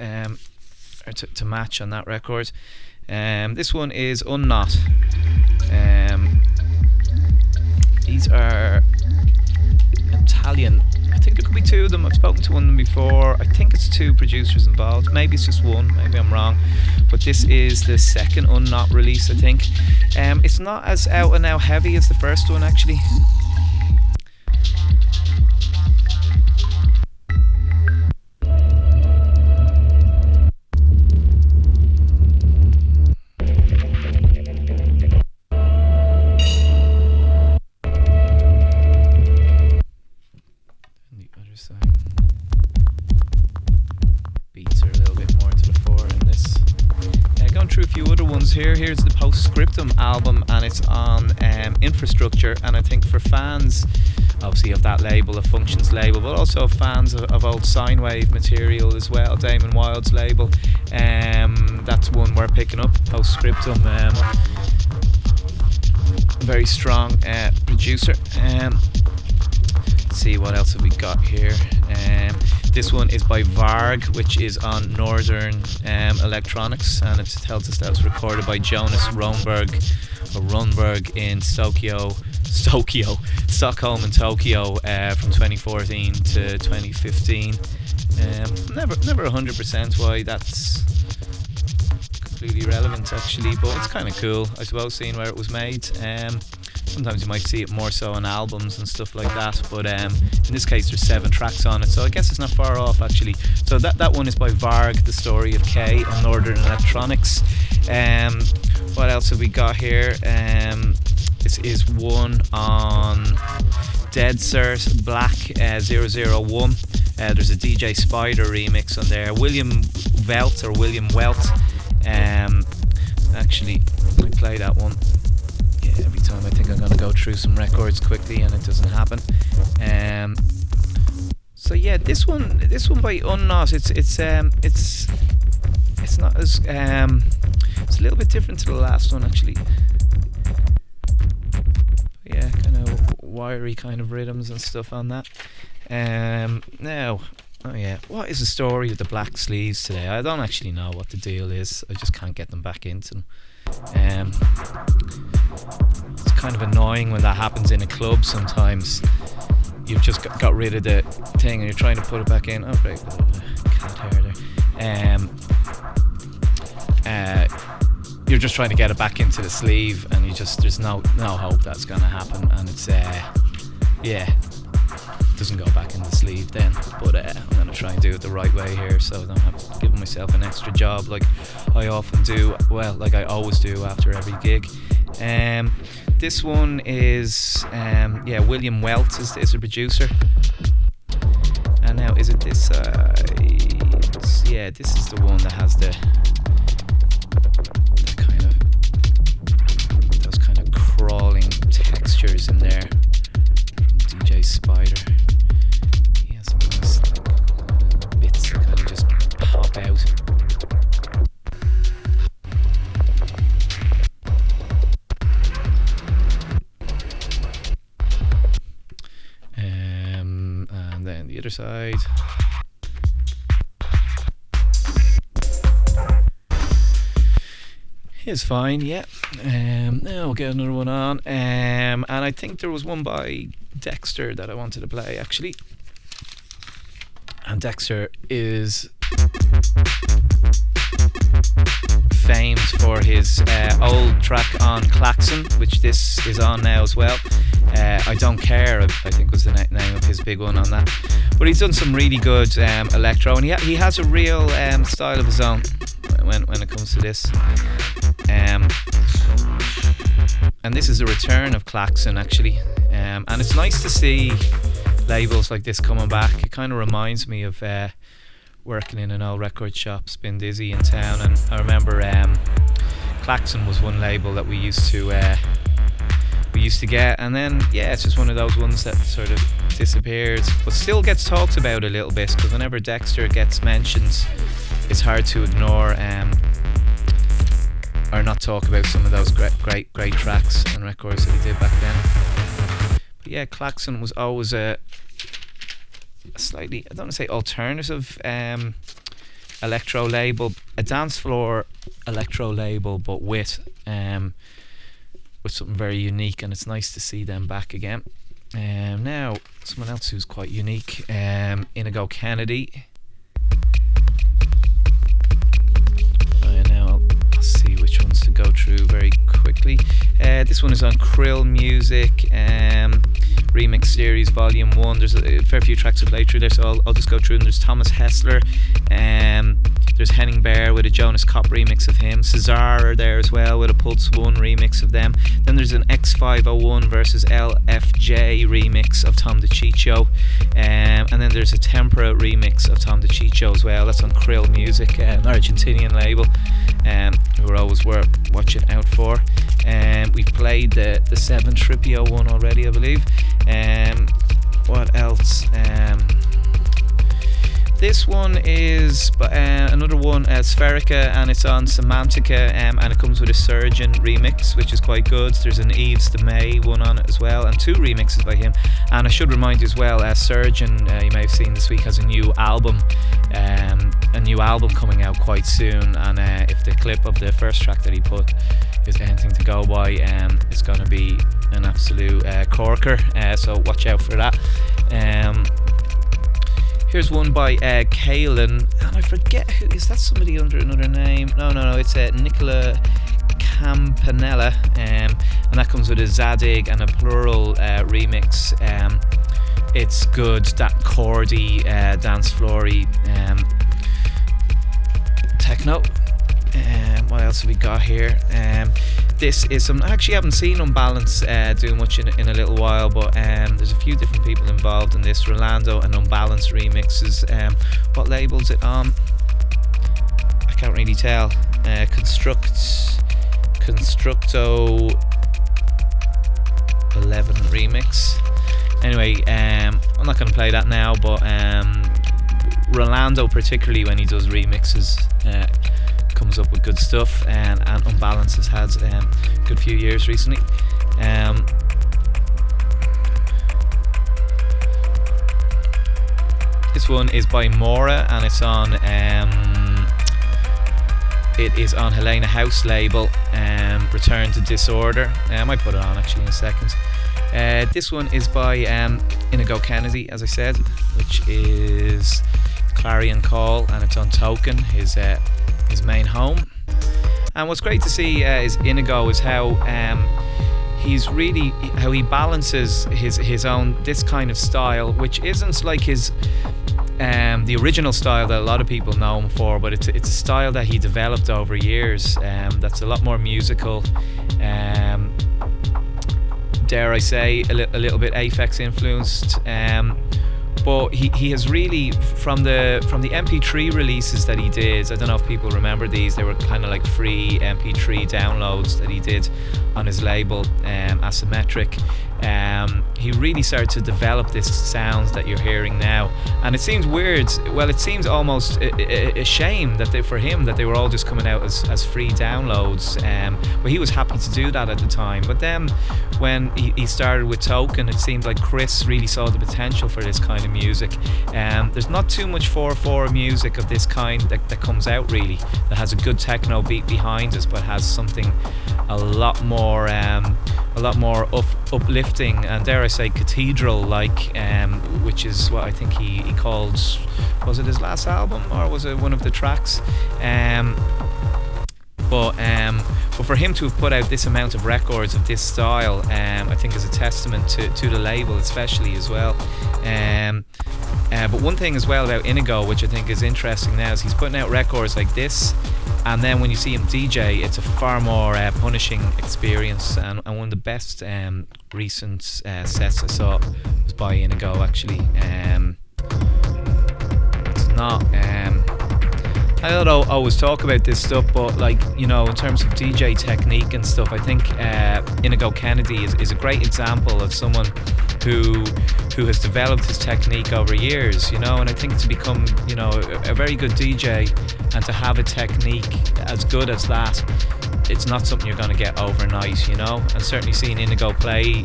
Or to match on that record. This one is Unknot. These are Italian. I think there could be two of them. I've spoken to one of them before. I think it's two producers involved. Maybe it's just one. Maybe I'm wrong. But this is the second Unknot release, I think. It's not as out and out heavy as the first one, actually. Here's the Postscriptum album, and it's on Infrastructure. And I think for fans, obviously, of that label, a Functions label, but also fans of old Sinewave material as well, Damon Wild's label, that's one we're picking up. Postscriptum, very strong producer. Let's see what else have we got here. This one is by Varg, which is on Northern Electronics, and it tells us that it was recorded by Jonas Rönnberg in Stockholm and Tokyo from 2014 to 2015. Never 100% why that's completely relevant actually, but it's kind of cool, I suppose, seeing where it was made. Sometimes you might see it more so on albums and stuff like that, but in this case there's 7 tracks on it, so I guess it's not far off actually. So that one is by Varg, The Story of K on Northern Electronics. What else have we got here? This is one on Dead Cert Black 001. There's a DJ Spider remix on there. William Welt. Actually, let me play that one. Yeah, every time I think I'm gonna go through some records quickly and it doesn't happen. So yeah, this one by Unnot, it's not as it's a little bit different to the last one actually. Yeah, kind of wiry kind of rhythms and stuff on that. Now, oh yeah, what is the story of the black sleeves today? I don't actually know what the deal is. I just can't get them back into them. It's kind of annoying when that happens in a club sometimes. You've just got rid of the thing and you're trying to put it back in. Oh great, cat hair there. You're just trying to get it back into the sleeve and there's no hope that's going to happen, and it's it doesn't go back in the sleeve then, but I'm going to try and do it the right way here so I don't have to give myself an extra job like I often do, well, like I always do after every gig. This one is William Welt is the producer, and now is it this this is the one that has the kind of crawling textures in there from DJ Spider. Yeah, some of those bits that kind of just pop out. And then the other side. Is fine, yeah. Now we'll get another one on. And I think there was one by Dexter that I wanted to play actually. And Dexter is famed for his old track on Klaxon, which this is on now as well. I Don't Care, I think was the name of his big one on that. But he's done some really good electro, and he has a real style of his own when it comes to this. And this is a return of Klaxon actually, and it's nice to see labels like this coming back. It kind of reminds me of working in an old record shop, Spin Dizzy in town, and I remember Klaxon was one label that we used to get, and then it's just one of those ones that sort of disappeared but still gets talked about a little bit, because whenever Dexter gets mentioned it's hard to ignore or not talk about some of those great tracks and records that he did back then. But yeah, Klaxon was always a slightly, I don't want to say alternative electro label, a dance floor electro label, but with something very unique, and it's nice to see them back again. Now, someone else who's quite unique, Inigo Kennedy. Now I'll see which ones to go through very quickly. This one is on Krill Music Remix Series Volume 1. There's a fair few tracks to play through there, so I'll just go through them. There's Thomas Hessler, there's Henning Bear with a Jonas Kopp remix of him. Cesar are there as well with a Pulse 1 remix of them. Then there's an X501 versus LFJ remix of Tom DeCiccio, and then there's a Tempera remix of Tom DeCiccio as well. That's on Krill Music, an Argentinian label, who we're always watching out for. We've played the 7 Tripio one already, I believe. What else? This one is another one, Spherica, and it's on Semantica, and it comes with a Surgeon remix, which is quite good. There's an Eves the May one on it as well, and 2 remixes by him. And I should remind you as well, Surgeon, you may have seen this week, has a new album coming out quite soon, and if the clip of the first track that he put is anything to go by, it's going to be an absolute corker, so watch out for that. Here's one by Kalen, and I forget who is that. Somebody under another name? No, it's Nicola Campanella, and and that comes with a Zadig and a Plural remix. It's good, that chordy, dance floory techno. What else have we got here? This is some. I actually haven't seen Unbalance do much in a little while, but there's a few different people involved in this. Rolando and Unbalance remixes. What label's it on? I can't really tell. Constructo 11 remix. Anyway, I'm not going to play that now, but Rolando, particularly when he does remixes, comes up with good stuff, and Unbalance has had a good few years recently. This one is by Mora, and it's on Helena House label, Return to Disorder. I might put it on actually in a second. This one is by Inigo Kennedy, as I said, which is Clarion Call, and it's on Token, his main home. And what's great to see is Inigo is how he balances his own, this kind of style, which isn't like his the original style that a lot of people know him for, but it's a style that he developed over years, that's a lot more musical, dare I say a little bit Aphex influenced, but he has really, from the MP3 releases that he did, I don't know if people remember these, they were kind of like free MP3 downloads that he did on his label, Asymmetric. He really started to develop this sound that you're hearing now, and it seems weird, well, it seems almost a shame that for him that they were all just coming out as free downloads, but he was happy to do that at the time. But then when he started with Token, it seemed like Chris really saw the potential for this kind of music. There's not too much 4/4 music of this kind that comes out really, that has a good techno beat behind us, but has something a lot more uplifting, and dare I say cathedral-like, which is what I think he called, was it his last album or was it one of the tracks? But for him to have put out this amount of records of this style, I think is a testament to the label especially as well. But one thing as well about Inigo, which I think is interesting now, is he's putting out records like this, and then when you see him DJ, it's a far more punishing experience, and one of the best recent sets I saw was by Inigo actually. It's not I don't always talk about this stuff, but like, you know, in terms of DJ technique and stuff, I think Inigo Kennedy is a great example of someone who has developed his technique over years, you know, and I think to become, you know, a very good DJ and to have a technique as good as that, it's not something you're going to get overnight, you know. And certainly seeing Inigo play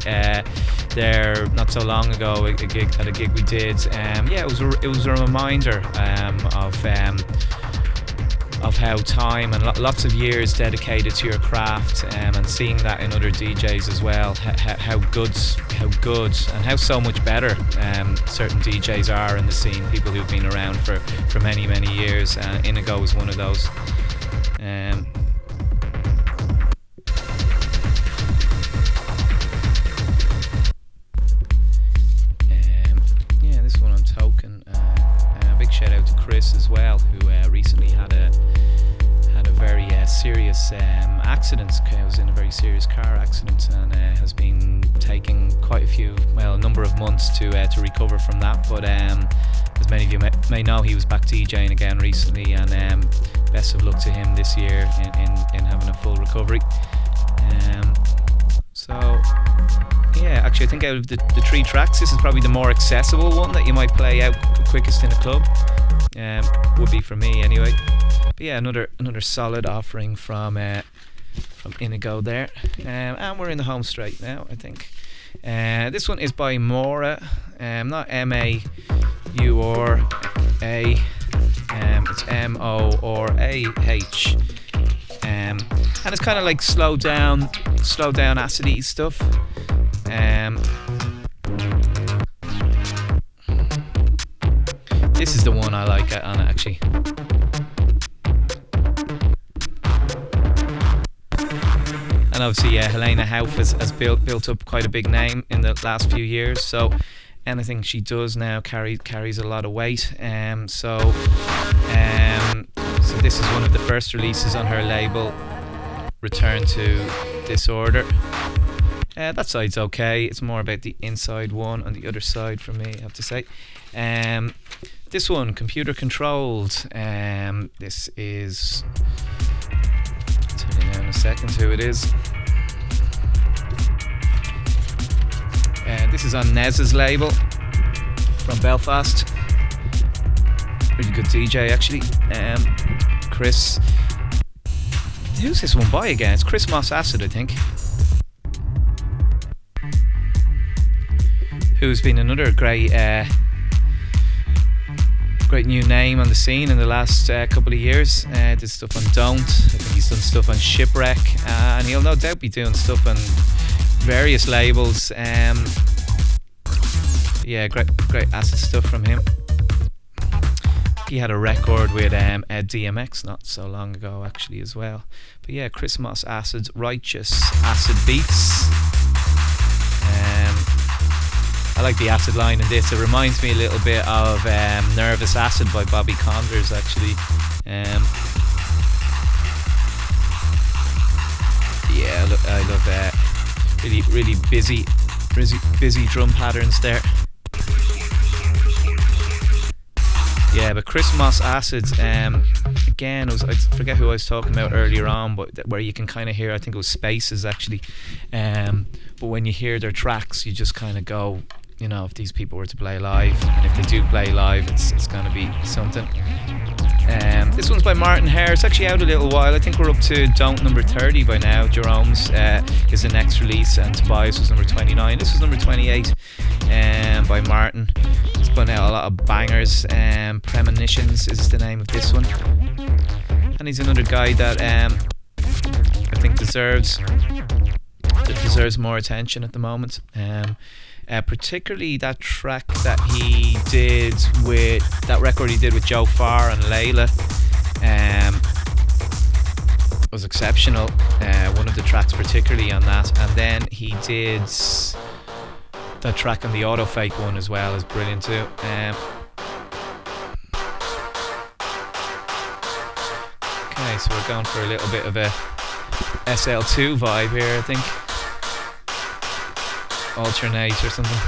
there not so long ago, a gig we did, it was a reminder of how time and lots of years dedicated to your craft, and seeing that in other DJs as well, how good and how so much better certain DJs are in the scene, people who've been around for many years. Inigo is one of those. This one on Token. A big shout out to Chris as well, who recently had a very serious accident. Was in a very serious car accident, and has been taking a number of months to recover from that. But as many of you may know, he was back DJing again recently, and best of luck to him this year in having a full recovery. Actually, I think out of the three tracks, this is probably the more accessible one that you might play out quickest in a club. Would be for me anyway. But yeah, another solid offering from Inigo there, and we're in the home straight now, I think. This one is by Mora, not M-A-U-R-A, it's M-O-R-A-H, and it's kind of like slow down acidy stuff. This is the one I like on it actually. And obviously, Helena Hauff has built up quite a big name in the last few years. So anything she does now carries a lot of weight. So this is one of the first releases on her label, Return to Disorder. That side's okay. It's more about the inside one on the other side for me, I have to say. This one, computer controlled. This is, I'll tell you now in a second who it is. This is on Nez's label from Belfast. Really good DJ actually. Chris. Who's this one by again? It's Chris Moss Acid, I think. Who's been another great new name on the scene in the last couple of years. Did stuff on Don't. I think he's done stuff on Shipwreck, and he'll no doubt be doing stuff on various labels. Yeah, great acid stuff from him. He had a record with DMX not so long ago actually as well. But yeah, Chris Moss Acid, Righteous Acid Beats. I like the acid line in this. It reminds me a little bit of Nervous Acid by Bobby Condors actually. Yeah, I love really busy drum patterns there. Yeah, but Chris Moss Acid, again, I forget who I was talking about earlier on, but where you can kind of hear, I think it was Spaces actually, but when you hear their tracks, you just kind of go, you know, if these people were to play live, and if they do play live, it's going to be something. This one's by Martin Hare. It's actually out a little while. I think we're up to Don't number 30 by now. Jerome's is the next release, and Tobias was number 29. This was number 28 by Martin. He's putting out a lot of bangers. Premonitions is the name of this one. And he's another guy that I think deserves more attention at the moment. Particularly that track that he did with that record he did with Joe Farr and Layla was exceptional. One of the tracks particularly on that, and then he did that track on the Auto Fake one as well is brilliant too. Okay, so we're going for a little bit of a SL2 vibe here, I think. Alternate or something.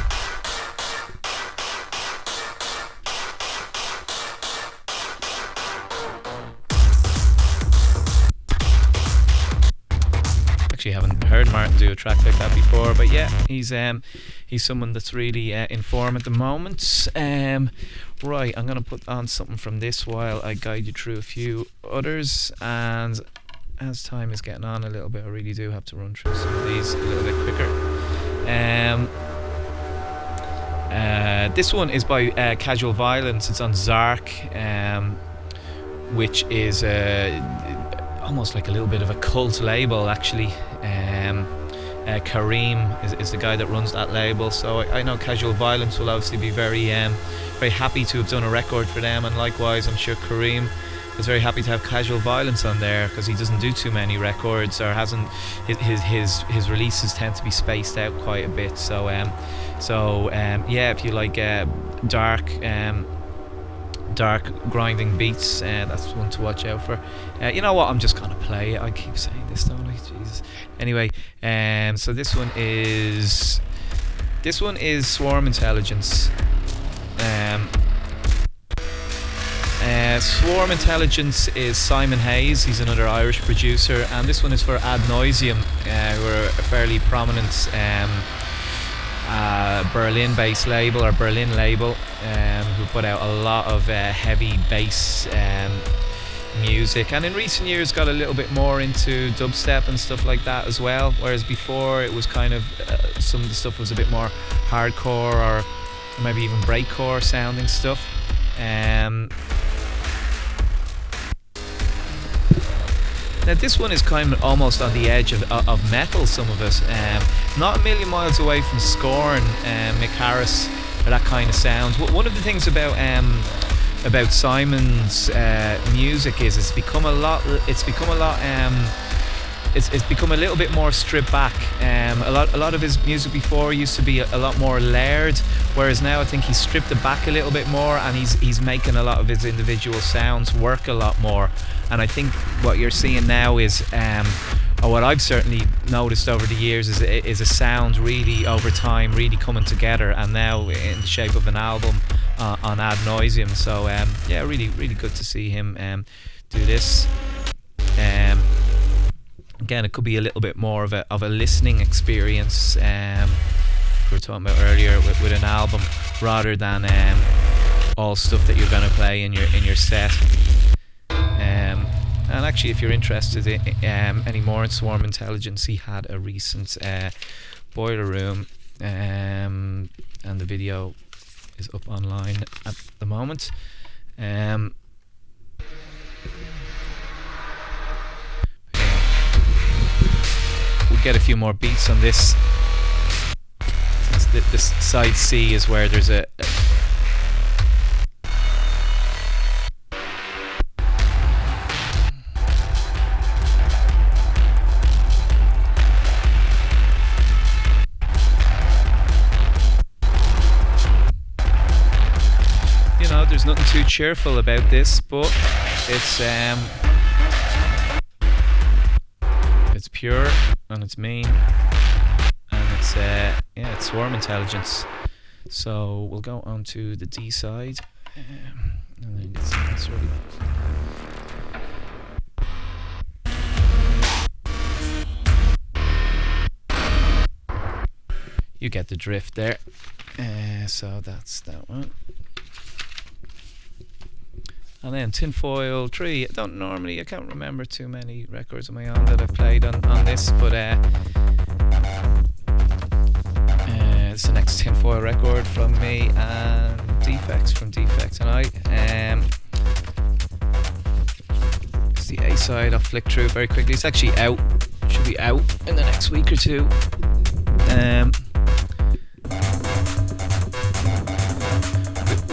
Actually haven't heard Martin do a track like that before, but yeah, he's someone that's really in form at the moment. Right, I'm gonna put on something from this while I guide you through a few others, and as time is getting on a little bit, I really do have to run through some of these a little bit quicker. This one is by Casual Violence. It's on Zark, which is almost like a little bit of a cult label actually. Kareem is the guy that runs that label, so I know Casual Violence will obviously be very happy to have done a record for them, and likewise I'm sure Kareem is very happy to have Casual Violence on there, because he doesn't do too many records, or hasn't. His releases tend to be spaced out quite a bit. So yeah, if you like dark grinding beats, that's one to watch out for. You know what? I'm just gonna play it. I keep saying this, don't I? Jesus. Anyway, so this one is Swarm Intelligence. Swarm Intelligence is Simon Hayes. He's another Irish producer, and this one is for Ad Nauseum, who are a fairly prominent Berlin-based label, or Berlin label, who put out a lot of heavy bass music, and in recent years got a little bit more into dubstep and stuff like that as well, whereas before it was kind of some of the stuff was a bit more hardcore, or maybe even breakcore sounding stuff. Now this one is kind of almost on the edge of metal, some of it. Not a million miles away from Scorn, Mick Harris, or that kind of sound. One of the things about Simon's music is it's become a lot it's become a little bit more stripped back. A lot of his music before used to be a lot more layered, whereas now I think he's stripped it back a little bit more, and he's making a lot of his individual sounds work a lot more. And I think what you're seeing now is, or what I've certainly noticed over the years, is a sound really over time really coming together, and now in the shape of an album on Ad Nauseum. So yeah, really good to see him do this. Again, it could be a little bit more of a listening experience. We were talking about earlier with an album, rather than all stuff that you're going to play in your set. And actually, if you're interested in any more in Swarm Intelligence, he had a recent Boiler Room, and the video is up online at the moment. We'll get a few more beats on this. This side C is where there's a there's nothing too cheerful about this, but it's pure and it's mean, and it's Swarm Intelligence. So we'll go on to the D side, and then it's really. You get the drift there. So that's that one. And then Tinfoil Tree. I can't remember too many records of my own that I've played on this, but it's the next Tinfoil record from me, and Defects from Defects and I. It's the A side. I'll flick through very quickly. It's actually out. Should be out in the next week or two.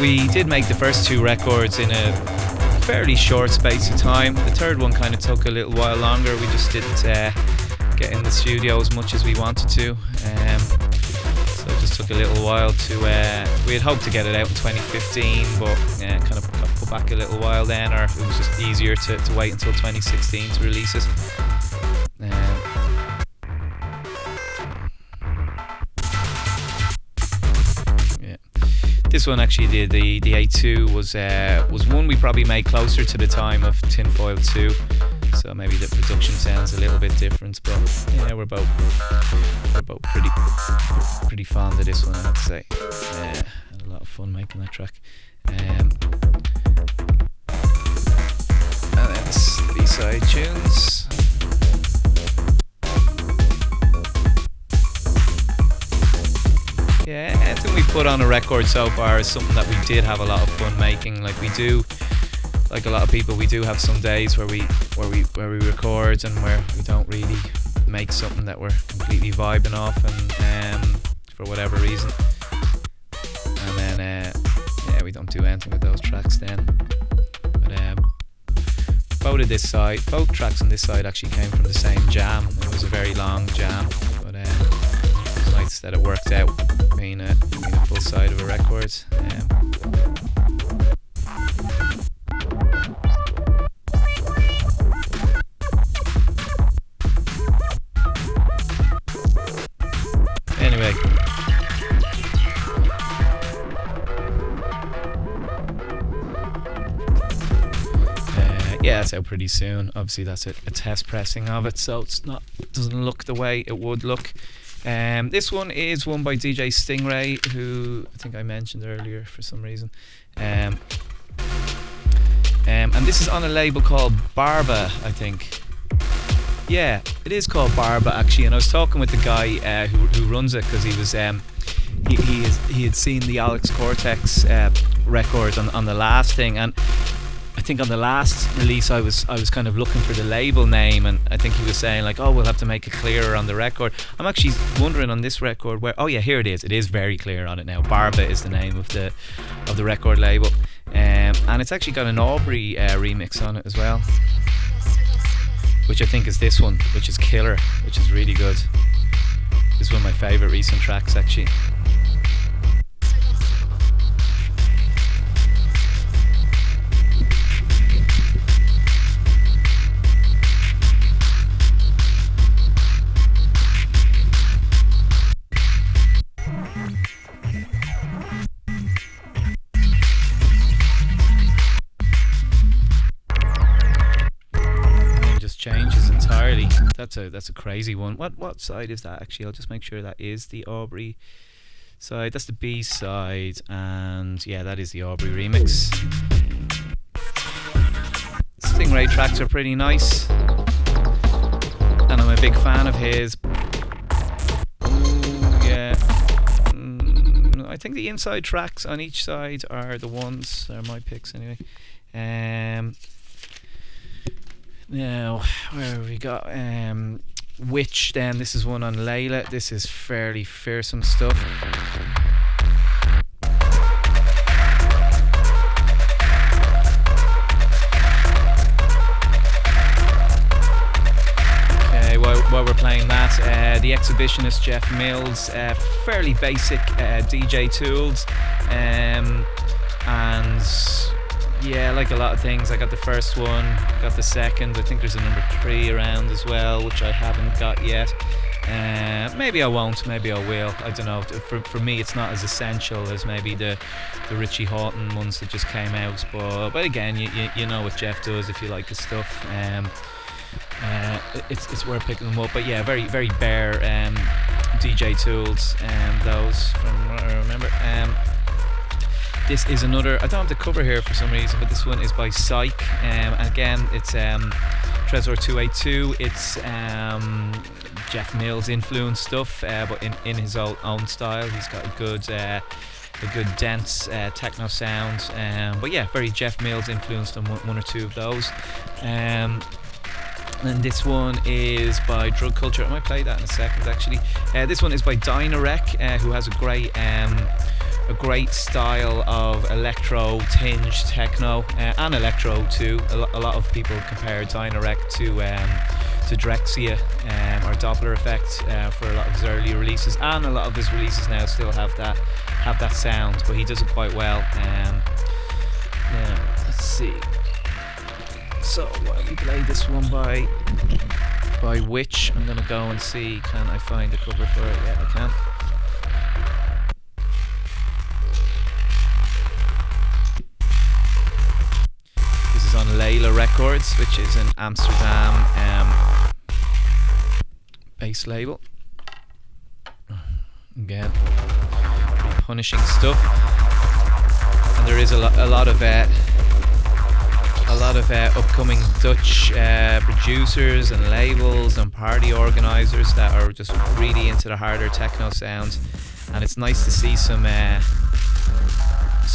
We did make the first two records in a fairly short space of time. The third one kind of took a little while longer. We just didn't get in the studio as much as we wanted to. So it just took a little while to... we had hoped to get it out in 2015, but kind of got put back a little while then, or it was just easier to wait until 2016 to release it. This one actually, the A2 was one we probably made closer to the time of Tinfoil 2, so maybe the production sounds a little bit different, but yeah, we're both pretty fond of this one, I have to say. Had a lot of fun making that track. And then this B-side tunes. Yeah, anything we put on a record so far is something that we did have a lot of fun making. Like we do, like a lot of people, we do have some days where we record and where we don't really make something that we're completely vibing off, and for whatever reason, and then yeah, we don't do anything with those tracks then. But both tracks on this side actually came from the same jam. It was a very long jam, but it's nice that it worked out being a full side of a record. Anyway, yeah, it's out pretty soon. Obviously, that's a test pressing of it, so it doesn't look the way it would look. This one is one by DJ Stingray, who I think I mentioned earlier for some reason. And this is on a label called Barba, I think. Yeah, it is called Barba actually. And I was talking with the guy who runs it, because he was he had seen the Alex Cortex record on the last thing, and I think on the last release I was kind of looking for the label name, and I think he was saying like, oh, we'll have to make it clearer on the record. I'm actually wondering on this record where, oh yeah, here it is. It is very clear on it now. Barba is the name of the record label, and it's actually got an Aubrey remix on it as well. which I think is this one, which is killer, which is really good. This is one of my favourite recent tracks actually. Changes entirely. That's a crazy one. What side is that actually? I'll just make sure that is the Aubrey side. That's the B side, and yeah, that is the Aubrey remix. Stingray tracks are pretty nice, and I'm a big fan of his. Yeah, I think the inside tracks on each side are the ones. They're my picks anyway. Now, where have we got? Witch, then. This is one on Layla. This is fairly fearsome stuff. Okay, while we're playing that, The Exhibitionist, Jeff Mills, fairly basic DJ tools, and yeah, like a lot of things. I got the first one, got the second. I think there's a number 3 around as well, which I haven't got yet. Maybe I won't, maybe I will. I don't know. For me, it's not as essential as maybe the Richie Houghton ones that just came out. But again, you know what Jeff does if you like his stuff. It's worth picking them up. But yeah, very very bare DJ tools. Those from what I remember. This is another, I don't have the cover here for some reason, but this one is by Psych, and again it's Trezor 282. It's Jeff Mills influenced stuff, but in his own style. He's got a good dense techno sound, but yeah, very Jeff Mills influenced on one or two of those. And this one is by Drug Culture. I might play that in a second actually. This one is by Dynarec, who has a great style of electro tinged techno, and electro too. A lot of people compare Dynarec to Drexcia or Doppler Effect for a lot of his early releases, and a lot of his releases now still have that sound, but he does it quite well. Now let's see. So while we play this one by Witch, I'm gonna go and see, can I find a cover for it? Yeah, I can. On Layla Records, which is an Amsterdam bass label. Again, pretty punishing stuff, and there is a lot of upcoming Dutch producers and labels and party organisers that are just really into the harder techno sound, and it's nice to see some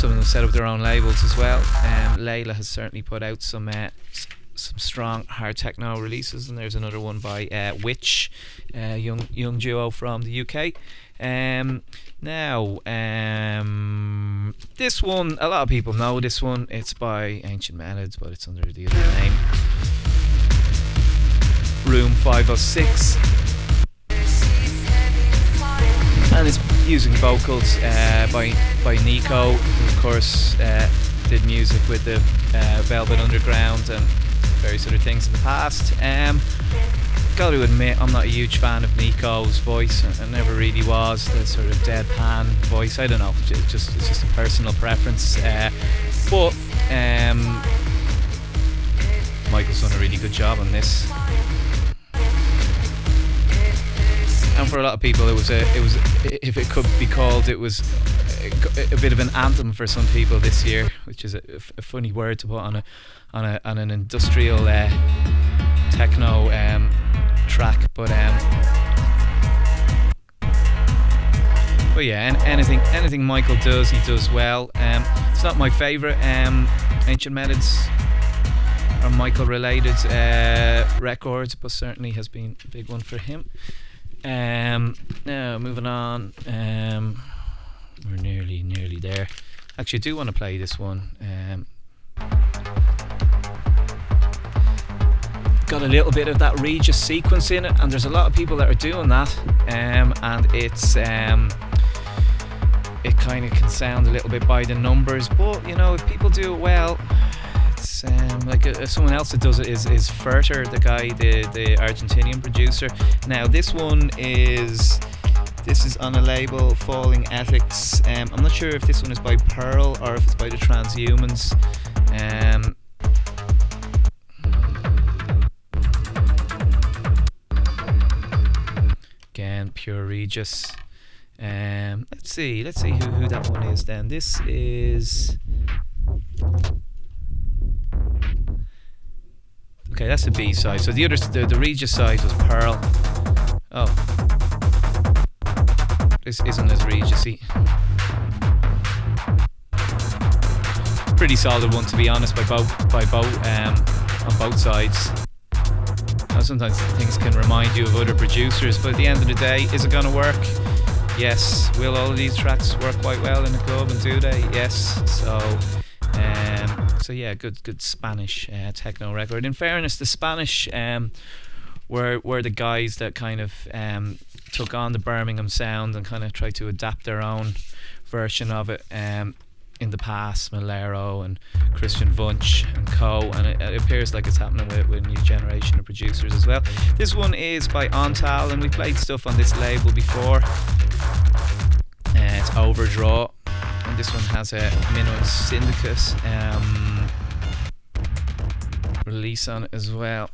of them set up their own labels as well. Layla has certainly put out some strong hard techno releases, and there's another one by Witch, young duo from the UK. Now, this one, a lot of people know this one. It's by Ancient Methods, but it's under the other name, Room 506. And it's using vocals by Nico, who of course did music with the Velvet Underground and various other things in the past. Got to admit, I'm not a huge fan of Nico's voice. I never really was. The sort of deadpan voice, I don't know, it's just a personal preference. But Michael's done a really good job on this. And for a lot of people, it was if it could be called, it was a bit of an anthem for some people this year, which is a funny word to put on an industrial techno track, but yeah, anything Michael does, he does well. It's not my favourite Ancient Methods or Michael related records, but certainly has been a big one for him. Now moving on, we're nearly there. Actually, I do want to play this one. Got got a little bit of that Regis sequence in it, and there's a lot of people that are doing that, and it's it kind of can sound a little bit by the numbers, but you know, if people do it well, it's like someone else that does it is Furter, the guy, the Argentinian producer. Now this is on a label, Falling Ethics. I'm not sure if this one is by Pearl or if it's by the Transhumans. Again, pure Regis. Let's see who that one is then. This is... Okay, that's the B side. So the Regis side was Pearl. Oh. This isn't as Regis-y. Pretty solid one, to be honest, on both sides. Now, sometimes things can remind you of other producers, but at the end of the day, is it going to work? Yes. Will all of these tracks work quite well in the club, and do they? Yes. So yeah, good Spanish techno record. In fairness, the Spanish were the guys that kind of took on the Birmingham sound and kind of tried to adapt their own version of it in the past. Malero and Christian Wunsch and co, and it appears like it's happening with a new generation of producers as well. This one is by Ontal, and we played stuff on this label before. It's Overdraw, and this one has a Minimum Syndicate release on it as well.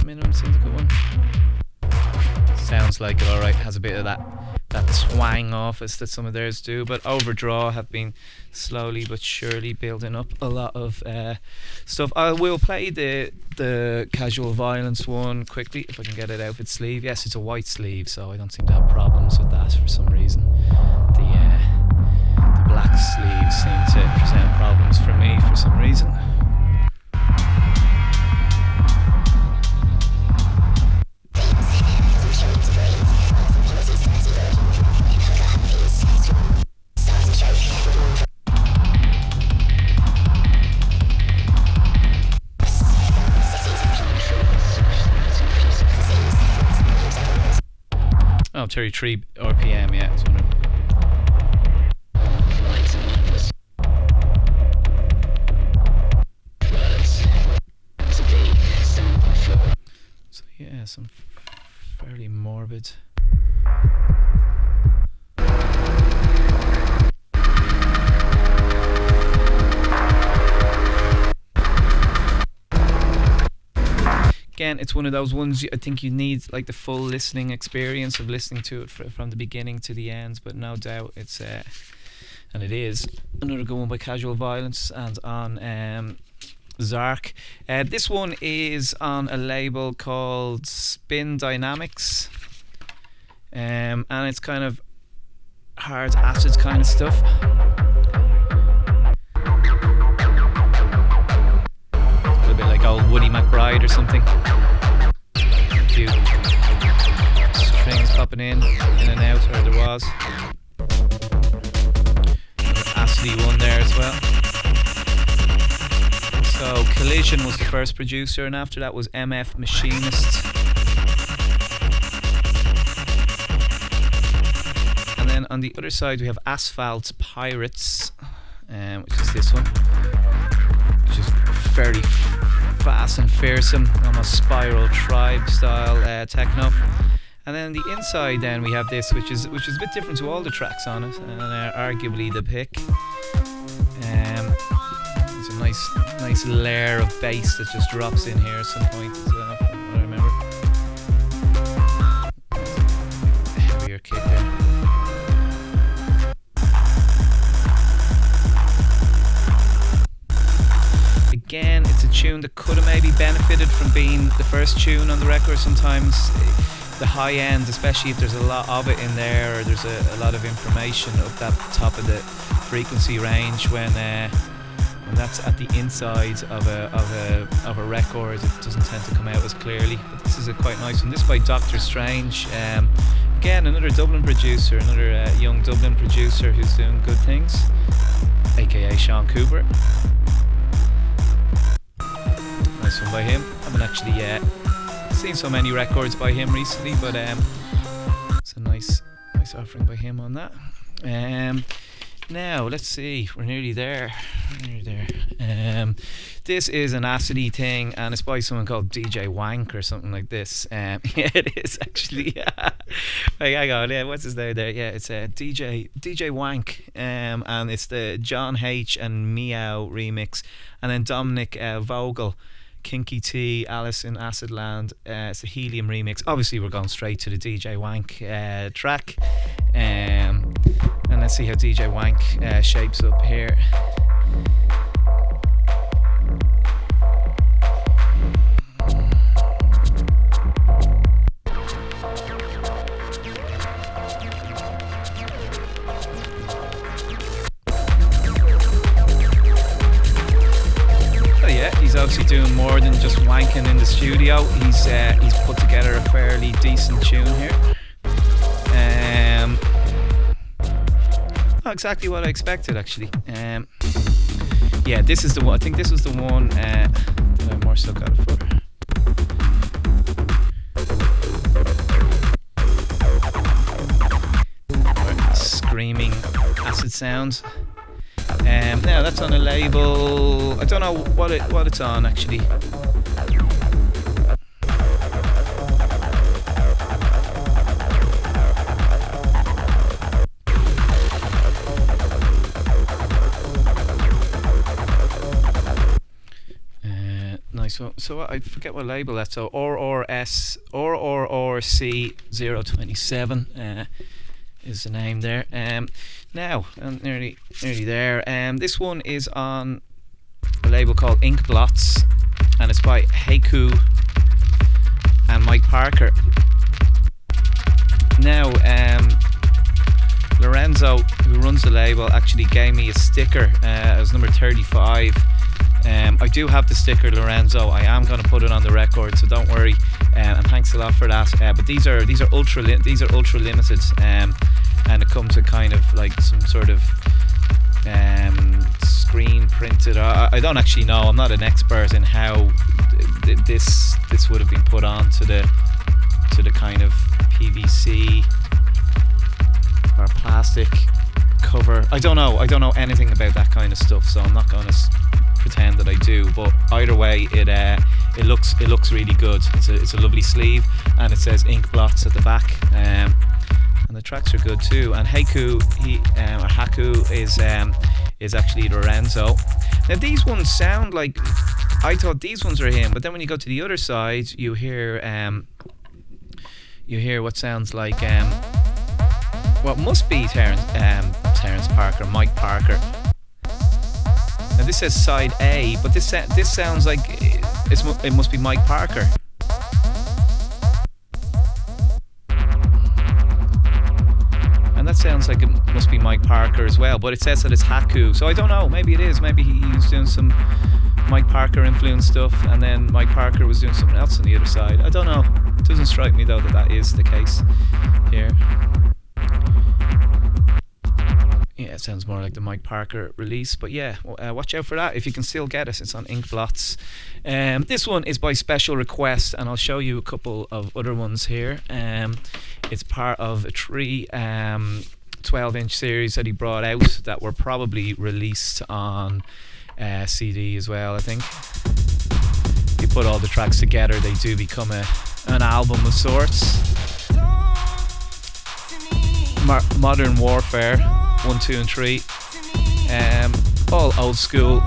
Minimum Syndicate one. Sounds like it, alright. Has a bit of that twang office that some of theirs do, but Overdraw have been slowly but surely building up a lot of stuff. I will play the Casual Violence one quickly if I can get it out of its sleeve. Yes, it's a white sleeve, so I don't seem to have problems with that for some reason. The black sleeves seem to present problems for me for some reason. Oh, 33 RPM, yeah. So yeah, some fairly morbid. Again, it's one of those ones I think you need like the full listening experience of listening to it from the beginning to the end, but no doubt it's and it is another good one by Casual Violence and on Zark. This one is on a label called Spin Dynamics, and it's kind of hard acid kind of stuff. A bit like old Woody McBride or something. A few strings popping in and out, or there was. Acidy one there as well. So Collision was the first producer, and after that was MF Machinist. And then on the other side we have Asphalt Pirates, which is this one, which is very fast and fearsome, almost Spiral Tribe style techno. And then the inside then we have this, which is a bit different to all the tracks on it, and arguably the pick. It's a nice layer of bass that just drops in here at some point as well, from what I remember. A heavier kick there. Again, it's a tune that could have maybe benefited from being the first tune on the record. Sometimes the high end, especially if there's a lot of it in there, or there's a lot of information up that top of the frequency range, when that's at the inside of a record, it doesn't tend to come out as clearly. But this is a quite nice one. This is by Doctor Strange. Again, again, another Dublin producer, another young Dublin producer who's doing good things, aka Sean Cooper. Nice one by him. I haven't actually seen so many records by him recently, but it's a nice offering by him on that. Now let's see, we're nearly there. This is an acidy thing, and it's by someone called DJ Wank or something like this. Yeah, it is actually. Wait, hang on, yeah, what's his name there? Yeah, it's DJ Wank, and it's the John H and Meow remix, and then Dominic Vogel, Kinky T, Alice in Acid Land. It's a Helium remix. Obviously, we're going straight to the DJ Wank track, and let's see how DJ Wank shapes up here. He's obviously doing more than just wanking in the studio. He's put together a fairly decent tune here. Not exactly what I expected, actually. Yeah, this is the one. I think this was the one that I more so got it for. Screaming acid sounds. Now that's on a label. I don't know what it's on actually. Nice one. So I forget what label that's. So C027 is the name there. Now I'm nearly there. This one is on a label called Ink Blots, and it's by Haiku and Mike Parker. Now Lorenzo, who runs the label, actually gave me a sticker. It was number 35. I do have the sticker, Lorenzo. I am going to put it on the record, so don't worry. And thanks a lot for that. But these are ultra limited. And it comes with kind of like some sort of screen printed. I don't actually know. I'm not an expert in how this would have been put on to the kind of PVC or plastic cover. I don't know anything about that kind of stuff, so I'm not going to pretend that I do. But either way, it looks really good. It's a lovely sleeve, and it says Ink Blots at the back. And the tracks are good too. And Haku is actually Lorenzo. Now these ones sound like, I thought these ones were him, but then when you go to the other side, you hear what sounds like what must be Terence Parker, Mike Parker. Now this says side A, but this sounds like it must be Mike Parker. And that sounds like it must be Mike Parker as well, but it says that it's Haku, so I don't know, maybe it is, maybe he was doing some Mike Parker influenced stuff, and then Mike Parker was doing something else on the other side. I don't know, it doesn't strike me though that is the case here. Yeah, it sounds more like the Mike Parker release, but yeah, watch out for that if you can still get it. It's on Ink Blots. This one is by Special Request, and I'll show you a couple of other ones here. It's part of a 12-inch series that he brought out that were probably released on CD as well, I think. If you put all the tracks together, they do become an album of sorts. Modern Warfare 1, 2 and 3, all old school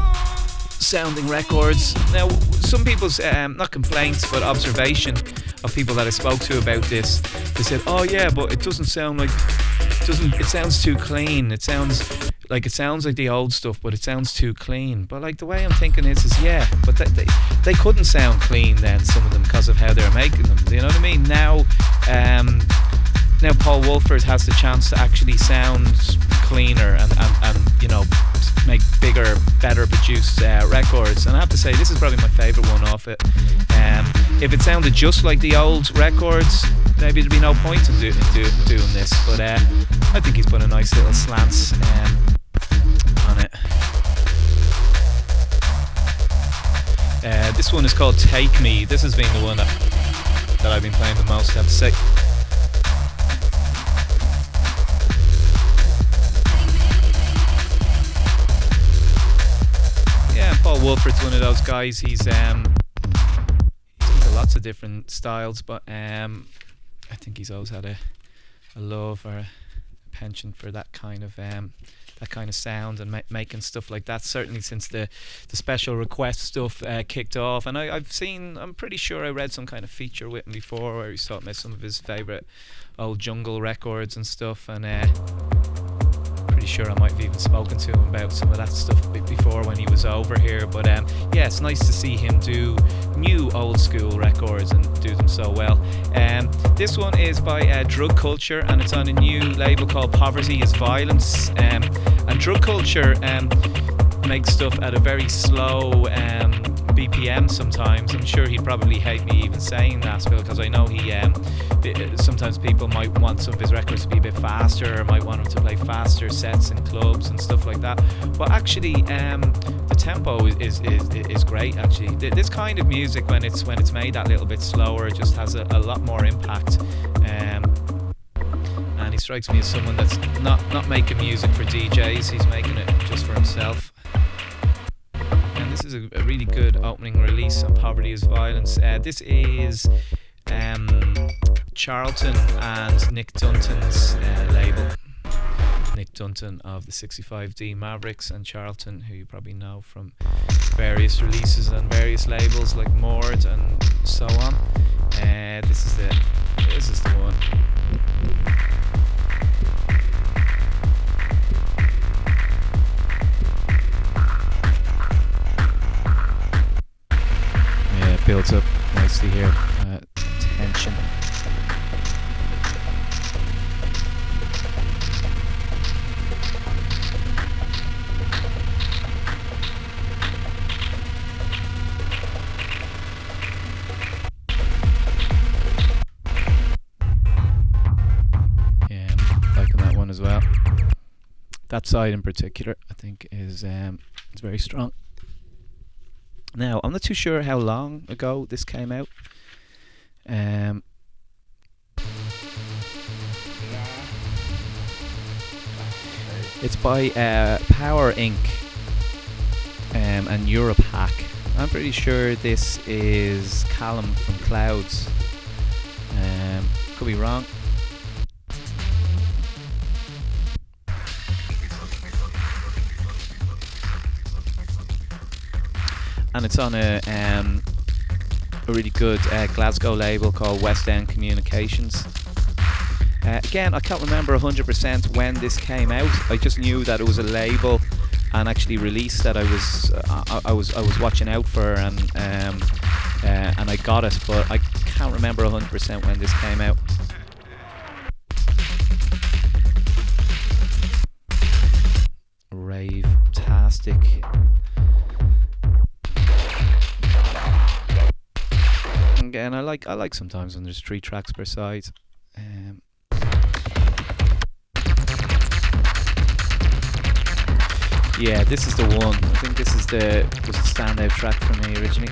sounding records. Now some people's not complaints but observation of people that I spoke to about this, they said, oh yeah, but it doesn't sound like it sounds too clean. It sounds like the old stuff, but it sounds too clean. But like the way I'm thinking is yeah, but they couldn't sound clean then, some of them, because of how they're making them, you know what I mean? Now now Paul Wolford has the chance to actually sound cleaner and you know, make bigger, better produced records. And I have to say, this is probably my favourite one off it. If it sounded just like the old records, maybe there'd be no point in doing this. But I think he's put a nice little slants on it. This one is called Take Me. This has been the one that I've been playing the most, I have to say. Yeah, Paul Wolford's one of those guys. He's into lots of different styles, but I think he's always had a love or a penchant for that kind of sound and making stuff like that, certainly since the special request stuff kicked off. And I'm pretty sure I read some kind of feature with him before where he's talking about some of his favourite old jungle records and stuff, and pretty sure I might have even spoken to him about some of that stuff before when he was over here. But yeah, it's nice to see him do new old school records and do them so well. This one is by Drug Culture, and it's on a new label called Poverty is Violence. And Drug Culture makes stuff at a very slow BPM sometimes. I'm sure he'd probably hate me even saying that, because I know he sometimes people might want some of his records to be a bit faster, or might want him to play faster sets in clubs and stuff like that. But actually, the tempo is great. Actually, this kind of music, when it's made that little bit slower, it just has a lot more impact. And he strikes me as someone that's not making music for DJs. He's making it just for himself. And this is a really good opening release on Poverty is Violence. This is Charlton and Nick Dunton's label. Nick Dunton of the 65D Mavericks, and Charlton, who you probably know from various releases on various labels like Mord and so on. This is the one. Yeah, it builds up nicely here. Tension. As well. That side in particular, I think, is very strong. Now, I'm not too sure how long ago this came out. It's by Power Inc. And Europe Hack. I'm pretty sure this is Callum from Clouds. Could be wrong. And it's on a really good Glasgow label called West End Communications. Again, I can't remember 100% when this came out. I just knew that it was a label and actually released that I was watching out for, and I got it, but I can't remember 100% when this came out. Rave-tastic. Again, I like sometimes when there's 3 tracks per side. Yeah, this is the one. I think this was the standout track for me originally.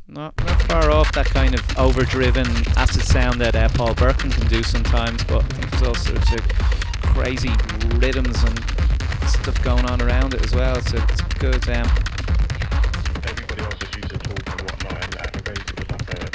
Not far off that kind of overdriven acid sound that Paul Burton can do sometimes, but I think there's all sorts of crazy rhythms and stuff going on around it as well. It's good. Everybody else just used to talk and whatnot, and at the rate it was like a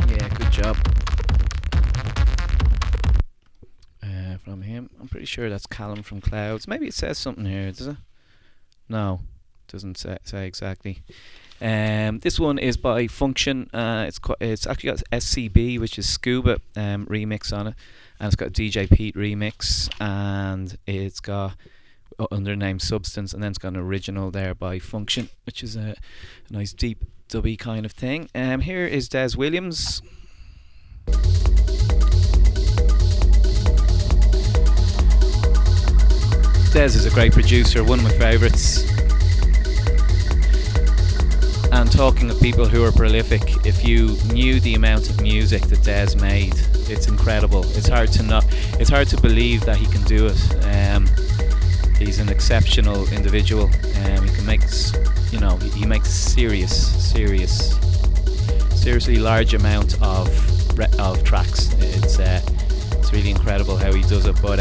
Yeah, good job from him. I'm pretty sure that's Callum from Clouds. Maybe it says something here, does it? No, doesn't say exactly. This one is by Function. It's actually got SCB, which is Scuba remix on it, and it's got a DJ Pete remix, and it's got under the name Substance, and then it's got an original there by Function, which is a nice deep dubby kind of thing. Here is Des Williams. Des is a great producer, one of my favourites. And talking of people who are prolific, if you knew the amount of music that Des made, it's incredible. It's hard to believe that he can do it. He's an exceptional individual. He can make, he makes seriously large amount of tracks. It's really incredible how he does it. But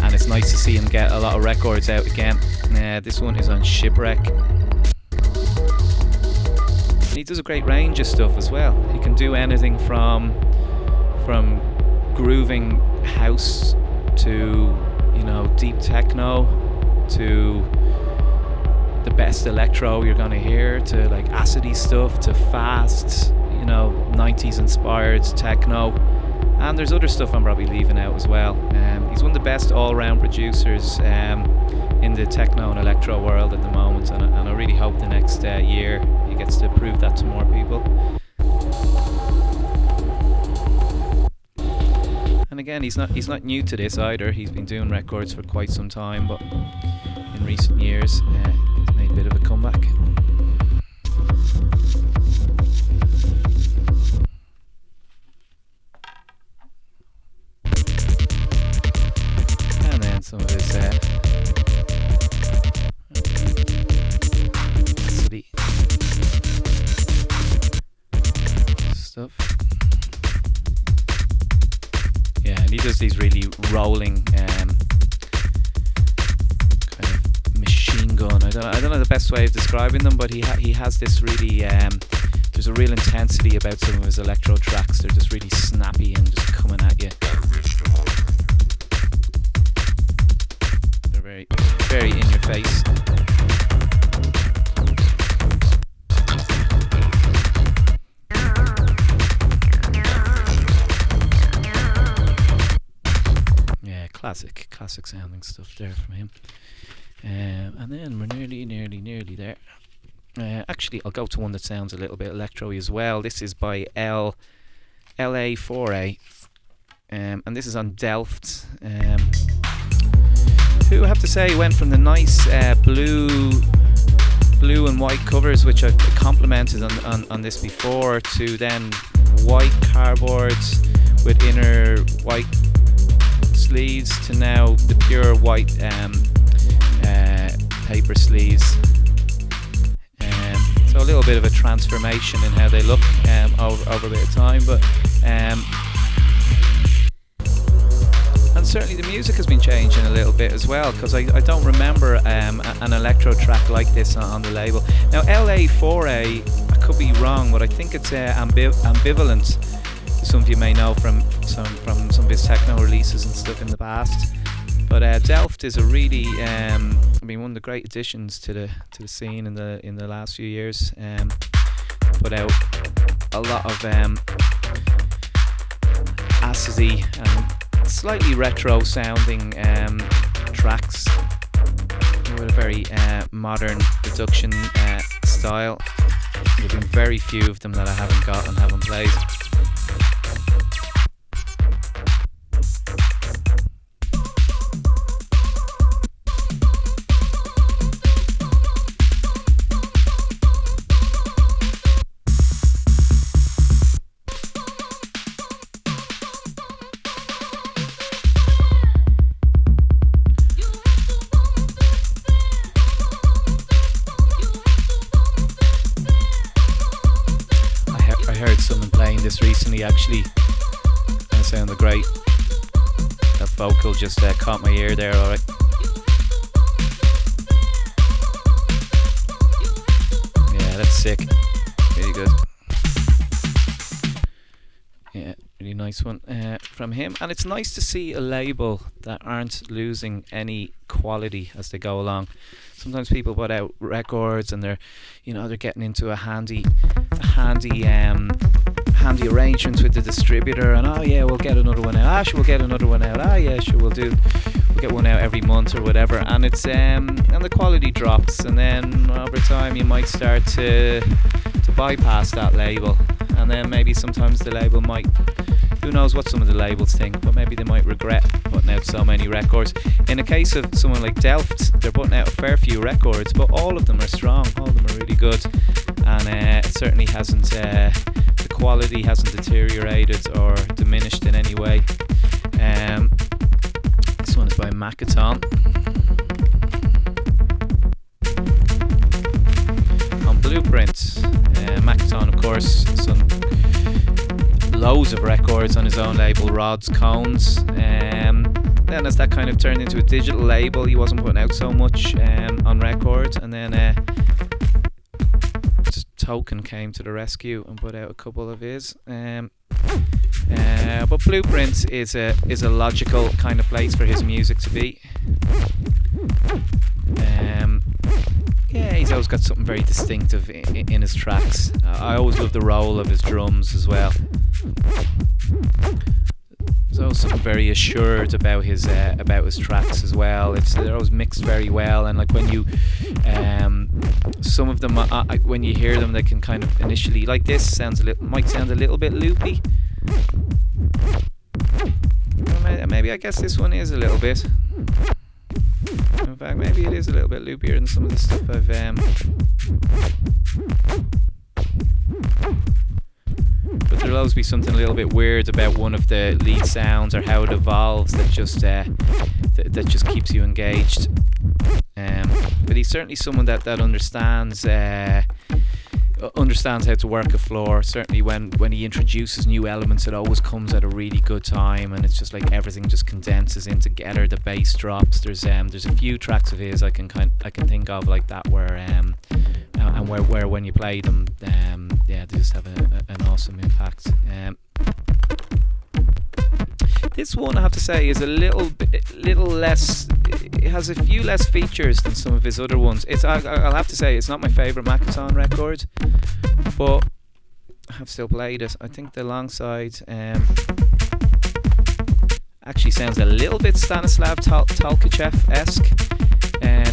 and it's nice to see him get a lot of records out again. This one is on Shipwreck. And he does a great range of stuff as well. He can do anything from grooving house to deep techno to the best electro you're gonna hear, to like acidy stuff, to fast 90s inspired techno. And there's other stuff I'm probably leaving out as well. He's one of the best all-round producers in the techno and electro world at the moment, and I really hope the next year he gets to prove that to more people. And again, he's not new to this either. He's been doing records for quite some time, but in recent years he's made a bit of a comeback. And then some of his stuff. Yeah, and he does these really rolling kind of machine gun. I don't know the best way of describing them, but he has this really there's a real intensity about some of his electro tracks. They're just really snappy and just coming at you. They're very, very in your face. Classic sounding stuff there from him. And then we're nearly there. Actually, I'll go to one that sounds a little bit electro-y as well. This is by LA4A, and this is on Delft. Who I have to say went from the nice blue and white covers, which I've complimented on this before, to then white cardboard with inner white sleeves, to now the pure white paper sleeves. So a little bit of a transformation in how they look over a bit of time, but and certainly the music has been changing a little bit as well, because I don't remember an electro track like this on the label. Now LA4A, I could be wrong, but I think it's Ambivalent. Some of you may know from some of his techno releases and stuff in the past. But Delft is a really, one of the great additions to the scene in the last few years. Put out a lot of acidy and slightly retro sounding tracks with a very modern production style. There've been very few of them that I haven't got and haven't played. Actually, that sounded great. That vocal just caught my ear there, alright. Yeah, that's sick. Really good. really nice one from him. And it's nice to see a label that aren't losing any quality as they go along. Sometimes people put out records and they're getting into a handy arrangements with the distributor, and we'll get another one out. We'll get another one out. We'll get one out every month or whatever. And it's and the quality drops, and then over time you might start to bypass that label, and then maybe sometimes the label might, who knows what some of the labels think, but maybe they might regret putting out so many records. In the case of someone like Delft, they're putting out a fair few records, but all of them are strong, all of them are really good, and it certainly hasn't, the quality hasn't deteriorated or diminished in any way. This one is by Makaton. On Blueprint, Makaton, of course, some loads of records on his own label, Rods Cones. Then as that kind of turned into a digital label, he wasn't putting out so much on record, and then Token came to the rescue and put out a couple of his. But Blueprint is a logical kind of place for his music to be. He's always got something very distinctive in his tracks. I always love the roll of his drums as well. There's always something very assured about his tracks as well. They're always mixed very well, and like when you some of them when you hear them, they can kind of initially, like this might sound a little bit loopy. Maybe I guess this one is a little bit. In fact, maybe it is a little bit loopier than some of the stuff I've but there'll always be something a little bit weird about one of the lead sounds or how it evolves that just keeps you engaged. But he's certainly someone that understands how to work a floor. Certainly when he introduces new elements, it always comes at a really good time, and it's just like everything just condenses in together. The bass drops. There's a few tracks of his I can think of like that where where when you play them, they just have an awesome impact. This one, I have to say, is a little less. It has a few less features than some of his other ones. I'll have to say it's not my favourite Makaton record, but I have still played it. I think the long side actually sounds a little bit Stanislav Tolkachev-esque.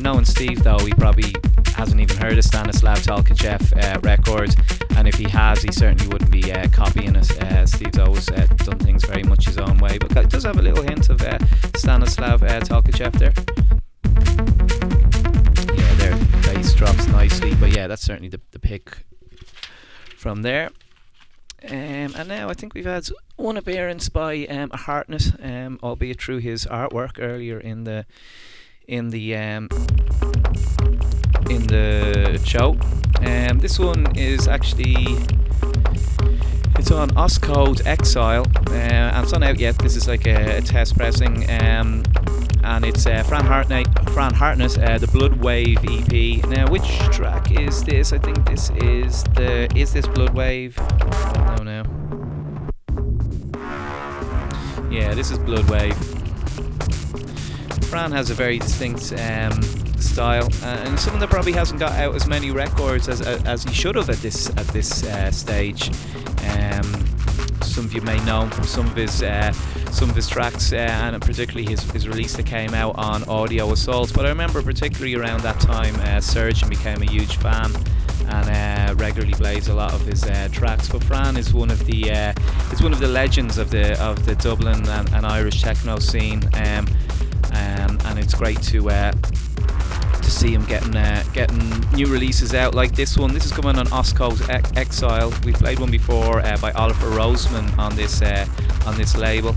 Knowing Steve, though, he probably hasn't even heard a Stanislav Tolkachev record, and if he has, he certainly wouldn't be copying it. Steve's always done things very much his own way, but it does have a little hint of Stanislav Tolkachev there. Yeah, there, bass drops nicely, but yeah, that's certainly the pick from there. And now I think we've had one appearance by a Hartnett, albeit through his artwork earlier in the show. This one is actually, it's on Oscode Exile, and it's not out yet. This is like a test pressing, and it's Fran Hartnett, the Blood Wave EP. Now, which track is this? I think this is this Blood Wave? I don't know. Yeah, this is Blood Wave. Fran has a very distinct style, and someone that probably hasn't got out as many records as he should have at this stage. Some of you may know him from some of his tracks, and particularly his release that came out on Audio Assault. But I remember particularly around that time, Surgeon became a huge fan and regularly plays a lot of his tracks. But Fran is one of the legends of the Dublin and Irish techno scene. And it's great to see him getting new releases out like this one. This is coming on Oscode Exile. We played one before by Oliver Roseman on this label.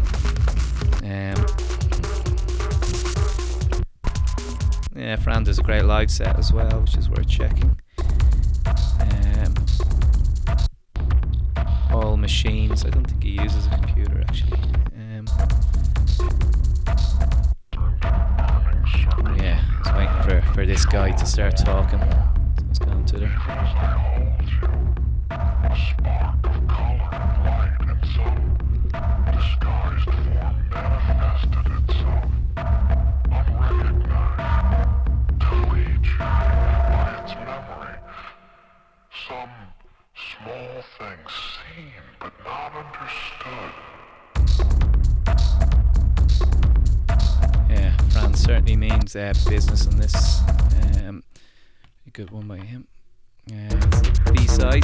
Yeah, Fran does a great live set as well, which is worth checking. All machines. I don't think he uses a computer actually. Yeah, I was waiting for this guy to start talking. Let's go into there. Small things seen but not understood. Yeah, Fran certainly means business on this. A good one by him. B-side,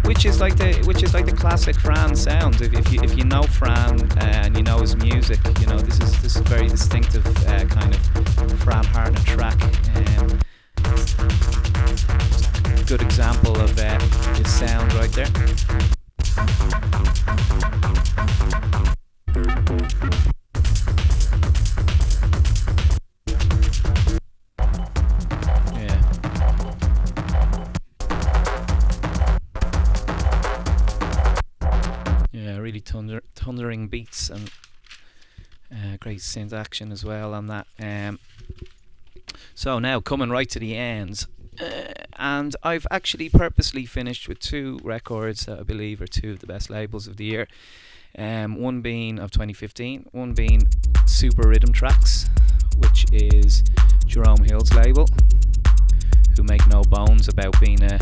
which is like the classic Fran sound. If you know Fran and you know his music, you know this is very distinctive kind of Fran Hartnett track. Good example of his sound right there. Really thundering beats and great synth action as well on that. So now coming right to the end, and I've actually purposely finished with two records that I believe are two of the best labels of the year. One being of 2015, one being Super Rhythm Tracks, which is Jerome Hill's label, who make no bones about being a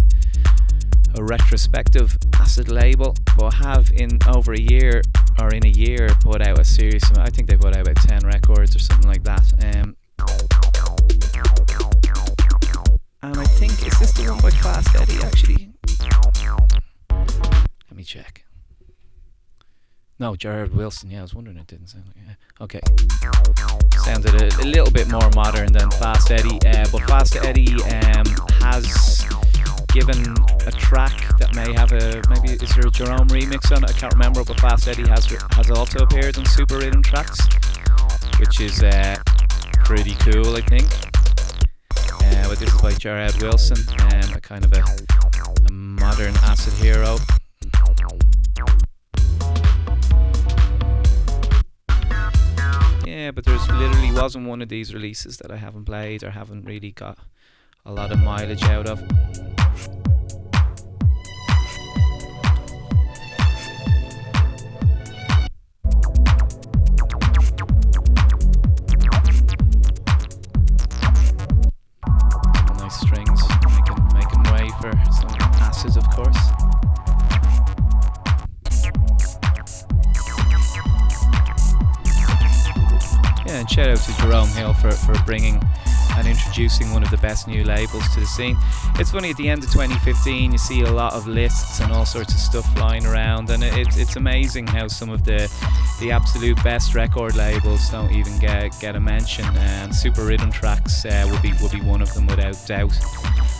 retrospective acid label, but have in a year put out a series. I think they put out about 10 records or something like that. And I think, is this the one by Fast Eddie actually? Let me check. No, Jared Wilson. Yeah, I was wondering, it didn't sound like it. Okay. Sounded a little bit more modern than Fast Eddie, but Fast Eddie has given a track that maybe is there a Jerome remix on it? I can't remember, but Fast Eddie has also appeared on Super Rhythm Tracks, which is pretty cool, I think. But this is by Jared Wilson, a kind of a modern acid hero. Yeah, but there's literally wasn't one of these releases that I haven't played or haven't really got a lot of mileage out of. Nice strings, making way for some acid, of course. Yeah, and shout out to Jerome Hill for bringing and introducing one of the best new labels to the scene. It's funny, at the end of 2015 you see a lot of lists and all sorts of stuff flying around, and it's amazing how some of the absolute best record labels don't even get a mention, and Super Rhythm Tracks would be one of them without doubt.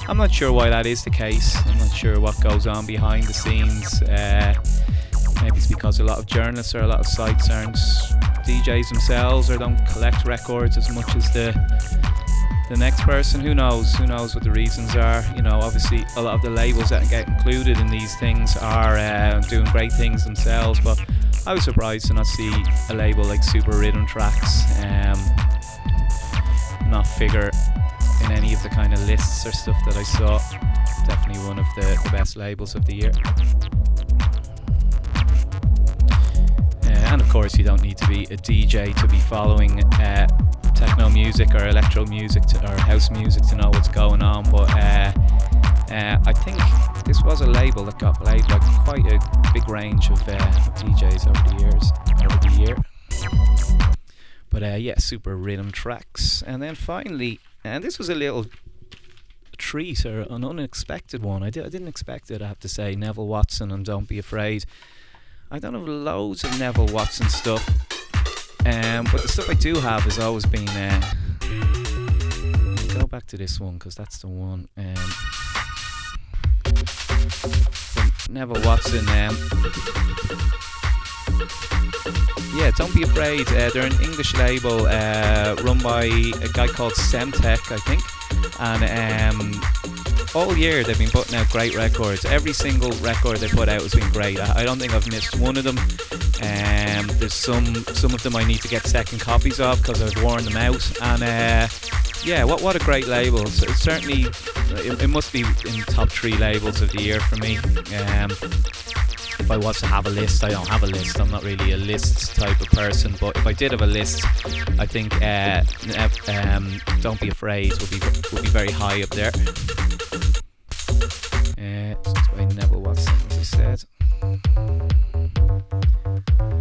I'm not sure why that is the case. I'm not sure what goes on behind the scenes. Maybe it's because a lot of journalists or a lot of sites aren't DJs themselves or don't collect records as much as the next person. Who knows what the reasons are. You know, obviously a lot of the labels that get included in these things are doing great things themselves, but I was surprised to not see a label like Super Rhythm Tracks not figure in any of the kind of lists or stuff that I saw. Definitely one of the best labels of the year. And of course you don't need to be a DJ to be following techno music or electro music or house music to know what's going on, but I think this was a label that got played by quite a big range of DJs over the year. But yeah, Super Rhythm Tracks. And then finally, and this was a little treat or an unexpected one. I didn't expect it, I have to say. Neville Watson and Don't Be Afraid. I don't have loads of Neville Watson stuff, but the stuff I do have has always been go back to this one because that's the one. Neville Watson, yeah, Don't Be Afraid. They're an English label run by a guy called Semtech, I think, and all year they've been putting out great records. Every single record they put out has been great. I don't think I've missed one of them. There's some of them I need to get second copies of because I've worn them out. And yeah, what a great label. So it's certainly, it must be in top 3 labels of the year for me. If I was to have a list, I don't have a list. I'm not really a list type of person, but if I did have a list, I think Don't Be Afraid would be very high up there. It's by Neville said.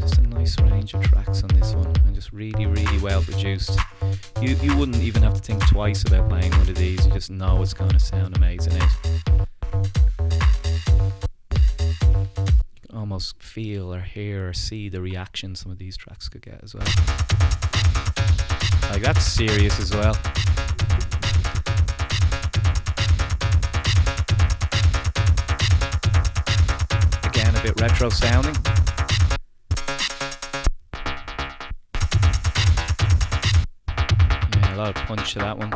Just a nice range of tracks on this one, and just really, really well produced. You wouldn't even have to think twice about playing one of these. You just know it's going to sound amazing out. You can almost feel or hear or see the reaction some of these tracks could get as well. Like, that's serious as well. Again, a bit retro sounding. Yeah, a lot of punch to that one.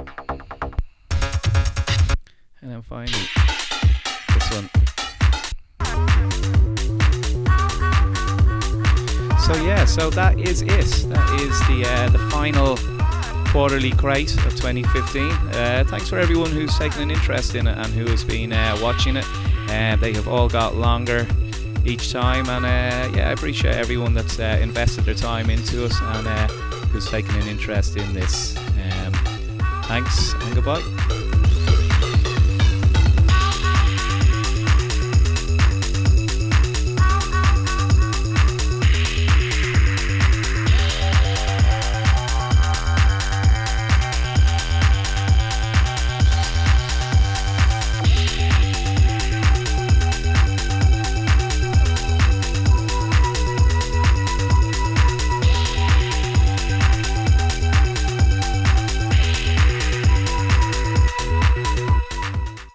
And then finally, this one. So yeah, so that is it. That is the final quarterly crate of 2015. Thanks for everyone who's taken an interest in it and who has been watching it. They have all got longer each time, and yeah, I appreciate everyone that's invested their time into us and who's taken an interest in this. Thanks and goodbye.